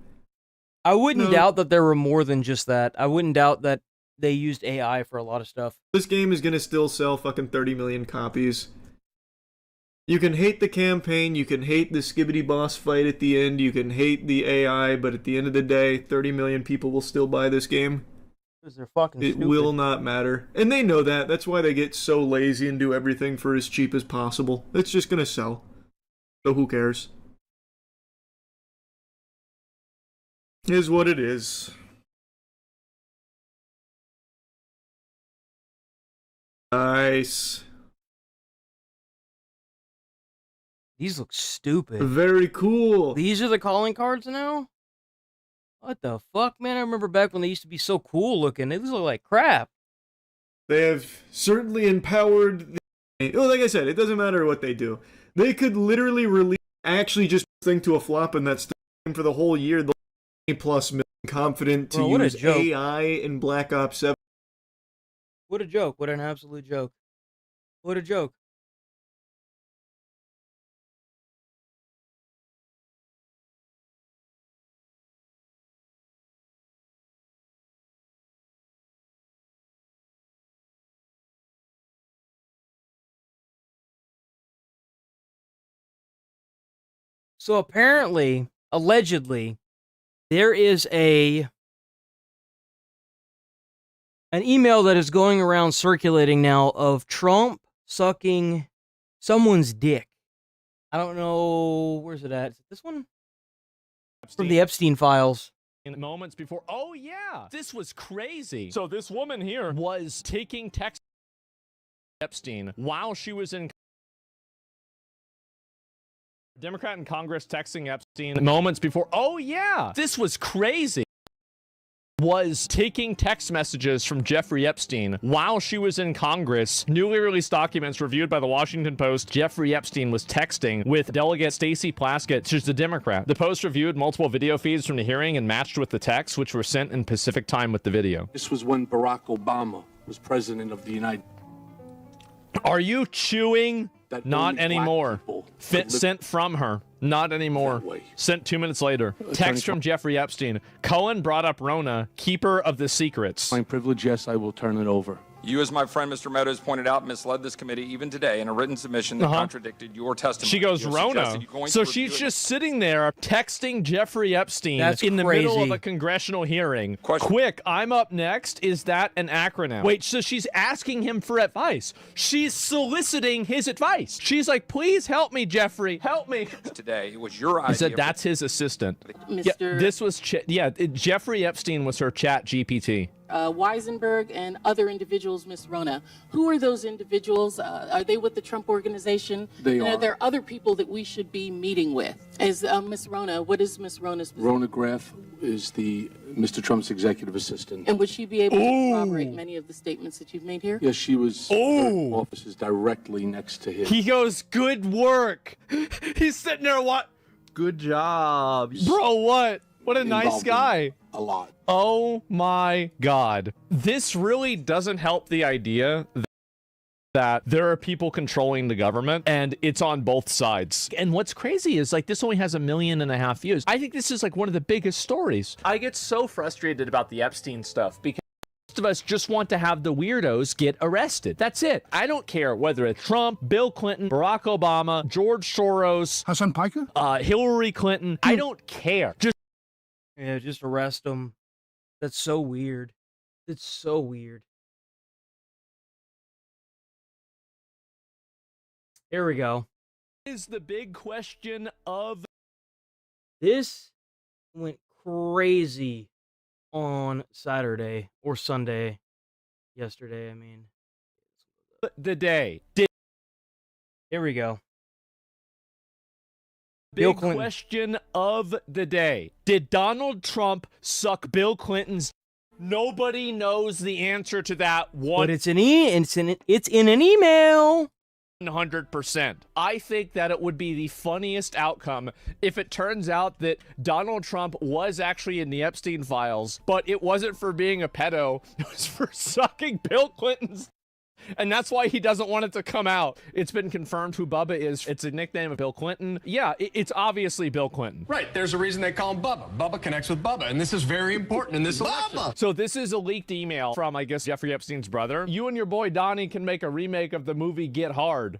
S2: I wouldn't doubt that there were more than just that. I wouldn't doubt that they used AI for a lot of stuff.
S12: This game is gonna still sell fucking 30 million copies. You can hate the campaign, you can hate the skibbity boss fight at the end, you can hate the AI, but at the end of the day, 30 million people will still buy this game.
S2: Because they're fucking
S12: It
S2: stupid.
S12: will not matter. And they know that. That's why they get so lazy and do everything for as cheap as possible. It's just gonna sell. So who cares? Is what it is. Nice.
S2: These look stupid.
S12: Very cool.
S2: These are the calling cards now? What the fuck, man? I remember back when they used to be so cool looking. They look like crap.
S12: They have certainly empowered well, like I said, it doesn't matter what they do. They could literally release actually just thing to a flop and that's for the whole year. They'll be plus million confident to use AI in Black Ops 7.
S2: What a joke. What an absolute joke. What a joke. So apparently, allegedly, there is an email that is going around circulating now of Trump sucking someone's dick. I don't know, where's it at? Is it this one? From the Epstein files.
S5: In moments before, oh yeah, this was crazy. So this woman here was taking text Epstein while she was in Democrat in Congress texting Epstein moments before, oh yeah, this was crazy. Was taking text messages from Jeffrey Epstein while she was in Congress. Newly released documents reviewed by the Washington Post. Jeffrey Epstein was texting with Delegate Stacey Plaskett. She's the Democrat. The Post reviewed multiple video feeds from the hearing and matched with the texts, which were sent in Pacific time with the video.
S4: This was when Barack Obama was president of the United States.
S5: Are you chewing? Not anymore. Sent from her. Not anymore. Sent 2 minutes later. Text from Jeffrey Epstein. Cohen brought up Rona, keeper of the secrets.
S4: My privilege, yes, I will turn it over.
S19: You, as my friend Mr. Meadows pointed out, misled this committee even today in a written submission that contradicted your testimony.
S5: She goes, Rona. So she's just sitting there texting Jeffrey Epstein in the middle of a congressional hearing. Quick, I'm up next. Is that an acronym? Wait, so she's asking him for advice. She's soliciting his advice. She's like, please help me, Jeffrey. Help me.
S19: Today, it was your idea.
S5: He said that's his assistant.
S21: Mr.
S5: Yeah, this was, Jeffrey Epstein was her chat GPT.
S21: Weisenberg and other individuals, Ms. Rona. Who are those individuals? Are they with the Trump organization?
S4: They
S21: and
S4: are.
S21: Are there other people that we should be meeting with? As Ms. Rona, what is Ms. Rona's position?
S4: Rona Graff is the Mr. Trump's executive assistant.
S21: And would she be able to corroborate many of the statements that you've made here?
S4: Yes, she was. Her office is directly next to him.
S5: He goes, good work. He's sitting there, what? Good job. Bro, what? What a nice guy.
S4: A lot.
S5: Oh my God. This really doesn't help the idea that there are people controlling the government and it's on both sides. And what's crazy is like this only has 1.5 million views. I think this is like one of the biggest stories. I get so frustrated about the Epstein stuff because most of us just want to have the weirdos get arrested. That's it. I don't care whether it's Trump, Bill Clinton, Barack Obama, George Soros,
S11: Hassan Piker,
S5: Hillary Clinton. I don't care.
S2: Just arrest them. That's so weird. It's so weird. Here we go.
S5: Is the big question of
S2: this went crazy on Saturday or Sunday. Yesterday, I mean.
S5: The day.
S2: Here we go.
S5: Big question of the day. Did Donald Trump suck Bill Clinton's? Nobody knows the answer to that one.
S2: But it's in an email.
S5: 100%. I think that it would be the funniest outcome if it turns out that Donald Trump was actually in the Epstein files, but it wasn't for being a pedo. It was for sucking Bill Clinton's. And that's why he doesn't want it to come out. It's been confirmed who Bubba is. It's a nickname of Bill Clinton. Yeah, it's obviously Bill Clinton.
S24: Right. There's a reason they call him Bubba. Bubba connects with Bubba, and this is very important in this election.
S5: So this is a leaked email from, I guess, Jeffrey Epstein's brother. You and your boy Donnie can make a remake of the movie Get Hard.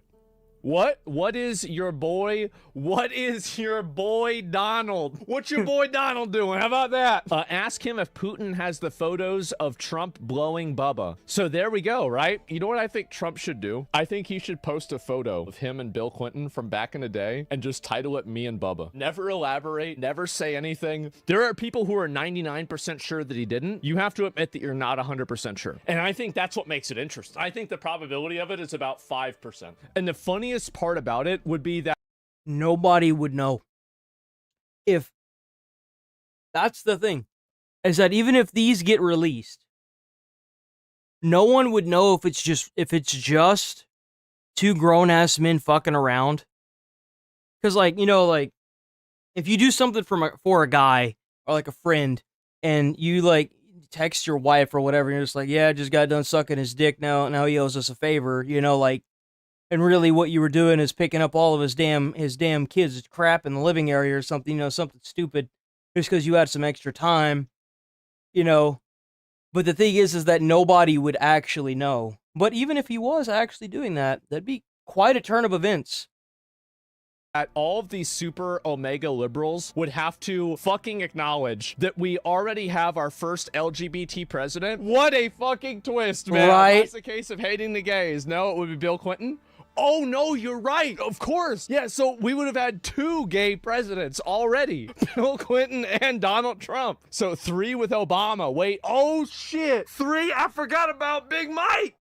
S5: What? What is your boy? What is your boy Donald? What's your boy Donald doing? How about that? Ask him if Putin has the photos of Trump blowing Bubba. So there we go, right? You know what I think Trump should do? I think he should post a photo of him and Bill Clinton from back in the day and just title it Me and Bubba. Never elaborate, never say anything. There are people who are 99% sure that he didn't. You have to admit that you're not 100% sure. And I think that's what makes it interesting. I think the probability of it is about 5%. And the funniest part about it would be that
S2: nobody would know. If that's the thing, is that even if these get released, no one would know if it's just two grown-ass men fucking around. Because, like, you know, like, if you do something for a guy or, like, a friend, and you, like, text your wife or whatever, and you're just like, yeah, I just got done sucking his dick, now he owes us a favor, you know, like, and really what you were doing is picking up all of his damn kids' crap in the living area or something, you know, something stupid, just because you had some extra time, you know. But the thing is that nobody would actually know. But even if he was actually doing that, that'd be quite a turn of events.
S5: All of these super omega liberals would have to fucking acknowledge that we already have our first LGBT president. What a fucking twist, man.
S2: Right.
S5: That's the case of hating the gays. No, it would be Bill Clinton. Oh, no, you're right. Of course. Yeah, so we would have had 2 gay presidents already. Bill Clinton and Donald Trump. So 3 with Obama. Wait, oh, shit. 3? I forgot about Big Mike.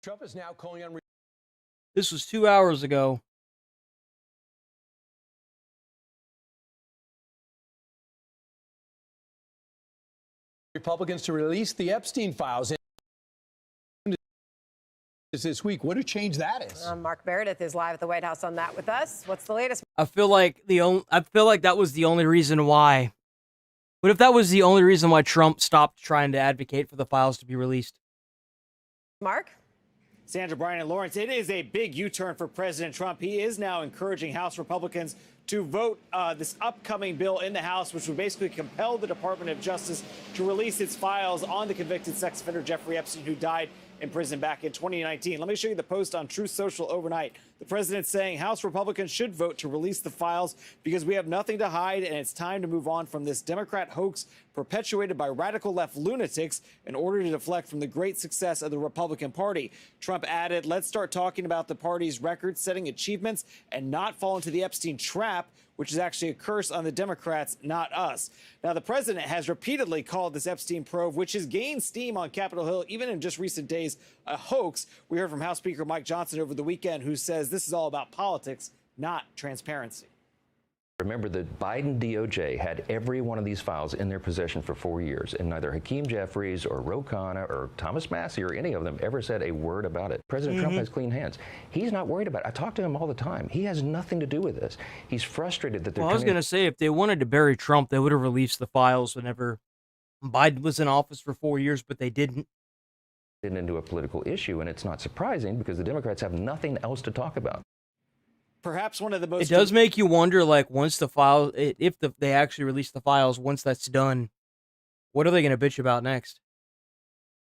S24: Trump is now calling on.
S2: This was 2 hours ago.
S24: Republicans to release the Epstein files this week. What a change that is.
S7: Mark Meredith is live at the White House on that with us. What's the latest?
S2: I feel like that was the only reason why. What if that was the only reason why Trump stopped trying to advocate for the files to be released?
S7: Mark?
S8: Sandra, Brian, and Lawrence, it is a big U-turn for President Trump. He is now encouraging House Republicans to vote this upcoming bill in the House, which would basically compel the Department of Justice to release its files on the convicted sex offender Jeffrey Epstein, who died in prison back in 2019. Let me show you the post on Truth Social overnight. The president saying House Republicans should vote to release the files because we have nothing to hide and it's time to move on from this Democrat hoax perpetuated by radical left lunatics in order to deflect from the great success of the Republican Party. Trump added, let's start talking about the party's record-setting achievements and not fall into the Epstein trap, which is actually a curse on the Democrats, not us. Now, the president has repeatedly called this Epstein probe, which has gained steam on Capitol Hill, even in just recent days, a hoax. We heard from House Speaker Mike Johnson over the weekend, who says this is all about politics, not transparency.
S10: Remember, the Biden DOJ had every one of these files in their possession for 4 years, and neither Hakeem Jeffries or Ro Khanna or Thomas Massie or any of them ever said a word about it. President Trump has clean hands. He's not worried about it. I talk to him all the time. He has nothing to do with this. He's frustrated that they're
S2: I was going to say, if they wanted to bury Trump, they would have released the files whenever Biden was in office for 4 years, but they didn't.
S10: Into a political issue, and it's not surprising because the Democrats have nothing else to talk about.
S8: Perhaps one of the most...
S2: It does make you wonder, like, once the file, they actually release the files, once that's done, what are they going to bitch about next?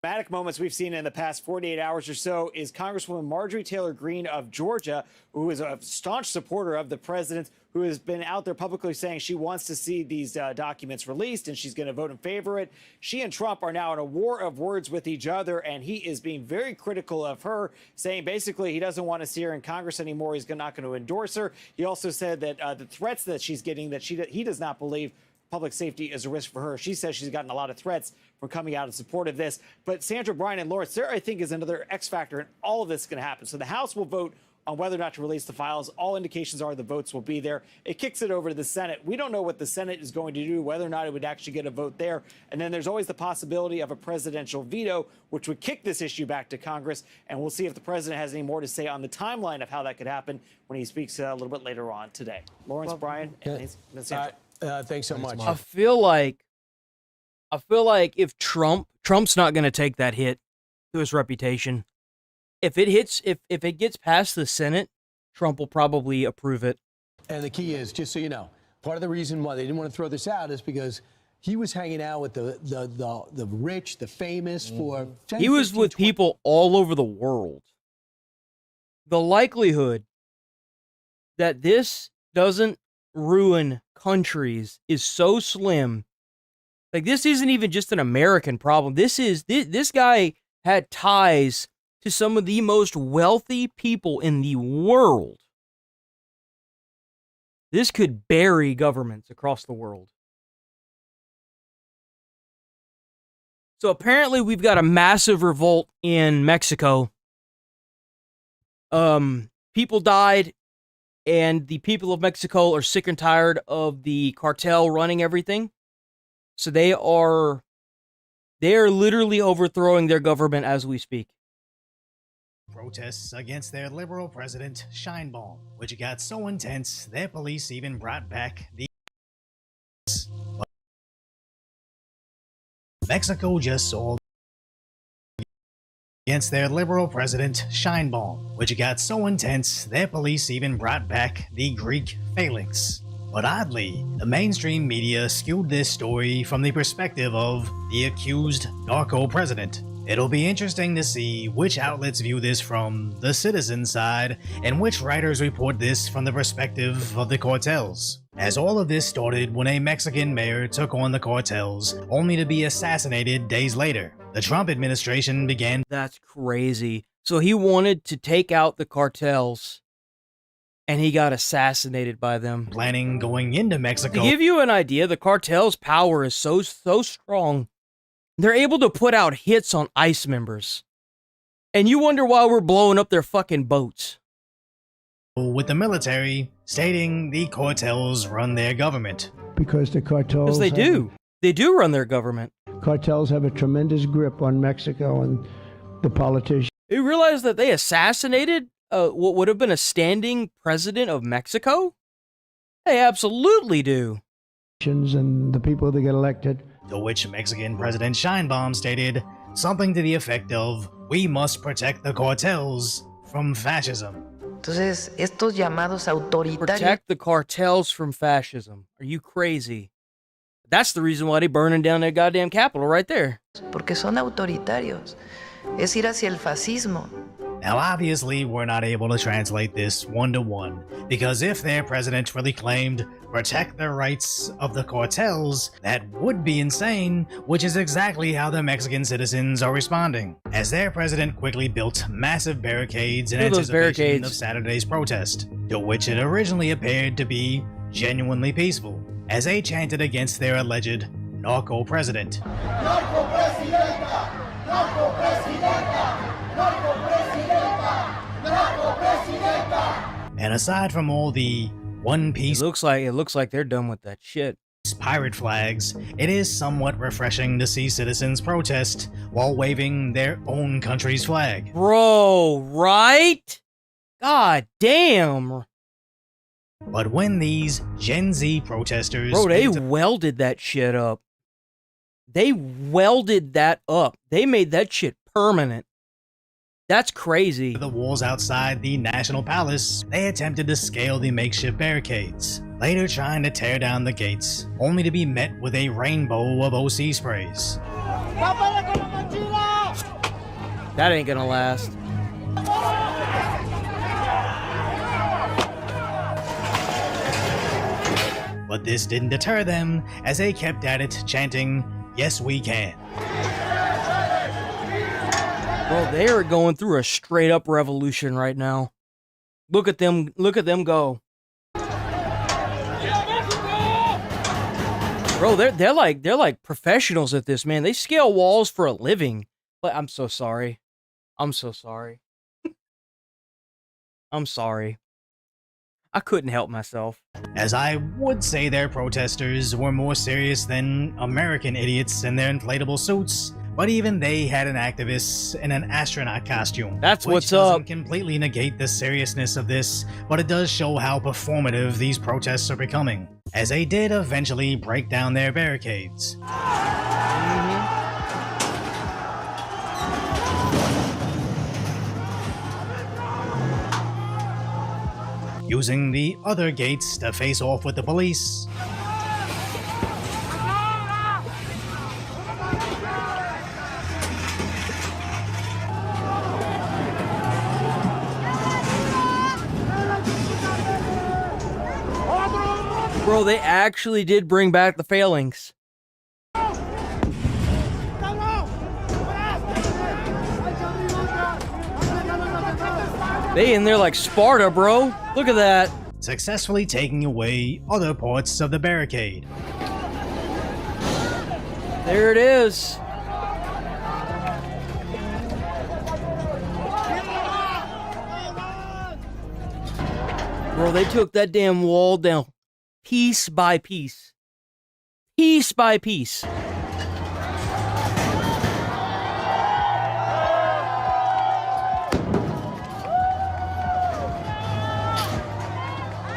S8: Dramatic moments we've seen in the past 48 hours or so is Congresswoman Marjorie Taylor Greene of Georgia, who is a staunch supporter of the president, who has been out there publicly saying she wants to see these documents released and she's going to vote in favor of it. She and Trump are now in a war of words with each other, and he is being very critical of her, saying basically he doesn't want to see her in Congress anymore. He's not going to endorse her. He also said that the threats that she's getting, that he does not believe public safety is a risk for her. She says she's gotten a lot of threats from coming out in support of this. But Sandra, Brian, and Lawrence, there, I think, is another X factor in all of this is going to happen. So the House will vote on whether or not to release the files. All indications are the votes will be there. It kicks it over to the Senate. We don't know what the Senate is going to do, whether or not it would actually get a vote there. And then there's always the possibility of a presidential veto, which would kick this issue back to Congress. And we'll see if the president has any more to say on the timeline of how that could happen when he speaks a little bit later on today. Lawrence, Brian, and Sandra.
S24: Thanks so much.
S2: I feel like if Trump's not going to take that hit to his reputation. If it gets past the Senate, Trump will probably approve it.
S24: And the key is, just so you know, part of the reason why they didn't want to throw this out is because he was hanging out with the rich, the famous for 10,
S2: he was
S24: 15,
S2: with
S24: 20.
S2: people all over the world. The likelihood that this doesn't ruin countries is so slim. Like, this isn't even just an American problem. This guy had ties to some of the most wealthy people in the world. This could bury governments across the world. So apparently we've got a massive revolt in Mexico. People died, and the people of Mexico are sick and tired of the cartel running everything. So they are literally overthrowing their government as we speak.
S6: Protests against their liberal president, Sheinbaum, which got so intense, their police even brought back the Mexico just saw against their liberal president, Sheinbaum, which got so intense, their police even brought back the Greek phalanx. But oddly, the mainstream media skewed this story from the perspective of the accused narco president. It'll be interesting to see which outlets view this from the citizen side and which writers report this from the perspective of the cartels. As all of this started when a Mexican mayor took on the cartels, only to be assassinated days later. The Trump administration began.
S2: That's crazy. So he wanted to take out the cartels, and he got assassinated by them.
S6: Planning going into Mexico.
S2: To give you an idea, the cartel's power is so strong. They're able to put out hits on ICE members. And you wonder why we're blowing up their fucking boats.
S6: With the military stating the cartels run their government.
S9: Because the cartels...
S2: Because they do. They do run their government.
S9: Cartels have a tremendous grip on Mexico and the politicians.
S2: You realize that they assassinated what would have been a standing president of Mexico? They absolutely do.
S9: And the people that get elected.
S6: To which Mexican President Sheinbaum stated something to the effect of, "We must protect the cartels from fascism."
S16: Entonces, estos llamados autoritarios.
S2: Protect the cartels from fascism. Are you crazy? That's the reason why they're burning down their goddamn capital right there.
S16: Porque son autoritarios. Es ir hacia el fascismo.
S6: Now obviously we're not able to translate this one-to-one, because if their president really claimed protect the rights of the cartels, that would be insane, which is exactly how the Mexican citizens are responding, as their president quickly built massive barricades in anticipation of Saturday's protest, to which it originally appeared to be genuinely peaceful, as they chanted against their alleged narco president.
S11: Narco presidenta! Narco presidenta! Narco presidenta! Narco presidenta!
S6: And aside from all the One Piece,
S2: it looks like they're done with that shit.
S6: Pirate flags, it is somewhat refreshing to see citizens protest while waving their own country's flag.
S2: Bro, right? God damn.
S6: But when these Gen Z protesters...
S2: Bro, they welded that shit up. They welded that up. They made that shit permanent. That's crazy.
S6: The walls outside the National Palace, they attempted to scale the makeshift barricades, later trying to tear down the gates, only to be met with a rainbow of OC sprays.
S2: That ain't gonna last.
S6: But this didn't deter them, as they kept at it, chanting, "Yes, we can."
S2: Bro, they are going through a straight up revolution right now. Look at them go. Bro, they're like professionals at this, man. They scale walls for a living. But I'm so sorry. I'm so sorry. I'm sorry. I couldn't help myself.
S6: As I would say their protesters were more serious than American idiots in their inflatable suits, but even they had an activist in an astronaut costume.
S2: That's what's
S6: which doesn't
S2: up.
S6: Completely negate the seriousness of this, but it does show how performative these protests are becoming, as they did eventually break down their barricades. Using the other gates to face off with the police.
S2: Bro, they actually did bring back the phalanx. They in there like Sparta, bro. Look at that.
S6: Successfully taking away other parts of the barricade.
S2: There it is. Bro, they took that damn wall down piece by piece. Piece by piece.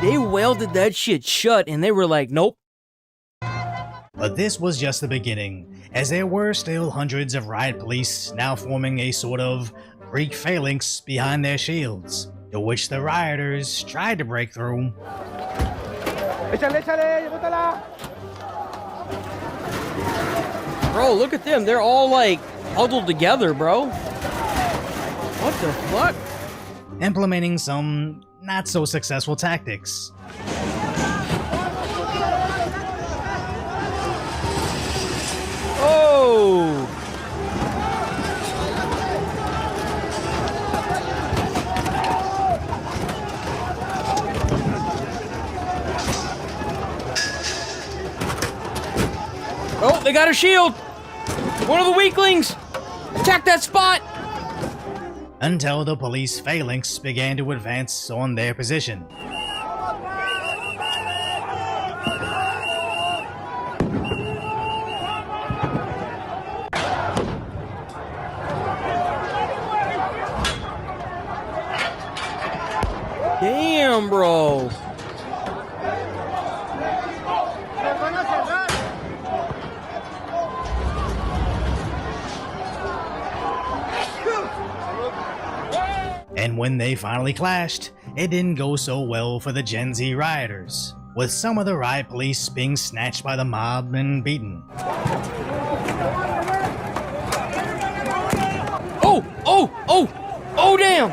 S2: They welded that shit shut and they were like, nope.
S6: But this was just the beginning, as there were still hundreds of riot police now forming a sort of Greek phalanx behind their shields, to which the rioters tried to break through.
S2: Bro, look at them. They're all like huddled together, bro. What the fuck?
S6: Implementing some not so successful tactics.
S2: Oh! Oh, they got a shield! One of the weaklings! Attack that spot!
S6: Until the police phalanx began to advance on their position.
S2: Damn, bro. And when they finally clashed, it didn't go so well for the Gen Z rioters, with some of the riot police being snatched by the mob and beaten. Oh, damn!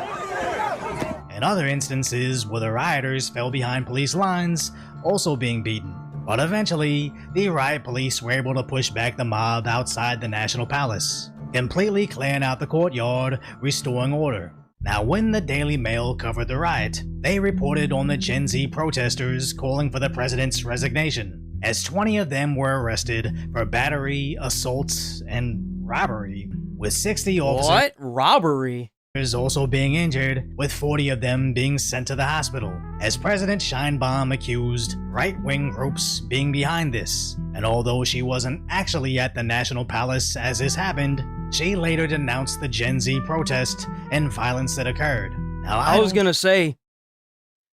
S6: In other instances where the rioters fell behind police lines, also being beaten. But eventually, the riot police were able to push back the mob outside the National Palace, completely clearing out the courtyard, restoring order. Now, when the Daily Mail covered the riot, they reported on the Gen Z protesters calling for the president's resignation, as 20 of them were arrested for battery, assault, and robbery, with 60 officers.
S2: What? Robbery?
S6: Also being injured, with 40 of them being sent to the hospital, as President Scheinbaum accused right-wing groups being behind this. And although she wasn't actually at the National Palace as this happened, she later denounced the Gen Z protest and violence that occurred. Now,
S2: I was gonna say,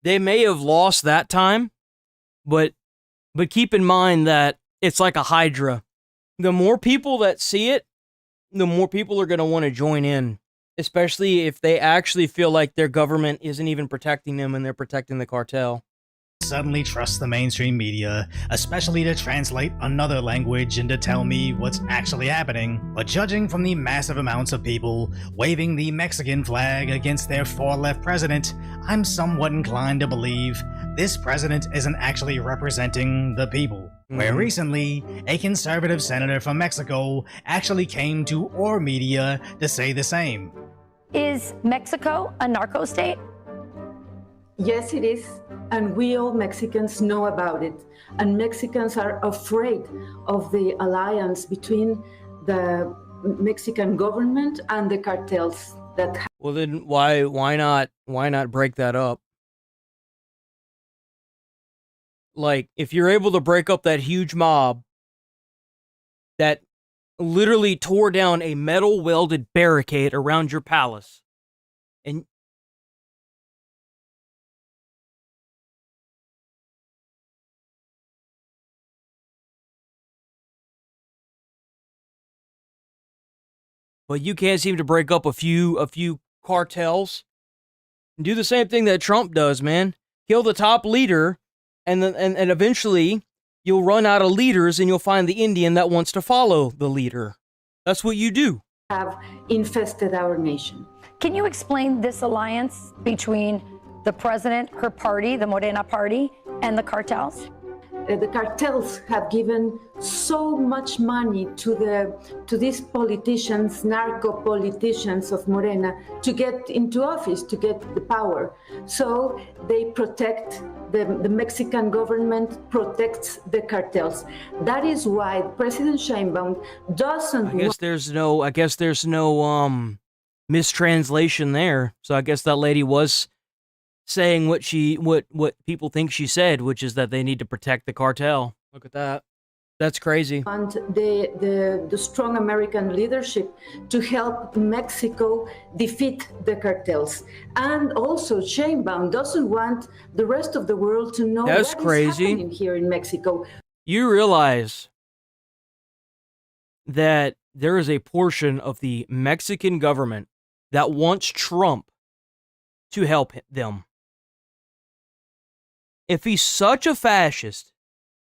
S2: they may have lost that time, but keep in mind that it's like a hydra. The more people that see it, the more people are gonna want to join in. Especially if they actually feel like their government isn't even protecting them and they're protecting the cartel.
S6: Suddenly trust the mainstream media, especially to translate another language and to tell me what's actually happening. But judging from the massive amounts of people waving the Mexican flag against their far-left president, I'm somewhat inclined to believe this president isn't actually representing the people. Where recently, a conservative senator from Mexico actually came to our media to say the same.
S13: Is Mexico a narco state?
S20: Yes, it is. And we all Mexicans know about it. And Mexicans are afraid of the alliance between the Mexican government and the cartels that.
S2: Well, then why not break that up? Like, if you're able to break up that huge mob that literally tore down a metal welded barricade around your palace, and but you can't seem to break up a few cartels, do the same thing that Trump does, man. Kill the top leader, and then and eventually you'll run out of leaders and you'll find the Indian that wants to follow the leader. That's what you do.
S20: Have infested our nation.
S13: Can you explain this alliance between the president, her party, the Morena party, and the cartels?
S20: the cartels have given so much money to these politicians, narco politicians of Morena, to get into office, to get the power. So they protect the Mexican government protects the cartels. That is why President Sheinbaum doesn't.
S2: I guess there's no mistranslation there. So I guess that lady was saying what people think she said, which is that they need to protect the cartel. Look at that. That's crazy.
S20: Want the strong American leadership to help Mexico defeat the cartels. And also, Sheinbaum doesn't want the rest of the world to know
S2: That's
S20: what
S2: crazy.
S20: is happening here in Mexico.
S2: You realize that there is a portion of the Mexican government that wants Trump to help them. If he's such a fascist,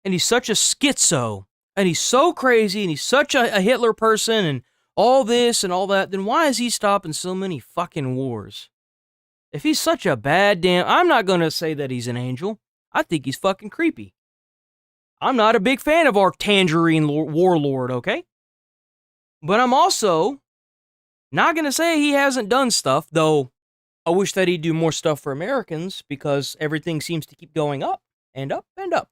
S2: and he's such a schizo, and he's so crazy, and he's such a Hitler person, and all this and all that, then why is he stopping so many fucking wars? If he's such a bad damn... I'm not gonna say that he's an angel. I think he's fucking creepy. I'm not a big fan of our tangerine warlord, okay? But I'm also not gonna say he hasn't done stuff, though I wish that he'd do more stuff for Americans, because everything seems to keep going up and up and up.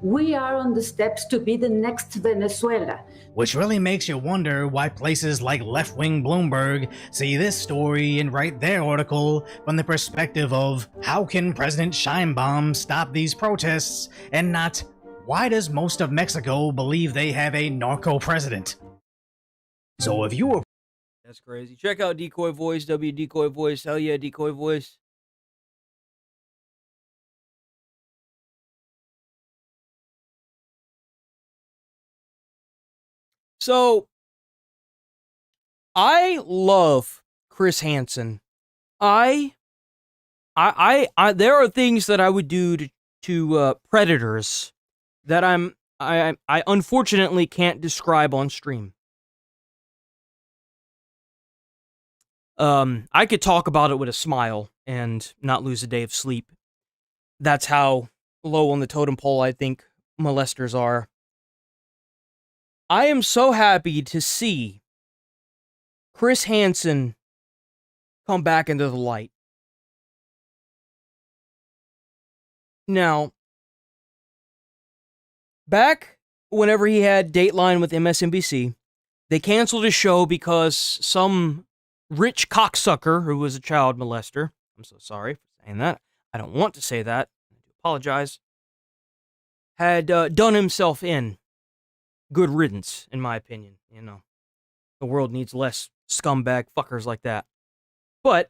S20: We are on the steps to be the next Venezuela.
S6: Which really makes you wonder why places like left-wing Bloomberg see this story and write their article from the perspective of how can President Sheinbaum stop these protests, and not why does most of Mexico believe they have a narco president. So if you were...
S2: That's crazy. Check out Decoy Voice, Decoy Voice. Hell yeah, Decoy Voice. So, I love Chris Hansen. There are things that I would do to predators that I unfortunately can't describe on stream. I could talk about it with a smile and not lose a day of sleep. That's how low on the totem pole I think molesters are. I am so happy to see Chris Hansen come back into the light. Now, back whenever he had Dateline with MSNBC, they canceled his show because some rich cocksucker who was a child molester, I'm so sorry for saying that, I don't want to say that, I do apologize, had done himself in. Good riddance, in my opinion. You know, the world needs less scumbag fuckers like that. But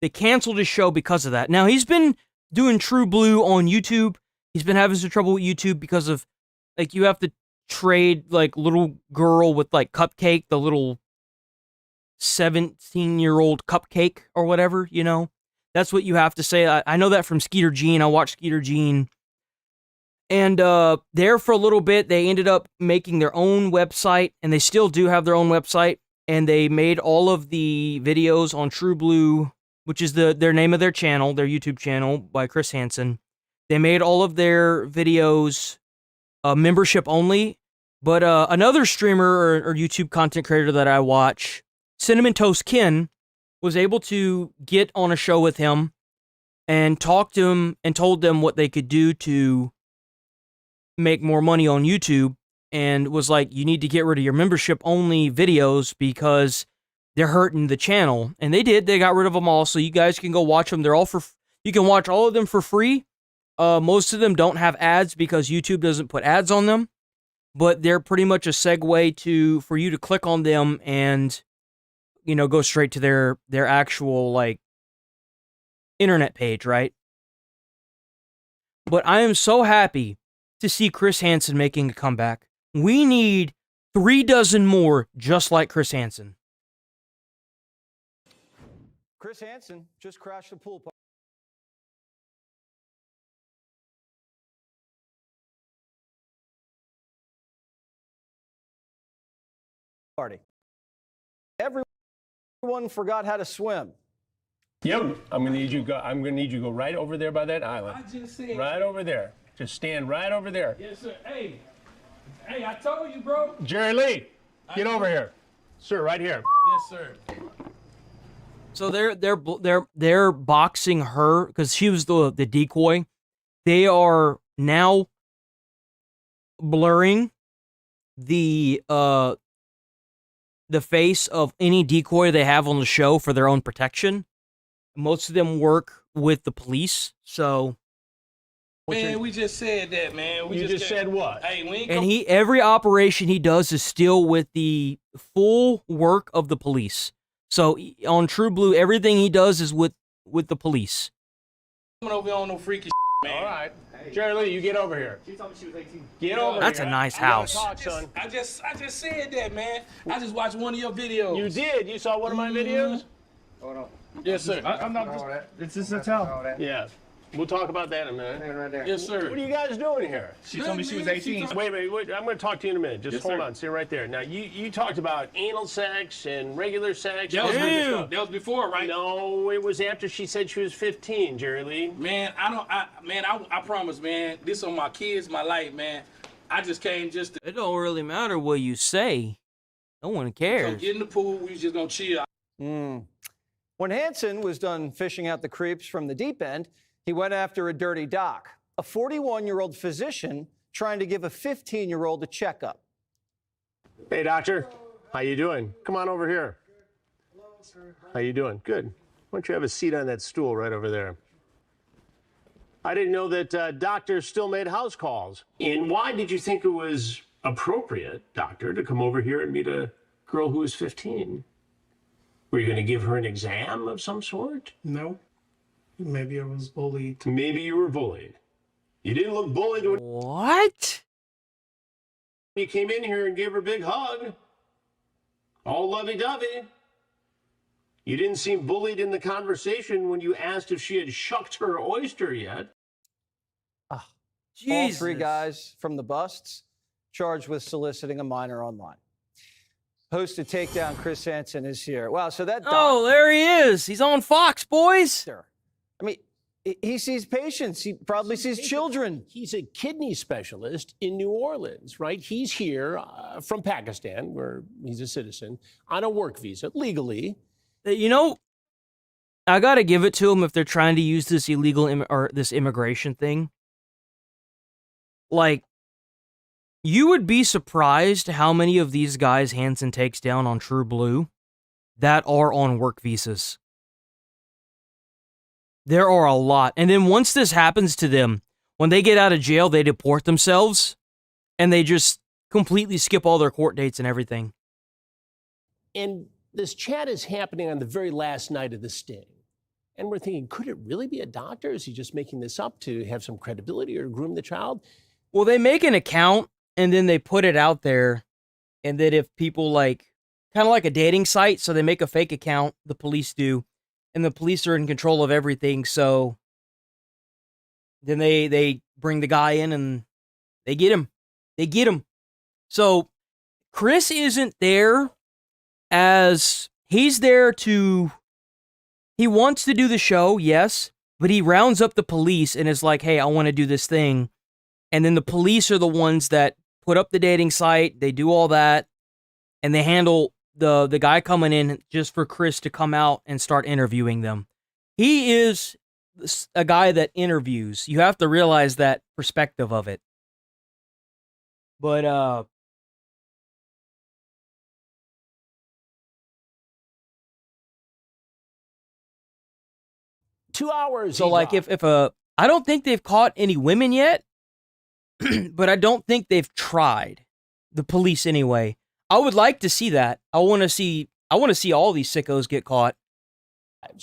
S2: they canceled his show because of that. Now, he's been doing True Blue on YouTube. He's been having some trouble with YouTube because of, like, you have to trade, like, little girl with, like, Cupcake, the little 17-year-old Cupcake or whatever, you know? That's what you have to say. I know that from Skeeter Jean. I watched Skeeter Jean. And there for a little bit, they ended up making their own website, and they still do have their own website, and they made all of the videos on True Blue, which is their name of their channel, their YouTube channel by Chris Hansen. They made all of their videos membership only, but another streamer or YouTube content creator that I watch, Cinnamon Toast Ken, was able to get on a show with him and talk to him and told them what they could do to make more money on YouTube, and was like, you need to get rid of your membership only videos because they're hurting the channel. And they did. They got rid of them all, so you guys can go watch them. They're all you can watch all of them for free. Most of them don't have ads because YouTube doesn't put ads on them, but they're pretty much a segue for you to click on them and, you know, go straight to their actual, like, internet page, right? But I am so happy to see Chris Hansen making a comeback. We need 36 more just like Chris Hansen.
S1: Chris Hansen just crashed the pool party. Everyone forgot how to swim.
S3: Yep. I'm gonna need you to go right over there by that island.
S15: I just said.
S3: Right over there. Just stand right over there.
S15: Yes, sir. Hey, I told you, bro.
S3: Jerry Lee, get over here. Sir, right here.
S15: Yes, sir.
S2: So they're boxing her because she was the decoy. They are now blurring the face of any decoy they have on the show for their own protection. Most of them work with the police, so.
S15: Man, we just said that, man.
S3: You just said what?
S15: Hey, we ain't
S2: And every operation he does is still with the full work of the police. So on True Blue, everything he does is with the police.
S15: coming over here on no freaky man.
S3: All right. Jerry Lee, you get over here.
S15: She told me she was 18.
S3: Get over
S2: That's
S3: here.
S2: a nice
S3: I gotta
S2: house.
S3: talk, son.
S15: I just said that, man. I just watched one of your videos.
S3: You did? You saw one of my videos?
S15: Hold on. Yes, sir. I'm not just. It's just a tell.
S3: Yeah. We'll talk about that in a minute.
S15: Right there. Yes, sir.
S3: What are you guys doing here?
S15: She told me she was 18.
S3: Wait. I'm going to talk to you in a minute. Just
S15: Yes,
S3: hold
S15: sir.
S3: on. Sit right there. Now, you talked about anal sex and regular sex.
S15: That was before, right?
S3: No, it was after she said she was 15, Jerry Lee.
S15: Man, I promise, man. This on my kids, my life, man. I just came just to
S2: It don't really matter what you say. No one
S15: so
S2: cares.
S15: get in the pool. We was just gonna chill.
S1: When Hansen was done fishing out the creeps from the deep end, he went after a dirty doc, a 41-year-old physician trying to give a 15-year-old a checkup.
S3: Hey, doctor. How you doing? Come on over here.
S11: Hello, sir.
S3: How you doing? Good. Why don't you have a seat on that stool right over there? I didn't know that doctors still made house calls. And why did you think it was appropriate, doctor, to come over here and meet a girl who was 15? Were you going to give her an exam of some sort?
S11: No. Maybe I was bullied.
S3: Maybe you were bullied. You didn't look bullied when
S2: What?
S3: you came in here and gave her a big hug. All lovey-dovey. You didn't seem bullied in the conversation when you asked if she had shucked her oyster yet.
S1: All
S2: Jesus.
S1: three guys from the busts charged with soliciting a minor online. Host of Takedown, Chris Hansen, is here. Wow, so that
S2: Oh, there he is. He's on Fox, boys.
S1: doctor, I mean, he sees patients. He probably sees children.
S3: He's a kidney specialist in New Orleans, right? He's here from Pakistan, where he's a citizen, on a work visa, legally.
S2: You know, I gotta give it to him if they're trying to use this illegal or this immigration thing. Like, you would be surprised how many of these guys Hansen takes down on True Blue that are on work visas. There are a lot. And then once this happens to them, when they get out of jail, they deport themselves and they just completely skip all their court dates and everything.
S3: And this chat is happening on the very last night of the sting. And we're thinking, could it really be a doctor? Is he just making this up to have some credibility or groom the child?
S2: Well, they make an account and then they put it out there. And then if people kind of like a dating site, so they make a fake account, the police do, and the police are in control of everything. So then they bring the guy in and they get him. They get him. So Chris isn't there as he's there to, he wants to do the show, yes, but he rounds up the police and is like, hey, I want to do this thing. And then the police are the ones that put up the dating site, they do all that, and they handle the guy coming in just for Chris to come out and start interviewing them. He is a guy that interviews. You have to realize that perspective of it. But,
S3: 2 hours.
S2: so if I don't think they've caught any women yet, but I don't think they've tried. The police anyway. I would like to see that. I want to see all these sickos get caught.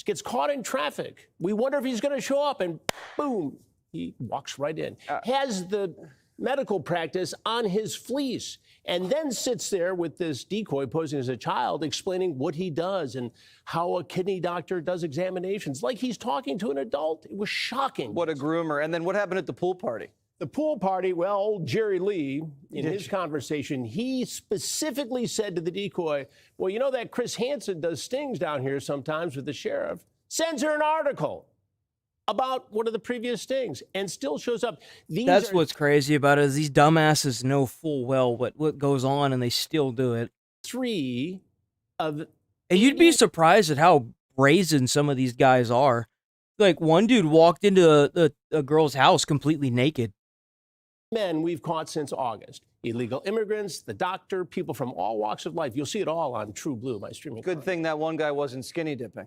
S3: Gets caught in traffic. We wonder if he's going to show up, and boom, he walks right in. Has the medical practice on his fleece, and then sits there with this decoy posing as a child, explaining what he does and how a kidney doctor does examinations, like he's talking to an adult. It was shocking.
S1: What a groomer. And then what happened at the pool party?
S3: The pool party, well, old Jerry Lee, in his conversation, he specifically said to the decoy, well, you know that Chris Hansen does stings down here sometimes with the sheriff. sends her an article about one of the previous stings and still shows up.
S2: That's what's crazy about it, is these dumbasses know full well what goes on and they still do it.
S3: 3 of...
S2: And you'd be surprised at how brazen some of these guys are. Like, one dude walked into a girl's house completely naked.
S3: Men we've caught since August. Illegal immigrants, the doctor, people from all walks of life. You'll see it all on True Blue, my streaming.
S1: Good thing that one guy wasn't skinny dipping.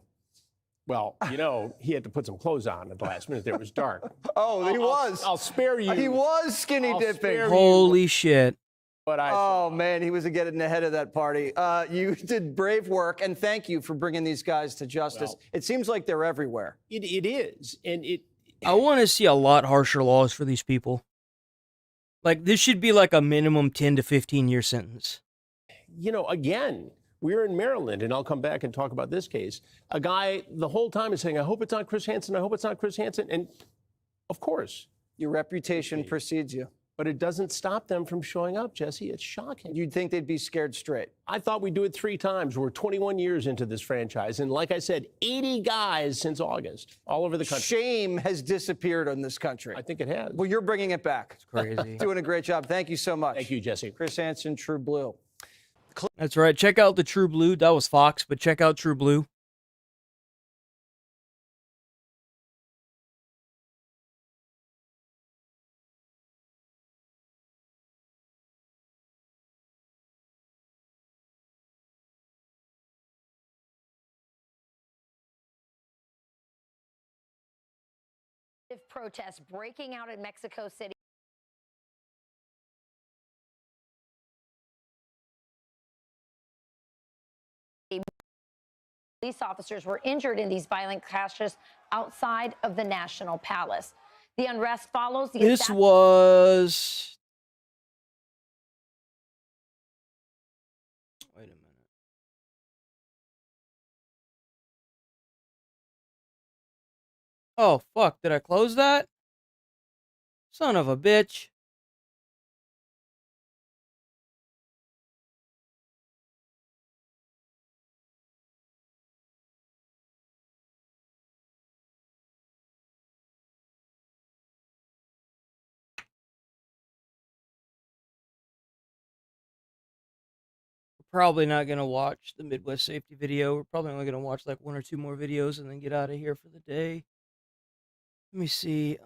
S3: Well, you know, he had to put some clothes on at the last minute. It was dark.
S1: Oh, he was.
S3: I'll spare you.
S1: He was skinny dipping.
S2: Holy shit.
S3: But
S1: oh, man, he was getting ahead of that party. You did brave work, and thank you for bringing these guys to justice.
S3: Well,
S1: it seems like they're everywhere.
S3: It is, and it...
S2: I want to see a lot harsher laws for these people. Like, this should be like a minimum 10 to 15-year sentence.
S3: You know, again, we're in Maryland, and I'll come back and talk about this case. A guy the whole time is saying, I hope it's not Chris Hansen, I hope it's not Chris Hansen. And, of course.
S1: Your reputation precedes you.
S3: But it doesn't stop them from showing up, Jesse. It's shocking.
S1: You'd think they'd be scared straight.
S3: I thought we'd do it 3 times. We're 21 years into this franchise. And like I said, 80 guys since August, all over the country.
S1: Shame has disappeared in this country.
S3: I think it has.
S1: Well, you're bringing it back.
S2: It's crazy.
S1: Doing a great job. Thank you so much.
S3: Thank you, Jesse.
S1: Chris Hansen, True Blue.
S2: That's right. Check out the True Blue. That was Fox, but check out True Blue.
S13: Protests breaking out in Mexico City. Police officers were injured in these violent clashes outside of the National Palace. The unrest follows the...
S2: This was... Wait a minute. Oh, fuck. Did I close that? Son of a bitch. Probably not going to watch the Midwest safety video. We're probably only going to watch like 1 or 2 more videos and then get out of here for the day. Let me see.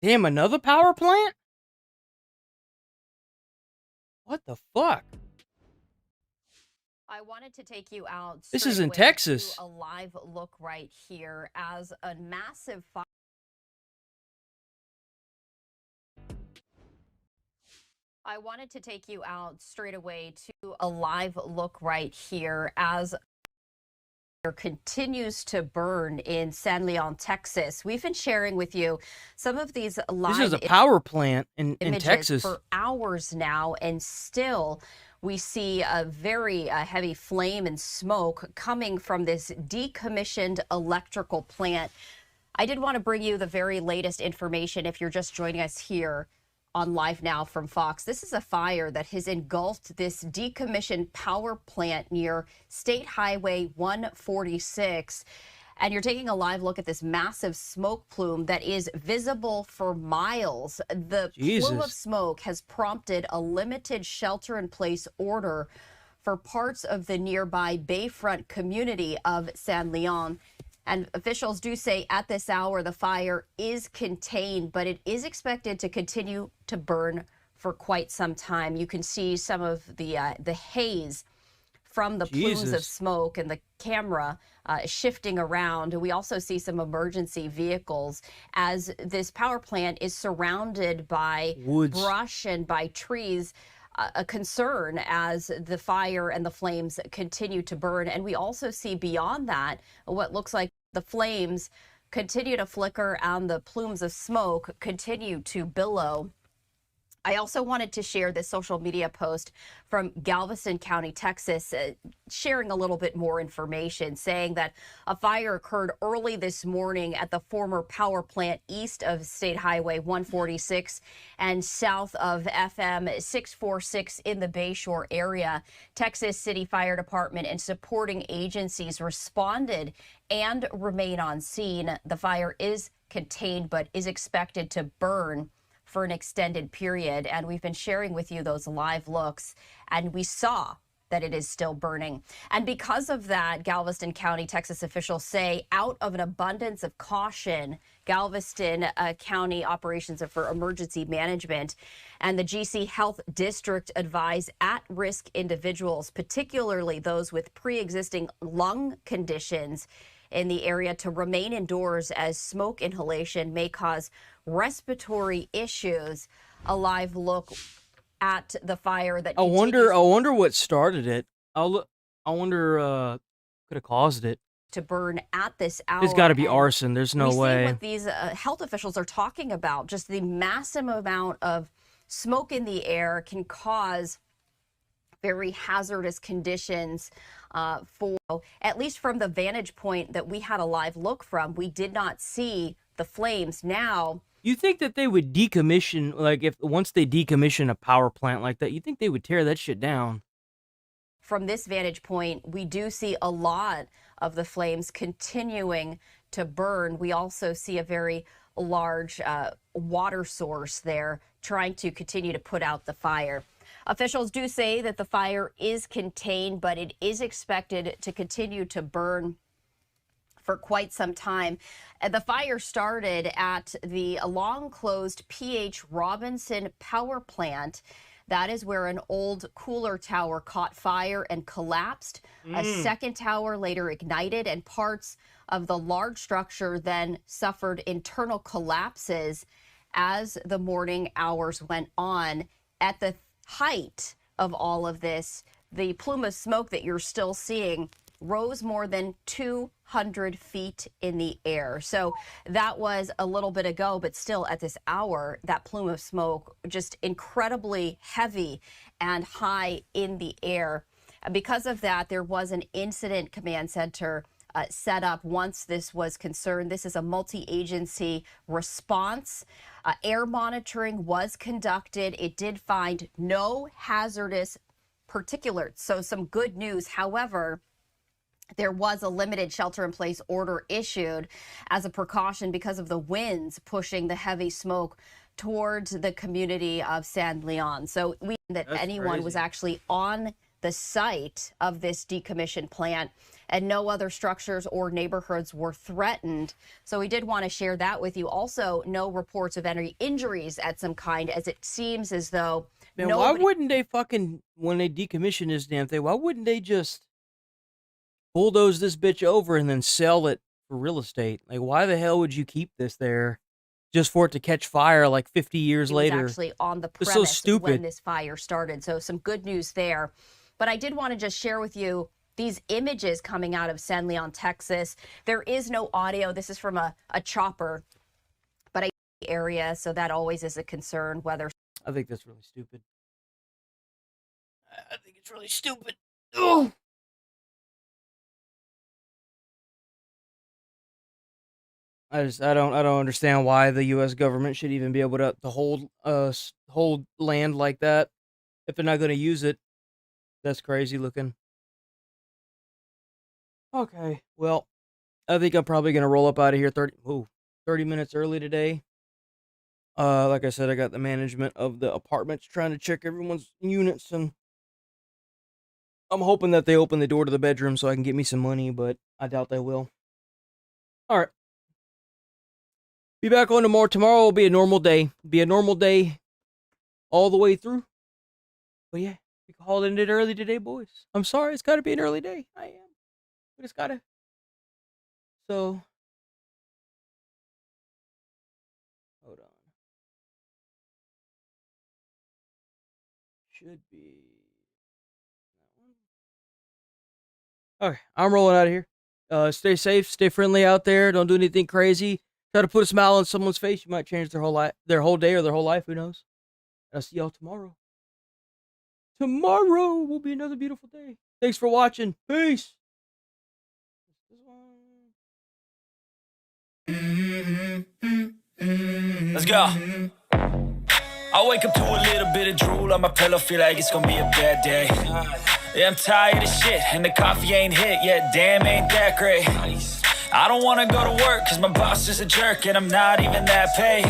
S2: Damn, another power plant? What the fuck?
S17: I wanted to take you out.
S2: This is in
S17: away
S2: Texas.
S17: to a live look right here as a massive fire. I wanted to take you out straight away to a live look right here as continues to burn in San Leon, Texas. We've been sharing with you some of these live
S2: This is a power plant in
S17: images
S2: Texas.
S17: for hours now, and still we see a very heavy flame and smoke coming from this decommissioned electrical plant. I did want to bring you the very latest information if you're just joining us here on Live Now from Fox. This is a fire that has engulfed this decommissioned power plant near State Highway 146. And you're taking a live look at this massive smoke plume that is visible for miles. The plume of smoke has prompted a limited shelter-in-place order for parts of the nearby Bayfront community of San Leon. And officials do say at this hour the fire is contained, but it is expected to continue to burn for quite some time. You can see some of the haze from the plumes of smoke, and the camera shifting around. We also see some emergency vehicles as this power plant is surrounded by brush and by trees. A concern as the fire and the flames continue to burn. And we also see beyond that what looks like the flames continue to flicker and the plumes of smoke continue to billow. I also wanted to share this social media post from Galveston County, Texas, sharing a little bit more information, saying that a fire occurred early this morning at the former power plant east of State Highway 146 and south of FM 646 in the Bayshore area. Texas City Fire Department and supporting agencies responded and remain on scene. The fire is contained but is expected to burn for an extended period, and we've been sharing with you those live looks, and we saw that it is still burning. And because of that, Galveston County, Texas officials say, out of an abundance of caution, Galveston County Operations for Emergency Management and the GC Health District advise at-risk individuals, particularly those with pre-existing lung conditions in the area, to remain indoors as smoke inhalation may cause respiratory issues. A live look at the fire that
S2: I wonder what started it. I wonder could have caused it.
S17: To burn at this hour.
S2: It's got to be arson. There's no
S17: we
S2: way.
S17: See what these health officials are talking about. Just the massive amount of smoke in the air can cause very hazardous conditions for, at least from the vantage point that we had a live look from, we did not see the flames. Now,
S2: you think that they would decommission, like if once they decommission a power plant like that, you think they would tear that shit down?
S17: From this vantage point, we do see a lot of the flames continuing to burn. We also see a very large water source there trying to continue to put out the fire. Officials do say that the fire is contained, but it is expected to continue to burn for quite some time. The fire started at the long-closed P.H. Robinson power plant. That is where an old cooler tower caught fire and collapsed. A second tower later ignited, and parts of the large structure then suffered internal collapses as the morning hours went on. At the height of all of this, the plume of smoke that you're still seeing rose more than 200 feet in the air. So that was a little bit ago, but still at this hour, that plume of smoke just incredibly heavy and high in the air. And because of that, there was an incident command center set up once this was concerned. This is a multi-agency response. Air monitoring was conducted. It did find no hazardous particulates, so some good news. However, there was a limited shelter-in-place order issued as a precaution because of the winds pushing the heavy smoke towards the community of San Leon. So that's anyone crazy. Was actually on the site of this decommissioned plant, and no other structures or neighborhoods were threatened. So we did want to share that with you. Also, no reports of any injuries at some kind, as it seems as though
S2: Man, why wouldn't they fucking, when they decommission this damn thing, why wouldn't they just bulldoze this bitch over and then sell it for real estate? Like, why the hell would you keep this there just for it to catch fire like 50 years later?
S17: Was actually on the
S2: It's
S17: premise
S2: so stupid.
S17: when this fire started. So some good news there. But I did want to just share with you these images coming out of San Leon, Texas. There is no audio. This is from a chopper, but I area, so that always is a concern. Whether
S2: I think that's really stupid. I think it's really stupid. Ugh. I don't understand why the U.S. government should even be able to hold land like that if they're not going to use it. That's crazy looking. Okay, well, I think I'm probably going to roll up out of here 30 minutes early today. Like I said, I got the management of the apartments trying to check everyone's units, and I'm hoping that they open the door to the bedroom so I can get me some money, but I doubt they will. All right. Be back on tomorrow. Tomorrow will be a normal day. Be a normal day all the way through. But yeah, we called it early today, boys. I'm sorry, it's got to be an early day. I am. But it's got to. So, hold on. Should be that one. Okay, I'm rolling out of here. Stay safe, stay friendly out there. Don't do anything crazy. Try to put a smile on someone's face. You might change their whole life, their whole day, or their whole life. Who knows? I'll see y'all tomorrow. Tomorrow will be another beautiful day. Thanks for watching. Peace.
S14: Let's go. I wake up to a little bit of drool on my pillow, feel like it's gonna be a bad day. Yeah, I'm tired of shit, and the coffee ain't hit yet, damn, ain't that great. I don't wanna go to work, cause my boss is a jerk, and I'm not even that paid.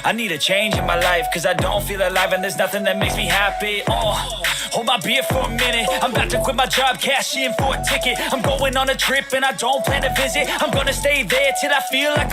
S14: I need a change in my life, cause I don't feel alive, and there's nothing that makes me happy. Hold my beer for a minute, I'm about to quit my job, cash in for a ticket. I'm going on a trip, and I don't plan to visit. I'm gonna stay there till I feel like